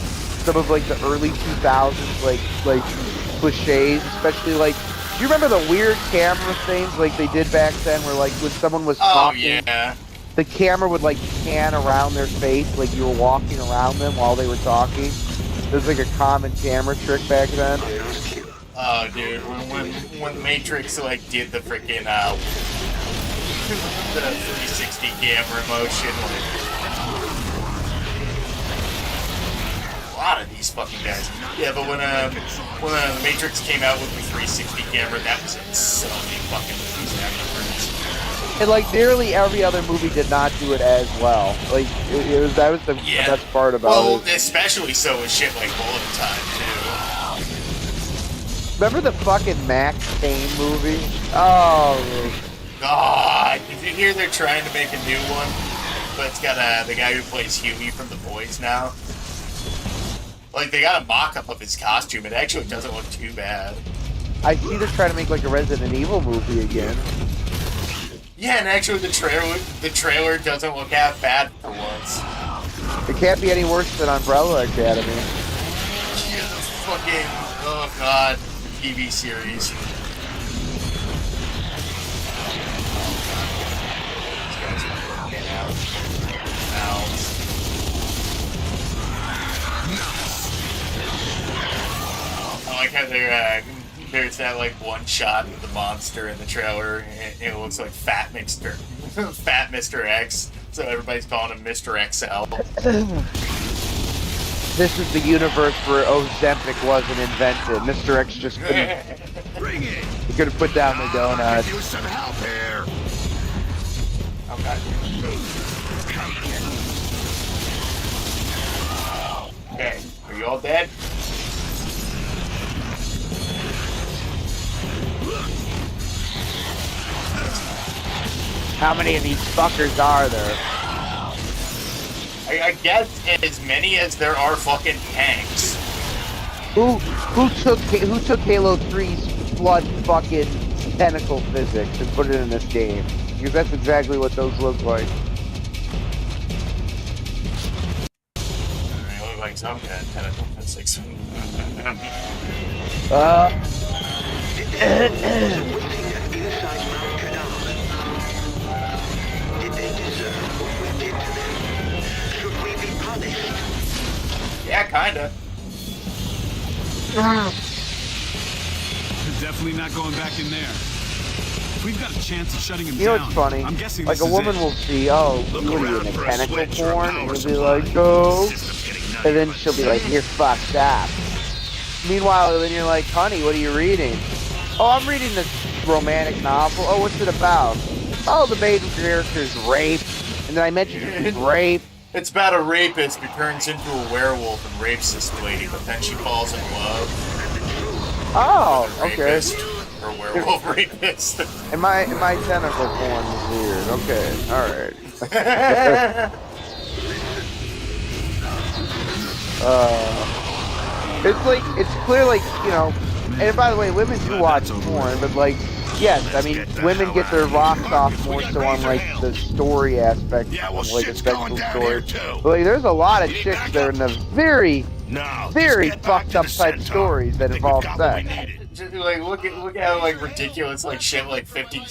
[SPEAKER 1] some of like the early 2000s like cliches, especially like. Do you remember the weird camera things like they did back then, where like when someone was talking, the camera would like pan around their face like you were walking around them while they were talking? It was like a common camera trick back then.
[SPEAKER 2] Oh, dude, when Matrix like did the freaking the 360 camera motion, like, a lot of these fucking guys. Yeah, but when Matrix came out with the 360 camera, that was in so many fucking movies afterwards.
[SPEAKER 1] And like nearly every other movie did not do it as well. Like that was the best part about it.
[SPEAKER 2] Well, especially so with shit like Bullet Time too.
[SPEAKER 1] Remember the fucking Max Payne movie? Oh
[SPEAKER 2] God! Did you hear they're trying to make a new one? But it's got the guy who plays Huey from The Boys now. Like, they got a mock-up of his costume. It actually doesn't look too bad.
[SPEAKER 1] I see they're trying to make like a Resident Evil movie again.
[SPEAKER 2] Yeah, and actually the trailer doesn't look half bad for once.
[SPEAKER 1] It can't be any worse than Umbrella Academy.
[SPEAKER 2] Yeah, the fucking, oh god, TV series. These guys are working out. I like how there's that like one shot of the monster in the trailer, and it looks like Fat Mr. X, so everybody's calling him Mr. XL.
[SPEAKER 1] This is the universe where Ozempic wasn't invented. Mr. X just couldn't.
[SPEAKER 3] Bring it!
[SPEAKER 1] He couldn't put down the donuts.
[SPEAKER 3] Use some help here.
[SPEAKER 2] Okay. Okay, are you all dead?
[SPEAKER 1] How many of these fuckers are there?
[SPEAKER 2] I guess as many as there are fucking tanks.
[SPEAKER 1] Who took Halo 3's flood fucking tentacle physics and put it in this game? Because that's exactly what those look like.
[SPEAKER 2] They look like some kind of tentacle physics. Yeah, kinda.
[SPEAKER 6] We're definitely not going back in there. If we've got a chance of shutting him
[SPEAKER 1] You know
[SPEAKER 6] down,
[SPEAKER 1] what's funny?
[SPEAKER 6] I'm guessing
[SPEAKER 1] Like
[SPEAKER 6] this
[SPEAKER 1] a
[SPEAKER 6] is
[SPEAKER 1] woman
[SPEAKER 6] it.
[SPEAKER 1] will see, oh,
[SPEAKER 3] Look
[SPEAKER 1] you
[SPEAKER 3] around
[SPEAKER 1] in
[SPEAKER 3] for
[SPEAKER 1] a
[SPEAKER 3] a
[SPEAKER 1] tentacle
[SPEAKER 3] switch or a
[SPEAKER 1] porn,
[SPEAKER 3] power
[SPEAKER 1] and you'll be
[SPEAKER 3] supply.
[SPEAKER 1] like, oh,
[SPEAKER 3] System's getting nutty.
[SPEAKER 1] and then she'll be like, you're fucked up. Meanwhile, then you're like, honey, what are you reading? Oh, I'm reading this romantic novel. Oh, what's it about? Oh, the main character's raped, and then I mentioned she's raped.
[SPEAKER 2] It's about a rapist who turns into a werewolf and rapes this lady, but then she falls in love.
[SPEAKER 1] Oh,
[SPEAKER 2] with the
[SPEAKER 1] okay.
[SPEAKER 2] rapist, or werewolf rapist.
[SPEAKER 1] And my tentacle porn is weird. Okay, alright. It's like, it's clear, like, you know, and by the way, women do watch porn, but like, yes, I mean, women get their rocks off more so on like the story aspect,
[SPEAKER 3] Yeah, well,
[SPEAKER 1] of, like a
[SPEAKER 3] shit's going
[SPEAKER 1] sexual
[SPEAKER 3] down here,
[SPEAKER 1] story.
[SPEAKER 3] too.
[SPEAKER 1] But like, there's a lot of chicks that are in the very,
[SPEAKER 3] No,
[SPEAKER 1] very
[SPEAKER 3] just get back
[SPEAKER 1] fucked
[SPEAKER 3] to
[SPEAKER 1] up
[SPEAKER 3] the
[SPEAKER 1] type
[SPEAKER 3] Centaur.
[SPEAKER 1] stories that
[SPEAKER 3] I think
[SPEAKER 1] involve
[SPEAKER 3] we've got what we
[SPEAKER 1] sex.
[SPEAKER 3] needed.
[SPEAKER 2] Just, like, look at how like ridiculous like shit like 50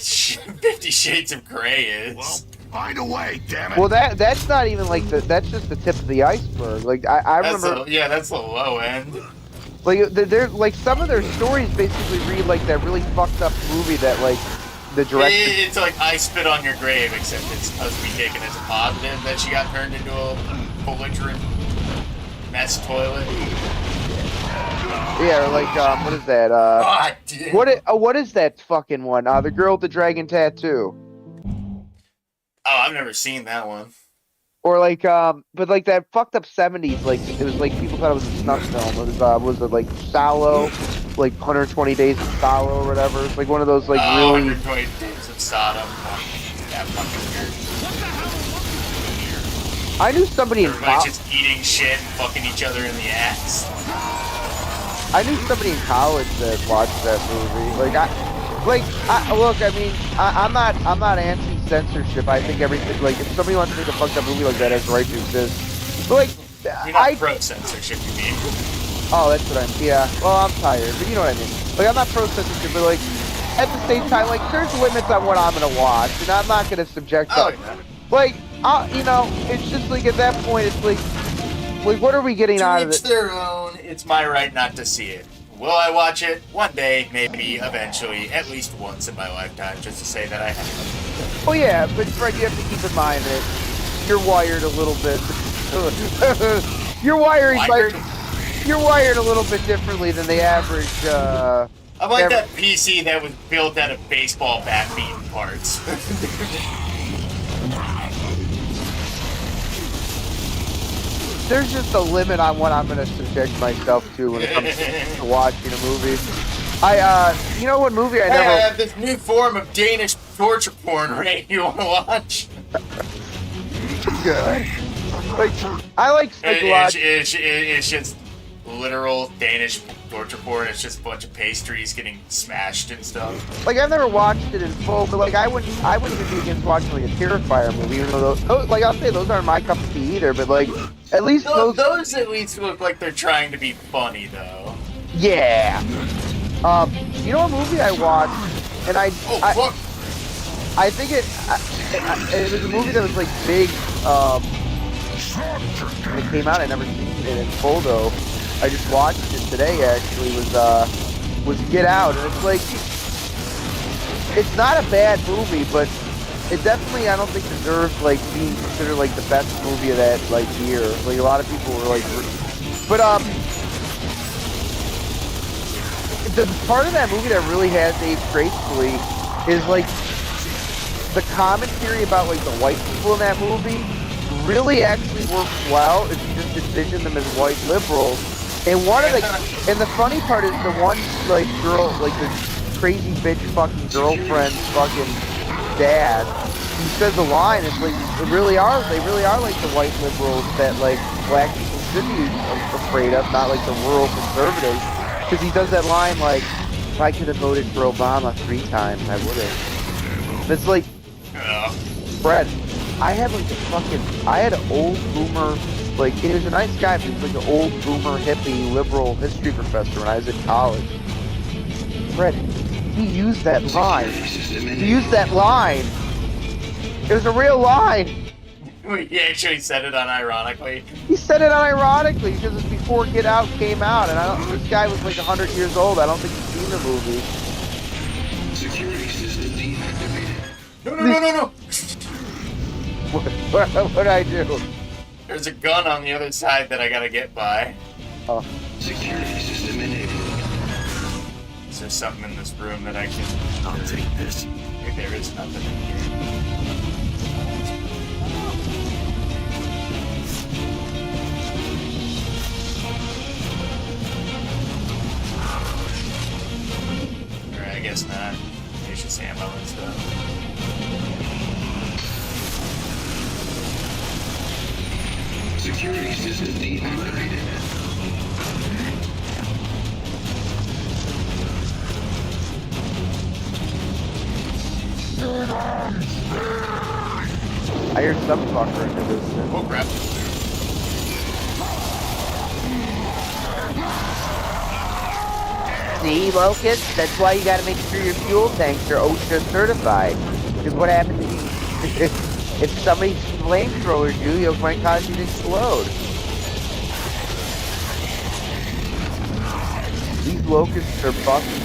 [SPEAKER 2] Shades of Grey is.
[SPEAKER 3] Well, find a way, damn it.
[SPEAKER 1] Well, that's not even like that's just the tip of the iceberg. Like I
[SPEAKER 2] That's
[SPEAKER 1] remember,
[SPEAKER 2] that's the low end.
[SPEAKER 1] like they're like some of their stories basically read like that really fucked up movie that like the director.
[SPEAKER 2] It's like I Spit on Your Grave, except it's supposed to be taken as a positive that she got turned into a belligerent mess toilet.
[SPEAKER 1] Yeah, or like what is that?
[SPEAKER 2] God damn.
[SPEAKER 1] What is that fucking one? The girl with the dragon tattoo.
[SPEAKER 2] Oh, I've never seen that one.
[SPEAKER 1] Or like but like that fucked up 70s, like it was like people thought it was a snuff film. It was it like Salo, like 120 Days of Salo or whatever. It's like one of those like really.
[SPEAKER 2] 120 Days of Sodom. That fucking weird.
[SPEAKER 1] I knew somebody in
[SPEAKER 2] Everybody's just eating shit and fucking each other in the ass.
[SPEAKER 1] I knew somebody in college that watched that movie. Look, I mean, I'm not anti-censorship. I think everything, like, if somebody wants to make a fucked up movie like that, has the right to exist. But like,
[SPEAKER 2] You're not pro-censorship, you mean?
[SPEAKER 1] Oh, that's what yeah. Well, I'm tired, but you know what I mean. Like, I'm not pro-censorship, but like, at the same time, like, there's limits on what I'm gonna watch, and I'm not gonna subject.
[SPEAKER 2] Oh, yeah.
[SPEAKER 1] Like, you know, it's just like at that point, it's like what are we getting out of
[SPEAKER 2] To
[SPEAKER 1] it?
[SPEAKER 2] each their own. It's my right not to see it. Will I watch it? One day, maybe, eventually, at least once in my lifetime, just to say that I have.
[SPEAKER 1] Oh yeah, but Fred, you have to keep in mind that you're wired a little bit. You're wired a little bit differently than the average.
[SPEAKER 2] I'm like that PC that was built out of baseball bat beaten parts.
[SPEAKER 1] There's just a limit on what I'm gonna subject myself to when it comes to watching a movie. You know what movie I
[SPEAKER 2] Hey,
[SPEAKER 1] never.
[SPEAKER 2] I have this new form of Danish torture porn, Ray. You wanna watch?
[SPEAKER 1] Good. Like I like
[SPEAKER 2] It's just literal Danish torture porn. It's just a bunch of pastries getting smashed and stuff.
[SPEAKER 1] Like I've never watched it in full, but like I wouldn't even be against watching like a Terrifier movie, even though those like I'll say those aren't my cup of tea either. But like at least
[SPEAKER 2] Those at least look like they're trying to be funny, though.
[SPEAKER 1] Yeah. You know a movie I watched, and I think it was a movie that was like big. When it came out, I never seen it in full though. I just watched it today. Actually, was Get Out, and it's like it's not a bad movie, but it definitely I don't think deserves like being considered like the best movie of that like year. Like a lot of people were like, but the part of that movie that really has aged gracefully is like the commentary about like the white people in that movie really actually works well if you just envision them as white liberals. And the funny part is the one like girl, like the crazy bitch fucking girlfriend's fucking dad he says a line, it's like they really are like the white liberals that like black people should be afraid of, not like the rural conservatives. Because he does that line like, if I could have voted for Obama 3 times, I would have. It's like, Fred, I had an old boomer, like, he was a nice guy, but he was like an old boomer, hippie, liberal history professor when I was in college. Fred, he used that line. It was a real line.
[SPEAKER 2] He actually said it unironically.
[SPEAKER 1] He said it unironically because it was before Get Out came out, and this guy was like 100 years old. I don't think he's seen the movie.
[SPEAKER 8] Security system deactivated.
[SPEAKER 2] No.
[SPEAKER 1] What'd I do?
[SPEAKER 2] There's a gun on the other side that I gotta get by.
[SPEAKER 1] Oh.
[SPEAKER 8] Security system enabled.
[SPEAKER 2] Is there something in this room that I can...
[SPEAKER 3] I'll take this.
[SPEAKER 2] There is nothing in here. Alright, I guess not. There's just ammo and stuff.
[SPEAKER 8] Security system deactivated.
[SPEAKER 1] I hear some fucker in the distance.
[SPEAKER 2] Oh crap.
[SPEAKER 1] See, Locust? That's why you gotta make sure your fuel tanks are OSHA certified. Because what happens if somebody flamethrowers you, it might cause you to explode. These Locusts are busted.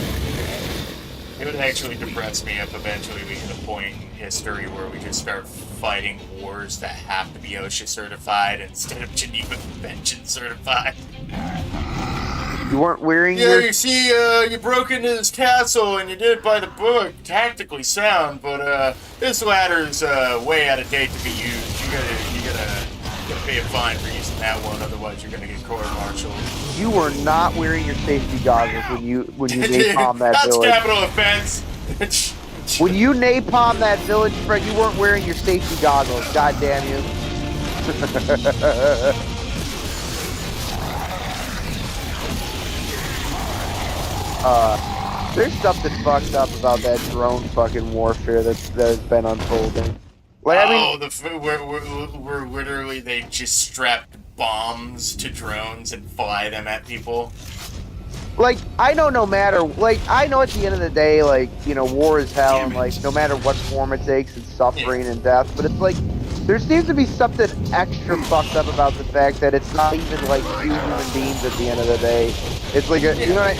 [SPEAKER 2] It would actually depress me if eventually we hit a point in history where we just start fighting wars that have to be OSHA certified instead of Geneva Convention certified.
[SPEAKER 1] You weren't wearing
[SPEAKER 2] Yeah,
[SPEAKER 1] your...
[SPEAKER 2] you see, you broke into this castle and you did it by the book. Tactically sound, but this ladder's way out of date to be used. You gotta pay a fine for using that one, otherwise you're gonna get court-martialed.
[SPEAKER 1] You were not wearing your safety goggles when you napalmed that
[SPEAKER 2] That's
[SPEAKER 1] village.
[SPEAKER 2] capital offense.
[SPEAKER 1] When you napalmed that village, Fred, you weren't wearing your safety goggles. God damn you. There's something fucked up about that drone fucking warfare that's been unfolding. Like, I mean,
[SPEAKER 2] where literally they just strapped bombs to drones and fly them at people.
[SPEAKER 1] like, I know no matter, like, I know at the end of the day, like, you know, war is hell, and, like, no matter what form it takes, it's suffering and death, but it's like, there seems to be something extra fucked up about the fact that it's not even, like, 2 human beings at the end of the day. It's like, you know what,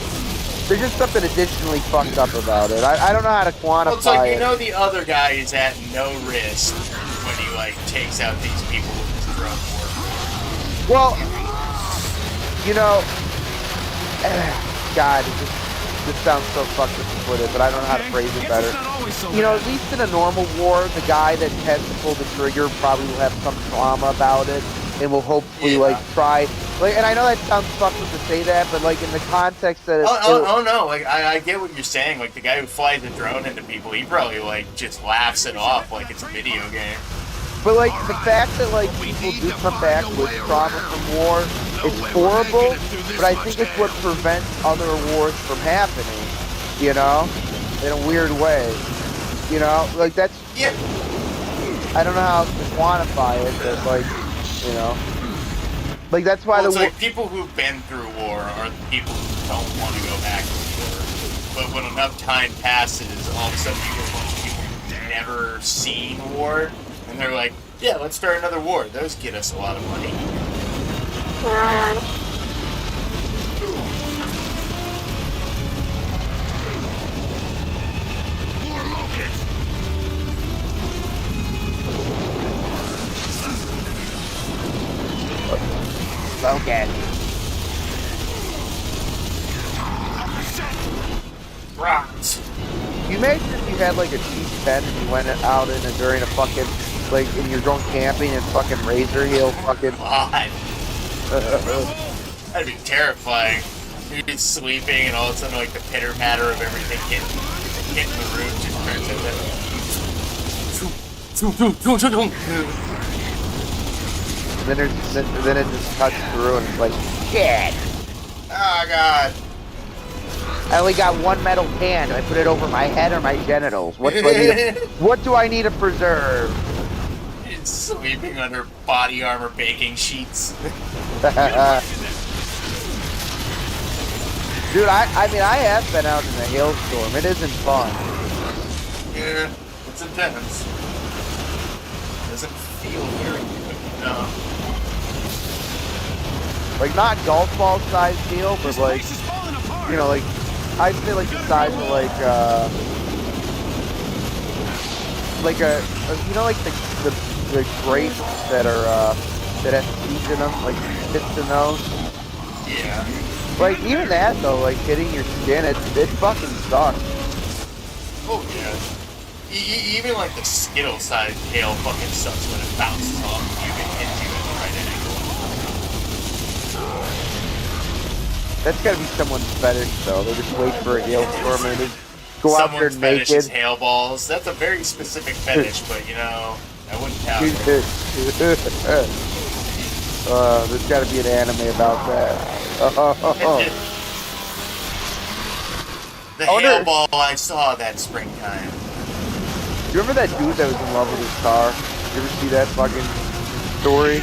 [SPEAKER 1] there's just something additionally fucked up about it. I don't know how to quantify
[SPEAKER 2] Well, it's like,
[SPEAKER 1] it.
[SPEAKER 2] you know, the other guy is at no risk when he, like, takes out these people with his drone warfare.
[SPEAKER 1] Well, you know, God, this sounds so fucked up to put it, but I don't know how to phrase it better. You know, at least in a normal war, the guy that has to pull the trigger probably will have some trauma about it, and will hopefully, like, try, like, and I know that sounds fucked up to say that, but, like, in the context that it's...
[SPEAKER 2] Oh, no, like, I get what you're saying, like, the guy who flies a drone into people, he probably, like, just laughs it off like it's a video game.
[SPEAKER 1] But, like, the fact that, like, people do come back with trauma from war, it's horrible, but I think it's what prevents other wars from happening, you know? In a weird way. You know? Like, that's...
[SPEAKER 2] Yeah.
[SPEAKER 1] I don't know how to quantify it, but, like, you know? Like, that's why
[SPEAKER 2] Well,
[SPEAKER 1] the
[SPEAKER 2] it's like people who've been through war are the people who don't want to go back to war. But when enough time passes, all of a sudden you get a bunch of people who've never seen war, and they're like, yeah, let's start another war. Those get us a lot of money.
[SPEAKER 1] Okay.
[SPEAKER 2] Rocks.
[SPEAKER 1] You imagine if you had, like, a cheap tent and you went out in and during a fucking, like, and you're going camping and fucking Razor Hill fucking...
[SPEAKER 2] God. That'd be terrifying. You're just sleeping and all of a sudden, like, the pitter-patter of everything hitting the roof just turns into...
[SPEAKER 1] Then it just cuts through and it's like, shit.
[SPEAKER 2] Oh god.
[SPEAKER 1] I only got one metal can. Do I put it over my head or my genitals? What do I need to preserve?
[SPEAKER 2] It's sleeping under body armor baking sheets.
[SPEAKER 1] Dude, I mean, I have been out in a hailstorm. It isn't fun.
[SPEAKER 2] Yeah, it's intense. Doesn't feel very good. No.
[SPEAKER 1] Like, not golf ball size deal, but like,
[SPEAKER 4] This is falling apart.
[SPEAKER 1] you know, like, I'd say like the size of like you know, like the grapes that are that have seeds in them, like tips in those.
[SPEAKER 2] Yeah.
[SPEAKER 1] Like, even that though, like hitting your skin, it fucking sucks.
[SPEAKER 2] Oh yeah. Even like the Skittle-sized hail fucking sucks when it bounces off you and hits you at the right angle.
[SPEAKER 1] That's gotta be someone's fetish though. They just wait for a hailstorm and they just go out there
[SPEAKER 2] Someone's fetish is
[SPEAKER 1] naked.
[SPEAKER 2] hail balls. That's a very specific fetish, but you know, I wouldn't count it.
[SPEAKER 1] There's gotta be an anime about that.
[SPEAKER 2] The
[SPEAKER 1] I wonder-
[SPEAKER 2] hail ball I saw that springtime.
[SPEAKER 1] You remember that dude that was in love with his car? You ever see that fucking story?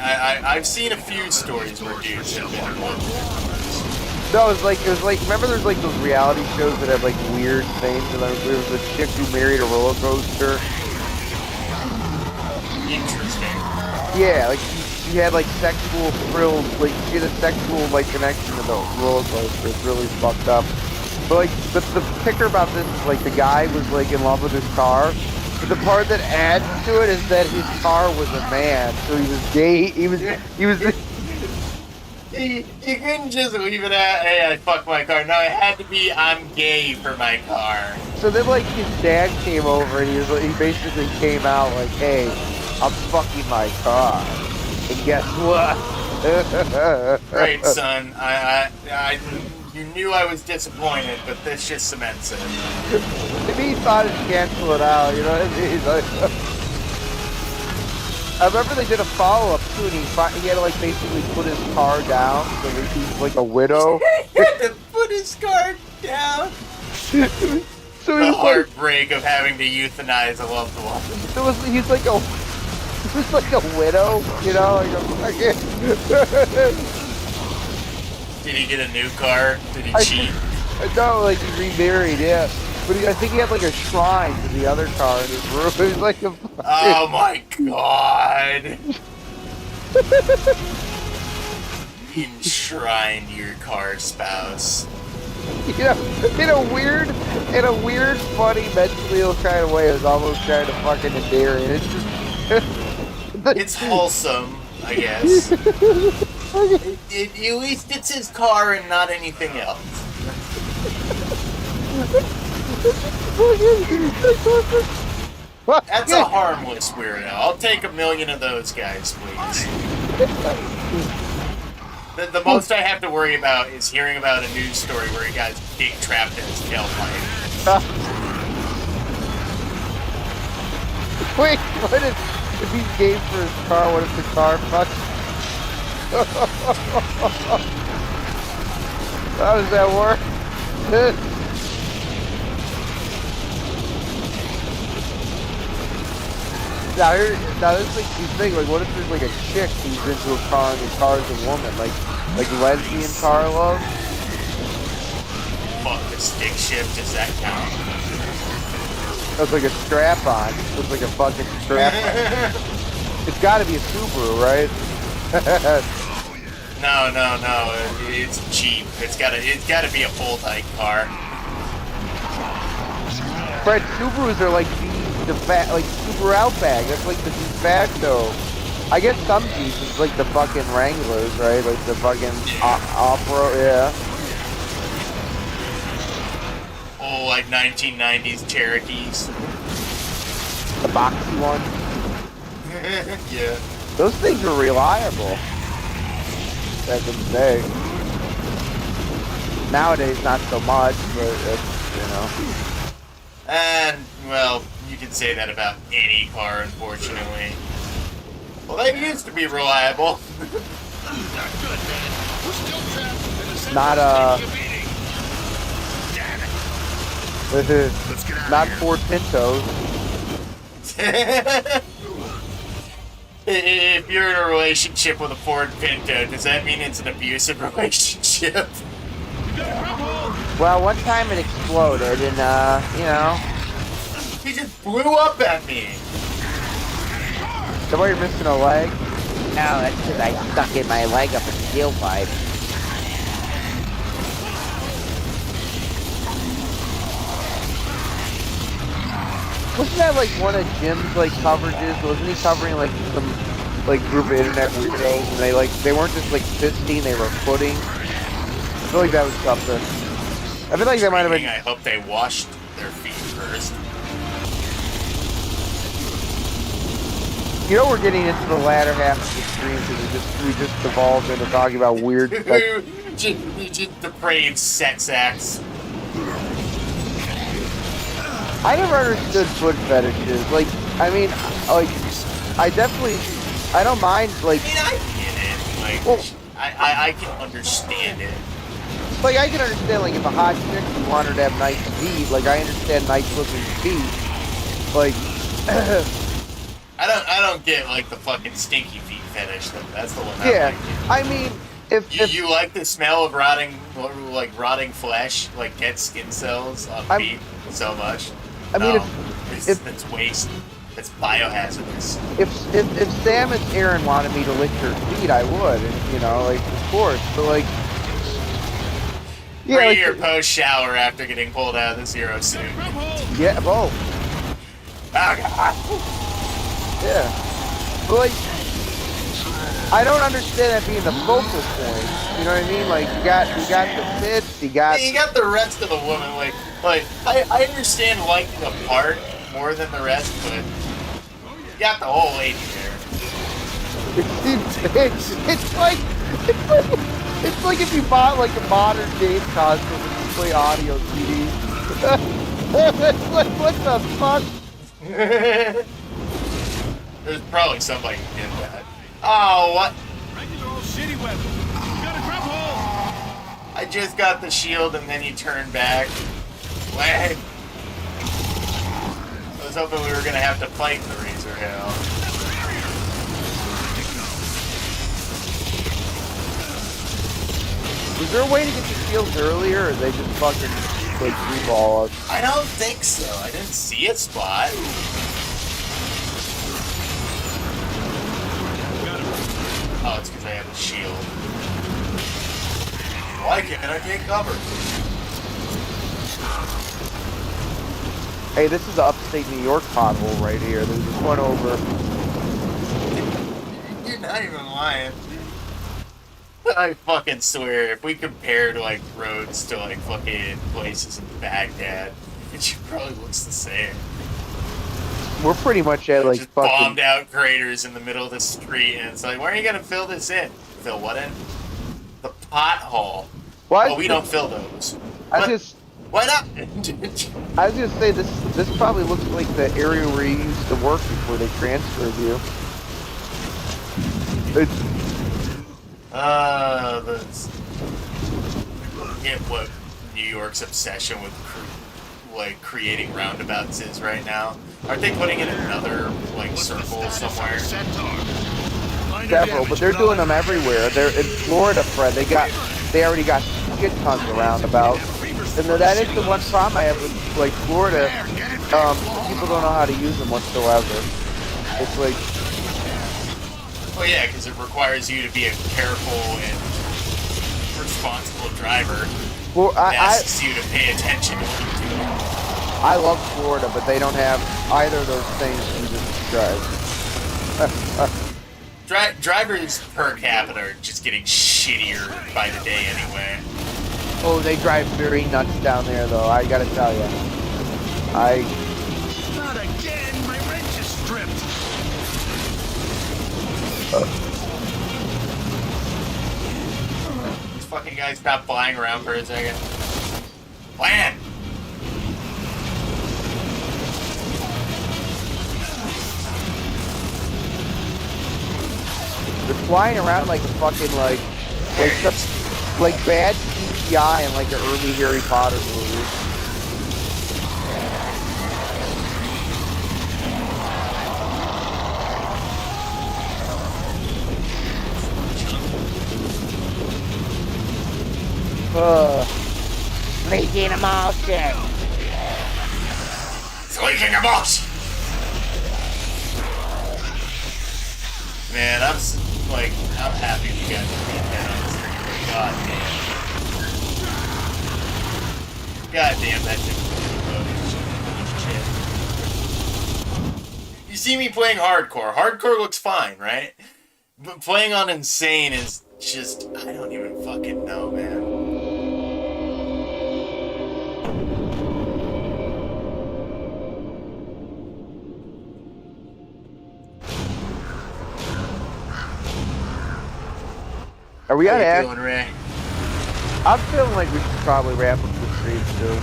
[SPEAKER 2] I've seen a few stories where dudes have been in love with their cars.
[SPEAKER 1] No, it was like, remember there's like those reality shows that have like weird things, and there was a chick who married a roller coaster.
[SPEAKER 2] Interesting.
[SPEAKER 1] Yeah, like she had like sexual thrills, like she had a sexual like connection to the roller coaster. It's really fucked up. But like the kicker about this is like the guy was like in love with his car. But the part that adds to it is that his car was a man, so he was gay. He was
[SPEAKER 2] You couldn't just leave it at, hey, I fucked my car. No, it had to be, I'm gay for my car.
[SPEAKER 1] So then, like, his dad came over and he basically came out like, "Hey, I'm fucking my car, and guess what?"
[SPEAKER 2] Right, son. You knew I was disappointed, but this just cements it.
[SPEAKER 1] Maybe he thought he'd cancel it out. You know what I mean? Like, I remember they did a follow-up too, and he had to like basically put his car down, so that he's like a widow.
[SPEAKER 2] He had to put his car down.
[SPEAKER 1] So
[SPEAKER 2] The
[SPEAKER 1] he's like,
[SPEAKER 2] heartbreak of having to euthanize a loved one.
[SPEAKER 1] he's like a widow, you know? Like
[SPEAKER 2] Did he get a new car? Did he cheat?
[SPEAKER 1] No, like he remarried, yeah. But I think he had like a shrine to the other car in his room. It was like a fucking...
[SPEAKER 2] Oh my god. Enshrined your car spouse.
[SPEAKER 1] You know, in a weird, funny, mentally ill kind of way. It was almost kind of fucking endearing. It's just...
[SPEAKER 2] It's wholesome, I guess. At least it's his car and not anything else. That's a harmless weirdo. I'll take 1 million of those guys, please. The most I have to worry about is hearing about a news story where a guy's dick trapped in his tailpipe.
[SPEAKER 1] Wait, what if he's gay for his car? What if the car fucks? How does that work? Now this like you think like, what if there's like a chick who's into a car and the car's a woman, like lesbian car love?
[SPEAKER 2] Fuck the stick shift, does that count?
[SPEAKER 1] That's like a strap on. Looks like a fucking strap on. It's got to be a Subaru, right?
[SPEAKER 2] No, it's cheap. It's gotta be a full type car.
[SPEAKER 1] Fred, Subarus are like like Subaru Outback. That's like the de facto. I guess some Jeeps is like the fucking Wranglers, right? Like the fucking off-road, yeah.
[SPEAKER 2] Oh, like 1990s Cherokees.
[SPEAKER 1] The boxy one.
[SPEAKER 2] Yeah.
[SPEAKER 1] Those things are reliable. Back in the day. Nowadays, not so much, but it's, you know.
[SPEAKER 2] And, well, You can say that about any car, unfortunately. Well, they used to be reliable.
[SPEAKER 3] Not good, man. We're still trapped in the center
[SPEAKER 1] Not,
[SPEAKER 3] of the meeting. Damn it. Let's get out
[SPEAKER 1] not
[SPEAKER 3] of here.
[SPEAKER 1] Ford Pintos.
[SPEAKER 2] If you're in a relationship with a Ford Pinto, does that mean it's an abusive relationship?
[SPEAKER 1] Well, one time it exploded, and you know,
[SPEAKER 2] He just blew up at me.
[SPEAKER 1] so you're missing a leg. No, that's because I stuck in my leg up a steel pipe. Wasn't that like one of Jim's like coverages? Wasn't he covering like some like group of internet weirdos, and they weren't just like fisting, they were footing? I feel like that was something. I feel like that might have been.
[SPEAKER 2] I hope they washed their feet first.
[SPEAKER 1] You know, we're getting into the latter half of the stream because we just devolved into talking about weird. Like,
[SPEAKER 2] just depraved sex acts.
[SPEAKER 1] I never understood foot fetishes. Like, I mean, like, I don't mind. Like,
[SPEAKER 2] I mean, I get it. Like,
[SPEAKER 1] well,
[SPEAKER 2] I can understand it.
[SPEAKER 1] like I can understand like if a hot chick you want her to have nice feet. Like, I understand nice looking feet. Like.
[SPEAKER 2] I don't get like the fucking stinky feet fetish though. That's the one.
[SPEAKER 1] Yeah,
[SPEAKER 2] I like.
[SPEAKER 1] I mean, if
[SPEAKER 2] You like the smell of rotting flesh, like dead skin cells on feet so much?
[SPEAKER 1] I mean,
[SPEAKER 2] it's waste. It's biohazardous.
[SPEAKER 1] if Sam and Aaron wanted me to lick her feet, I would, and you know, like of course, but like, yeah, like,
[SPEAKER 2] your post shower after getting pulled out of the Zero suit.
[SPEAKER 1] yeah, both,
[SPEAKER 2] Oh god.
[SPEAKER 1] yeah, but like, I don't understand that being the focal point. You know what I mean? Like, you got the tits, you got
[SPEAKER 2] the rest of the woman. Like I understand liking a part more than the rest, but you got the whole lady there.
[SPEAKER 1] It's like if you bought like a modern game console and you play audio CDs. It's like, what the fuck?
[SPEAKER 2] There's probably somebody who did that. Oh, what?
[SPEAKER 4] Regular old shitty weapon. You got a grab hold.
[SPEAKER 2] I just got the shield and then he turned back. Lag. I was hoping we were gonna have to fight the Razor Hell.
[SPEAKER 1] Was there a way to get the shields earlier, or they just fucking like free-ball us?
[SPEAKER 2] I don't think so. I didn't see a spot. Oh, it's because I have a shield. Why can't I take cover?
[SPEAKER 1] Hey, this is the upstate New York pothole right here. There's this one over.
[SPEAKER 2] You're not even lying. I fucking swear, if we compared like roads to like fucking places in Baghdad, it probably looks the same.
[SPEAKER 1] We're pretty much at like
[SPEAKER 2] Just
[SPEAKER 1] fucking.
[SPEAKER 2] bombed out craters in the middle of the street, and it's like, where are you gonna fill this in? Fill what in? The pothole.
[SPEAKER 1] What?
[SPEAKER 2] Oh, we don't fill those.
[SPEAKER 1] I
[SPEAKER 2] What?
[SPEAKER 1] just.
[SPEAKER 2] Why not?
[SPEAKER 1] I was gonna say this probably looks like the area where you used to work before they transferred you. It's,
[SPEAKER 2] Get what New York's obsession with creating roundabouts is right now. Aren't they putting in another like circle somewhere?
[SPEAKER 1] several, but they're doing them everywhere. They're in Florida, Fred. They already got shit tons of roundabouts. And that is the one problem I have with like Florida. People don't know how to use them whatsoever. It's like,
[SPEAKER 2] Well, yeah, because it requires you to be a careful and responsible driver.
[SPEAKER 1] well,
[SPEAKER 2] It asks you to pay attention to what you're doing.
[SPEAKER 1] I love Florida, but they don't have either of those things you just described.
[SPEAKER 2] Drivers per capita are just getting shittier by the day anyway.
[SPEAKER 1] Oh, they drive very nuts down there, though. I gotta tell you,
[SPEAKER 4] Not again. My wrench is stripped.
[SPEAKER 2] These fucking guys stop flying around for a second. Land!
[SPEAKER 1] flying around like a fucking like bad CGI in like an early Harry Potter movie. Leaking emotion.
[SPEAKER 2] It's leaking emotion. Man, I'm happy you guys are being dead on this thing. God damn. God damn, that shit. You see me playing hardcore. Hardcore looks fine, right? But playing on insane is just, I don't even fucking know, man.
[SPEAKER 1] Are we
[SPEAKER 2] How
[SPEAKER 1] on
[SPEAKER 2] you
[SPEAKER 1] air?
[SPEAKER 2] feeling, Ray?
[SPEAKER 1] I'm feeling like we should probably wrap up the stream soon.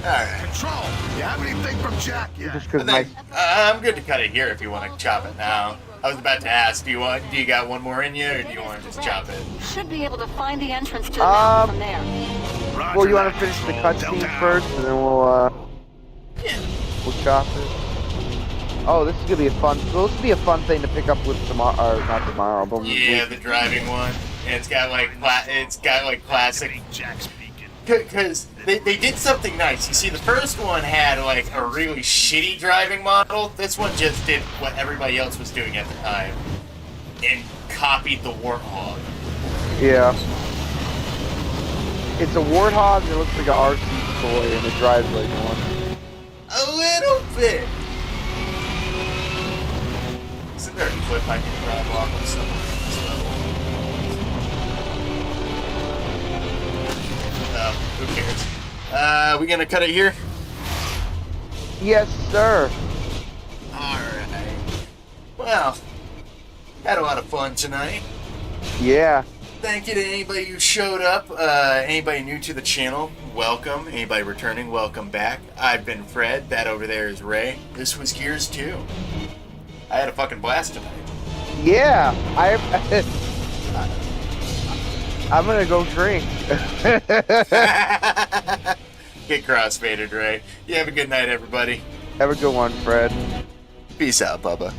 [SPEAKER 2] Alright.
[SPEAKER 3] Control, you have anything from Jack yet?
[SPEAKER 1] Just because my
[SPEAKER 2] I'm good to cut it here if you want to chop it now. I was about to ask, do you got one more in you, or do you want to just chop it?
[SPEAKER 5] Should be able to find the entrance to the mountain from there.
[SPEAKER 3] Roger
[SPEAKER 1] well, you want
[SPEAKER 3] that,
[SPEAKER 1] to finish the
[SPEAKER 3] Control.
[SPEAKER 1] cutscene
[SPEAKER 3] Delta
[SPEAKER 1] first, and then we'll
[SPEAKER 2] Yeah.
[SPEAKER 1] chop it. Oh, this is gonna be a fun. Well, this will be a fun thing to pick up with tomorrow, or not tomorrow, but
[SPEAKER 2] Yeah, the driving one. And it's got like classic.
[SPEAKER 3] Jack speaking.
[SPEAKER 2] Because they did something nice. You see, the first one had like a really shitty driving model. This one just did what everybody else was doing at the time and copied the Warthog.
[SPEAKER 1] Yeah. It's a Warthog and it looks like an RC toy, and it drives like one.
[SPEAKER 2] A little bit. Isn't there a clip I can drive off of somewhere on this level? Who cares? We gonna cut it here?
[SPEAKER 1] Yes, sir.
[SPEAKER 2] Alright. Well, had a lot of fun tonight.
[SPEAKER 1] Yeah.
[SPEAKER 2] Thank you to anybody who showed up. Anybody new to the channel, welcome. Anybody returning, welcome back. I've been Fred. That over there is Ray. This was Gears 2. I had a fucking blast tonight.
[SPEAKER 1] Yeah. I'm gonna go drink.
[SPEAKER 2] Get crossfaded, Ray. You have a good night, everybody.
[SPEAKER 1] Have a good one, Fred.
[SPEAKER 2] Peace out, Bubba.